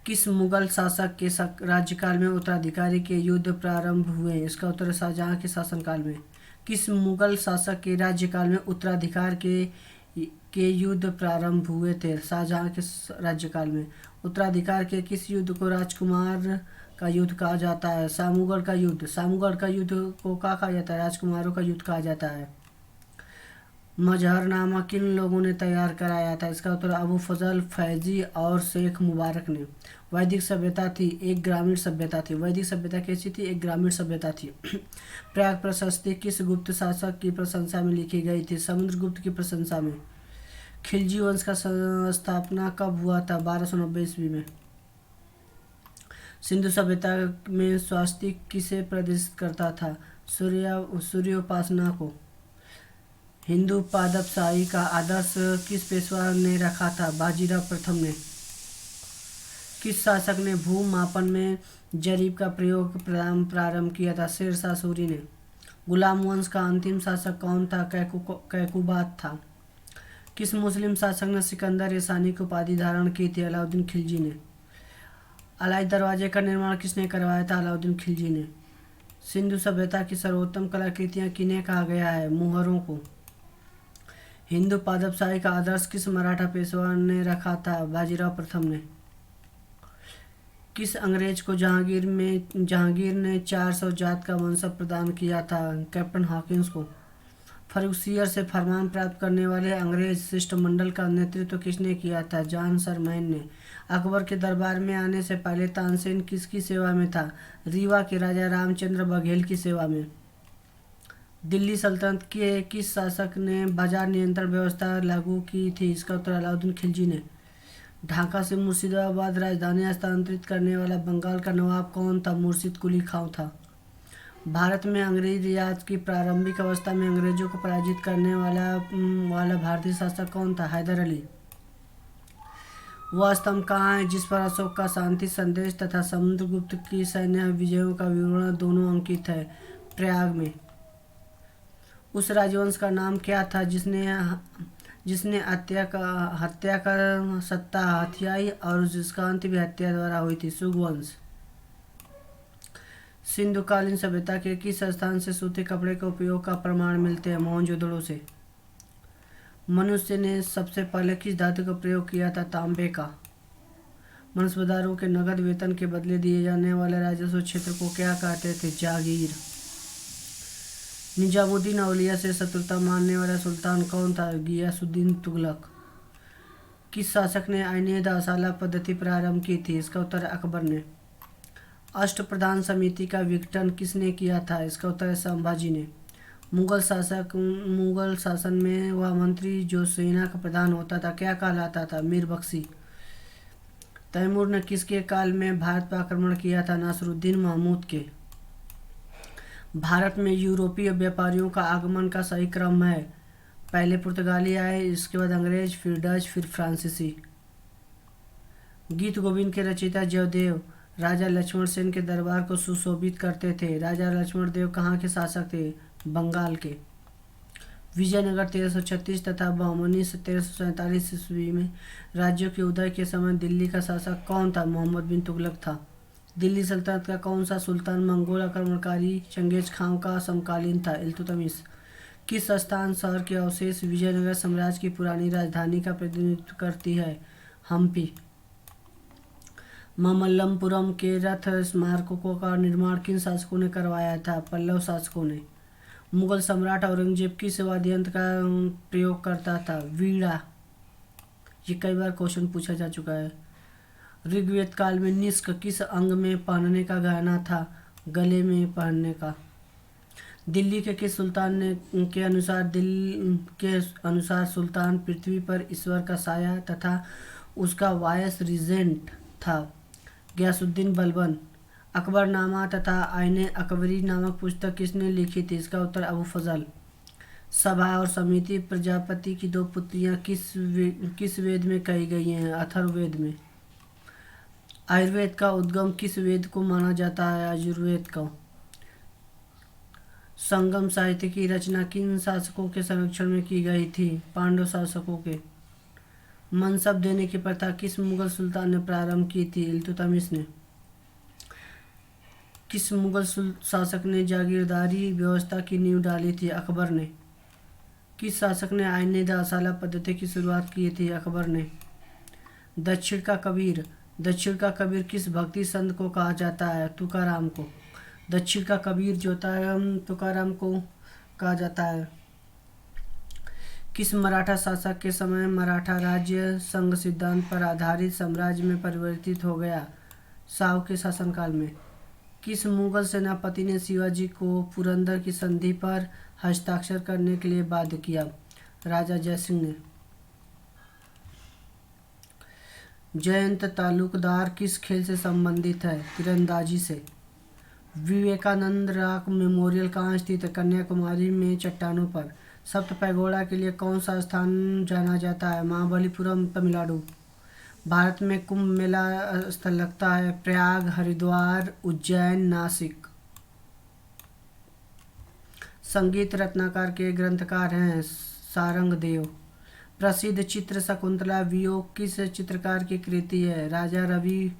किस मुगल शासक के राज्यकाल में उत्तराधिकारी के युद्ध प्रारंभ हुए? इसका उत्तर शाहजहां के शासनकाल में। किस मुगल शासक के राज्यकाल में उत्तराधिकार के युद्ध प्रारंभ हुए थे? शाहजहां के राज्यकाल में। उत्तराधिकार के किस युद्ध को राजकुमार का युद्ध कहा जाता है? सामूगढ़ का युद्ध। सामूगढ़ का युद्ध को क्या कहा जाता है? राजकुमारों का युद्ध कहा जाता है। मजहरनामा किन लोगों ने तैयार कराया था? इसका उत्तर अबू फजल फैजी और शेख मुबारक ने। वैदिक सभ्यता थी एक ग्रामीण सभ्यता थी। वैदिक सभ्यता कैसी थी? एक ग्रामीण सभ्यता थी। प्रयाग प्रशस्ति किस गुप्त शासक की प्रशंसा में लिखी गई थी? समुद्रगुप्त की प्रशंसा में। खिलजी वंश का स्थापना कब हुआ था? 1290 ईस्वी में। सिंधु सभ्यता में स्वास्तिक किसे प्रदर्शित करता था? सूर्योपासना को। हिंदू पादपशाही का आदर्श किस पेशवा ने रखा था? बाजीराव प्रथम ने। किस शासक ने भू मापन में जरीब का प्रयोग प्रारंभ किया था? शेरशाह सूरी ने। गुलाम वंश का अंतिम शासक कौन था? कैकुबात था। किस मुस्लिम शासक ने सिकंदर ईसानी की उपाधि धारण की थी? अलाउद्दीन खिलजी ने। अलाई दरवाजे का निर्माण किसने करवाया था? अलाउद्दीन खिलजी ने। सिंधु सभ्यता की सर्वोत्तम कलाकृतियां किन्हें कहा गया है? मुहरों को। हिंदू पादपशाही का आदर्श किस मराठा पेशवा ने रखा था? बाजीराव प्रथम ने। किस अंग्रेज को जहांगीर ने 400 जात का मनसब प्रदान किया था? कैप्टन हॉकिंस को। फर्रुखसियर से फरमान प्राप्त करने वाले अंग्रेज शिष्टमंडल का नेतृत्व किसने किया था? जॉन सरमैन ने। अकबर के दरबार में आने से पहले तानसेन किसकी सेवा में था? रीवा के राजा रामचंद्र बघेल की सेवा में। दिल्ली सल्तनत के किस शासक ने बाजार नियंत्रण व्यवस्था लागू की थी? इसका उत्तर अलाउद्दीन खिलजी ने। ढाका से मुर्शिदाबाद राजधानी हस्तांतरित करने वाला बंगाल का नवाब कौन था? मुर्शिद कुली खां था। भारत में अंग्रेजी राज की प्रारंभिक अवस्था में अंग्रेजों को पराजित करने वाला भारतीय शासक कौन था? हैदर अली। वह स्तंभ कहाँ है जिस पर अशोक का शांति संदेश तथा समुद्रगुप्त की सैन्य विजयों का विवरण दोनों अंकित है? प्रयाग में। उस राजवंश का नाम क्या था जिसने हत्या कर सत्ता हथियाई और जिसका अंत भी हत्या द्वारा हुई थी? सुगवंश। सिंधुकालीन सभ्यता के किस स्थान से सूते कपड़े के उपयोग का प्रमाण मिलते हैं? मोहनजोदड़ो से। मनुष्य ने सबसे पहले किस धातु का प्रयोग किया था? तांबे का। मनसबदारों के नगद वेतन के बदले दिए जाने वाले राजस्व क्षेत्र को क्या कहते थे? जागीर। निजामुद्दीन औलिया से शत्रुता मानने वाला सुल्तान कौन था? गियासुद्दीन तुगलक। किस शासक ने आइने असाला पद्धति प्रारंभ की थी? इसका उत्तर अकबर ने। अष्टप्रधान समिति का विघटन किसने किया था? इसका उत्तर है संभाजी ने। मुगल शासन में वह मंत्री जो सेना का प्रधान होता था क्या कहलाता था? मीर बख्शी। तैमूर ने किसके काल में भारत पर आक्रमण किया था? नासिरुद्दीन महमूद के। भारत में यूरोपीय व्यापारियों का आगमन का सही क्रम है? पहले पुर्तगाली आए, इसके बाद अंग्रेज, फिर डच, फिर फ्रांसीसी। गीत गोविंद के रचयिता जयदेव राजा लक्ष्मण सेन के दरबार को सुशोभित करते थे। राजा लक्ष्मण देव कहाँ के शासक थे? बंगाल के। विजयनगर 1336 तथा बहमनी 1347 ईस्वी में राज्यों के उदय के समय दिल्ली का शासक कौन था? मोहम्मद बिन तुगलक था। दिल्ली सल्तनत का कौन सा सुल्तान मंगोल आक्रमणकारी चंगेज खां का समकालीन था? इल्तुतमिश। किस स्थान शहर के अवशेष विजयनगर साम्राज्य की पुरानी राजधानी का प्रतिनिधित्व करती है? हम्पी। ममल्लपुरम के रथ स्मारकों का निर्माण किन शासकों ने करवाया था? पल्लव शासकों ने। मुगल सम्राट औरंगजेब किस वाद्य यंत्र का प्रयोग करता था? वीणा। ये कई बार क्वेश्चन पूछा जा चुका है। ऋग्वेद काल में निष्क किस अंग में पहनने का गहना था? गले में पहनने का। दिल्ली के किस सुल्तान ने के अनुसार सुल्तान पृथ्वी पर ईश्वर का साया तथा उसका वायस रीजेंट था? गयासुद्दीन बलबन। अकबरनामा तथा आईने अकबरी नामक पुस्तक किसने लिखी थी? इसका उत्तर अबू फजल। सभा और समिति प्रजापति की दो पुत्रियां किस वेद में कही गई हैं? अथर्ववेद में। आयुर्वेद का उद्गम किस वेद को माना जाता है? आयुर्वेद का। संगम साहित्य की रचना किन शासकों के संरक्षण में की गई थी? पांडव शासकों के। मनसब देने की प्रथा किस मुगल सुल्तान ने प्रारंभ की थी? इल्तुतमिश ने। किस मुगल शासक ने जागीरदारी व्यवस्था की नींव डाली थी? अकबर ने। किस शासक ने आईने दासाला पद्धति की शुरुआत की थी? अकबर ने। दक्षिण का कबीर। दक्षिण का कबीर किस भक्ति संत को कहा जाता है? तुकाराम को। दक्षिण का कबीर जो होता है तुकाराम को कहा जाता है। किस मराठा शासक के समय मराठा राज्य संघ सिद्धांत पर आधारित साम्राज्य में परिवर्तित हो गया? शाहू के शासनकाल में। किस मुगल सेनापति ने शिवाजी को पुरंदर की संधि पर हस्ताक्षर करने के लिए बाध्य किया? राजा जयसिंह ने। जयंत तालुकदार किस खेल से संबंधित है? तीरंदाजी से। विवेकानंद रॉक मेमोरियल कहाँ स्थित है? कन्याकुमारी में चट्टानों पर। सप्त पैगोडा के लिए कौन सा स्थान जाना जाता है? महाबलीपुरम, तमिलनाडु। भारत में कुंभ मेला स्थल लगता है? प्रयाग, हरिद्वार, उज्जैन, नासिक। संगीत रत्नाकर के ग्रंथकार हैं सारंगदेव। प्रसिद्ध चित्र शकुंतला वियोग किस चित्रकार की कृति है? राजा रवि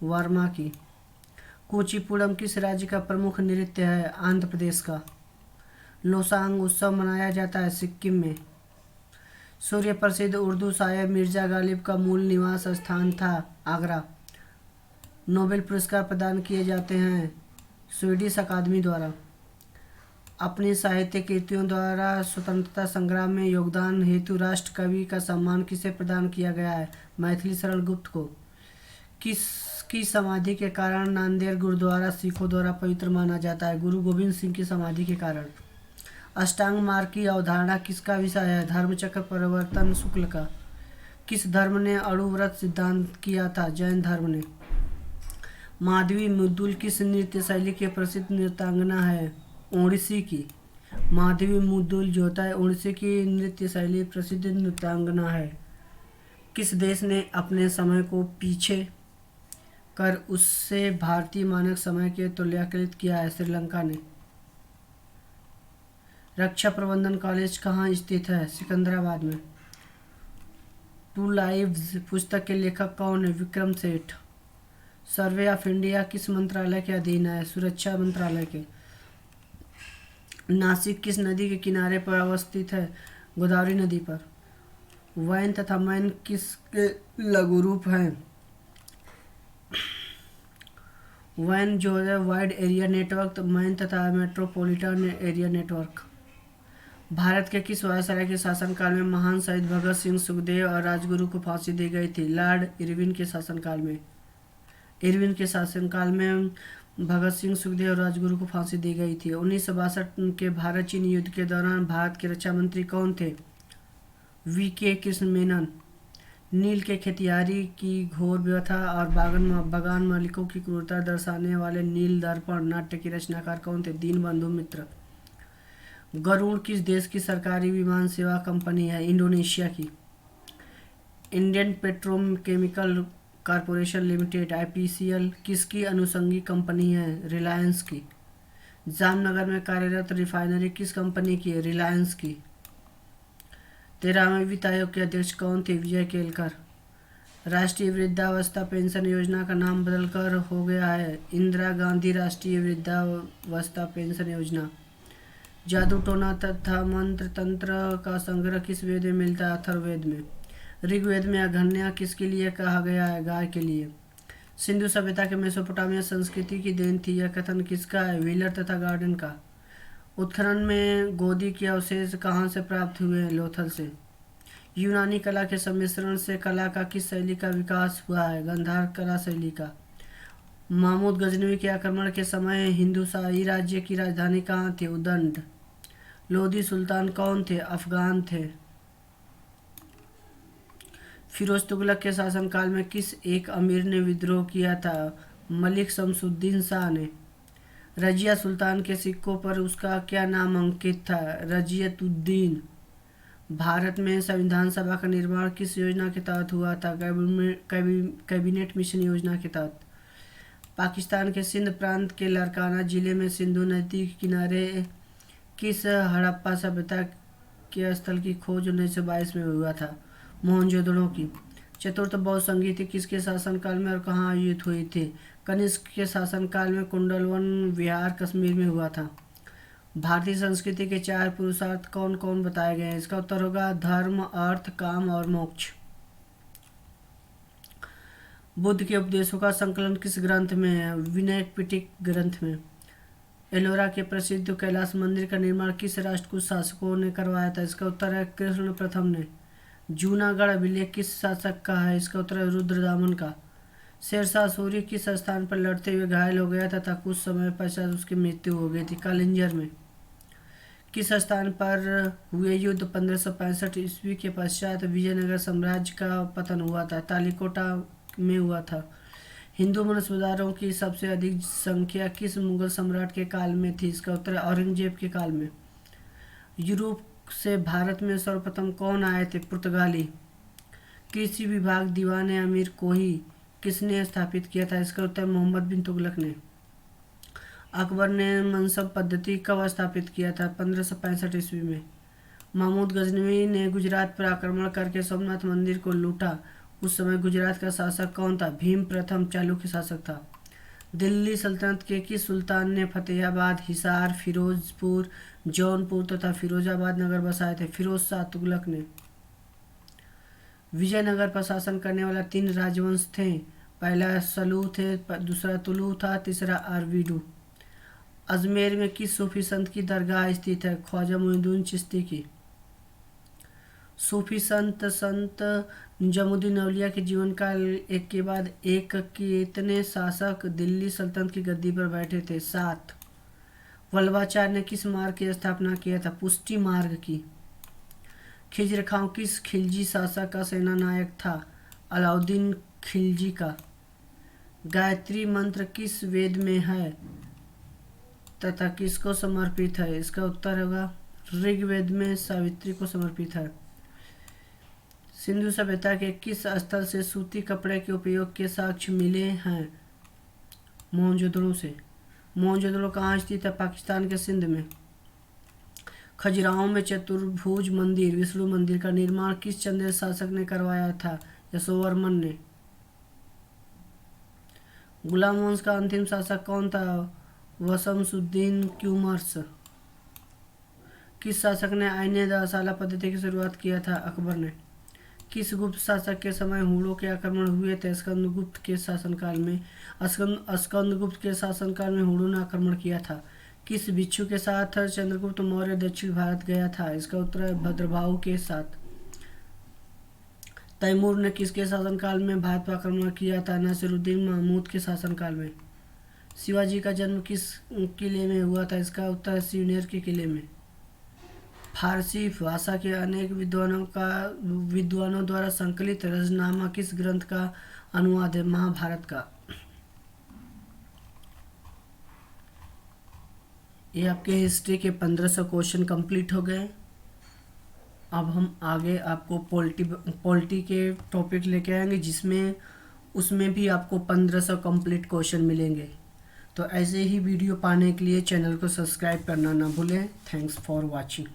वर्मा की। कुचिपुड़म किस राज्य का प्रमुख नृत्य है? आंध्र प्रदेश का। लोसांग उत्सव मनाया जाता है सिक्किम में। सूर्य प्रसिद्ध उर्दू शायर मिर्जा गालिब का मूल निवास स्थान था? आगरा। नोबेल पुरस्कार प्रदान किए जाते हैं स्वीडिश अकादमी द्वारा। अपनी साहित्य कृतियों द्वारा स्वतंत्रता संग्राम में योगदान हेतु राष्ट्र कवि का सम्मान किसे प्रदान किया गया है? मैथिली शरण गुप्त को। किसकी समाधि के कारण नांदेड़ गुरुद्वारा सिखों द्वारा पवित्र माना जाता है? गुरु गोविंद सिंह की समाधि के कारण। अष्टांग मार्ग की अवधारणा किसका विषय है? धर्मचक्र प्रवर्तन शुक्ल का। किस धर्म ने अणु व्रत सिद्धांत किया था? जैन धर्म ने। माधवी मुद्दुल किस नृत्य शैली की प्रसिद्ध नृत्यांगना है? ओडिसी की। माधवी मुद्दुल जो होता है ओडिसी की नृत्य शैली प्रसिद्ध नृत्यांगना है। किस देश ने अपने समय को पीछे कर उससे भारतीय मानक समय के तुल्याकृत किया है? श्रीलंका ने। रक्षा प्रबंधन कॉलेज कहाँ स्थित है? सिकंदराबाद में। टू लाइव्स पुस्तक के लेखक कौन है? Vikram Seth. Survey of India किस मंत्रालय के अधीन है? सुरक्षा मंत्रालय के। नासिक किस नदी के किनारे पर अवस्थित है? गोदावरी नदी पर। वैन तथा मैन किसके लघु रूप हैं? वैन जो है वाइड एरिया नेटवर्क, मैन तथा मेट्रोपॉलिटन एरिया नेटवर्क। भारत के किस वायसराय के शासनकाल में महान शहीद भगत सिंह, सुखदेव और राजगुरु को फांसी दी गई थी? लॉर्ड इरविन के शासनकाल में। इरविन के शासनकाल में भगत सिंह, सुखदेव और राजगुरु को फांसी दी गई थी। 1962 के भारत चीन युद्ध के दौरान भारत के रक्षा मंत्री कौन थे? वी के कृष्ण मेनन। नील के खेतियारी की घोर व्यथा और बागान मालिकों की क्रूरता दर्शाने वाले नील दर्पण नाट्य की रचनाकार कौन थे? दीनबंधु मित्र। गरुड़ किस देश की सरकारी विमान सेवा कंपनी है? इंडोनेशिया की। Indian petrochemical corporation limited IPCL किसकी अनुषंगी कंपनी है? रिलायंस की। जामनगर में कार्यरत रिफाइनरी किस कंपनी की है? रिलायंस की। 13वें वित्त आयोग के अध्यक्ष कौन थे? विजय केलकर। राष्ट्रीय वृद्धावस्था पेंशन योजना का नाम बदलकर हो गया है इंदिरा गांधी राष्ट्रीय वृद्धावस्था पेंशन योजना। जादू टोना तथा मंत्र तंत्र का संग्रह किस वेद में मिलता है? अथर्ववेद में। ऋग्वेद में अघन्या किसके लिए कहा गया है? गाय के लिए। सिंधु सभ्यता के मेसोपोटामिया संस्कृति की देन थी, यह कथन किसका है? व्हीलर तथा गार्डन का। उत्खनन में गोदी के अवशेष कहाँ से प्राप्त हुए हैं? लोथल से। यूनानी कला के सम्मिश्रण से कला का किस शैली का विकास हुआ है? गांधार कला शैली का। महमूद गजनवी के आक्रमण के समय हिंदू शाही राज्य की राजधानी कहाँ थी? उदंड। लोधी सुल्तान कौन थे? अफगान थे। फिरोज तुगलक के शासनकाल में किस एक अमीर ने विद्रोह किया था? मलिक शमसुद्दीन शाह ने। रजिया सुल्तान के सिक्कों पर उसका क्या नाम अंकित था? रजियतुद्दीन। भारत में संविधान सभा का निर्माण किस योजना के तहत हुआ था? कैबिनेट मिशन योजना के तहत। पाकिस्तान के सिंध प्रांत के लारकाना जिले में सिंधु नदी के किनारे किस हड़प्पा सभ्यता के स्थल की खोज 1922 में हुआ था? मोहनजोदड़ो की। चतुर्थ बौद्ध संगीति किसके शासनकाल में और कहाँ आयोजित हुई थी? कनिष्क के शासनकाल में कुंडलवन विहार कश्मीर में हुआ था। भारतीय संस्कृति के 4 पुरुषार्थ कौन कौन बताए गए हैं? इसका उत्तर होगा धर्म, अर्थ, काम और मोक्ष। बुद्ध के उपदेशों का संकलन किस ग्रंथ में है? विनय पिटक ग्रंथ में। एलोरा के प्रसिद्ध कैलाश मंदिर का निर्माण किस राष्ट्रकूट शासकों ने करवाया था? इसका उत्तर है कृष्ण प्रथम ने। जूनागढ़ अभिलेख किस शासक का है? इसका उत्तर है रुद्रदामन का। शेरशाह सूरी किस स्थान पर लड़ते हुए घायल हो गया तथा कुछ समय पश्चात उसकी मृत्यु हो गई थी? कालिंजर में। किस स्थान पर हुए युद्ध 1565 ईस्वी के पश्चात विजयनगर साम्राज्य का पतन हुआ था? तालीकोटा में हुआ था। हिंदू मनुस्मृतियों की सबसे अधिक संख्या किस मुगल सम्राट के काल में थी? इसका उत्तर है औरंगजेब के काल में। यूरोप से भारत में सर्वप्रथम कौन आए थे? पुर्तगाली। कृषि विभाग दीवान अमीर कोही किसने स्थापित किया था? इसका उत्तर मोहम्मद बिन तुगलक ने। अकबर ने मनसब पद्धति कब स्थापित किया था? 1565 ईस्वी में। महमूद गजनवी ने गुजरात पर आक्रमण करके सोमनाथ मंदिर को लूटा, उस समय गुजरात का शासक कौन था? भीम प्रथम चालुक्य शासक था। दिल्ली सल्तनत के किस सुल्तान ने फतेहाबाद, हिसार, फिरोजपुर, जौनपुर तथा फिरोजाबाद नगर बसाए थे? फिरोज शाह तुगलक ने। विजयनगर पर शासन करने वाला 3 राजवंश थे। पहला सलू थे, दूसरा तुलू था, तीसरा अरविडू। अजमेर में किस सूफी संत की दरगाह स्थित है? ख्वाजा मोइनुद्दीन चिश्ती की। सूफी संत निजामुद्दीन औलिया के जीवन काल एक के बाद एक कितने शासक दिल्ली सल्तनत की गद्दी पर बैठे थे? 7। वल्लभाचार्य ने किस मार्ग की स्थापना किया था? पुष्टि मार्ग की। खिज्र खां किस खिलजी शासक का सेना नायक था? अलाउद्दीन खिलजी का। गायत्री मंत्र किस वेद में है तथा किसको समर्पित है? इसका उत्तर होगा ऋग्वेद में सावित्री को समर्पित है। सिंधु सभ्यता के किस स्थल से सूती कपड़े के उपयोग के साक्ष्य मिले हैं? मोहनजोदड़ो से। मोहनजोदड़ो कहाँ स्थित है? पाकिस्तान के सिंध में। खजुराहो में चतुर्भुज मंदिर विष्णु मंदिर का निर्माण किस चंदेल शासक ने करवाया था? यशोवर्मन ने। गुलाम वंश का अंतिम शासक कौन था? वशमसुद्दीन क्यूमर्स। किस शासक ने आईने दशाला पद्धति की शुरुआत किया था? अकबर ने। किस गुप्त शासक के समय हुड़ों के आक्रमण हुए थे? स्कंदगुप्त के शासनकाल में। स्कंदगुप्त के शासनकाल में हुड़ों ने आक्रमण किया था। किस भिक्षु के साथ चंद्रगुप्त मौर्य दक्षिण भारत गया था? इसका उत्तर है भद्रभाहु के साथ। तैमूर ने किसके शासनकाल में भारत पर आक्रमण किया था? नासिरुद्दीन महमूद के शासनकाल में। शिवाजी का जन्म किस किले में हुआ था? इसका उत्तर है सिवनेर के किले में। फारसी भाषा के अनेक विद्वानों द्वारा संकलित रजनामा किस ग्रंथ का अनुवाद है? महाभारत का। ये आपके हिस्ट्री के 1500 क्वेश्चन कंप्लीट हो गए। अब हम आगे आपको पॉलिटी के टॉपिक लेके आएंगे, जिसमें उसमें भी आपको 1500 कंप्लीट क्वेश्चन मिलेंगे। तो ऐसे ही वीडियो पाने के लिए चैनल को सब्सक्राइब करना ना भूलें। Thanks for watching.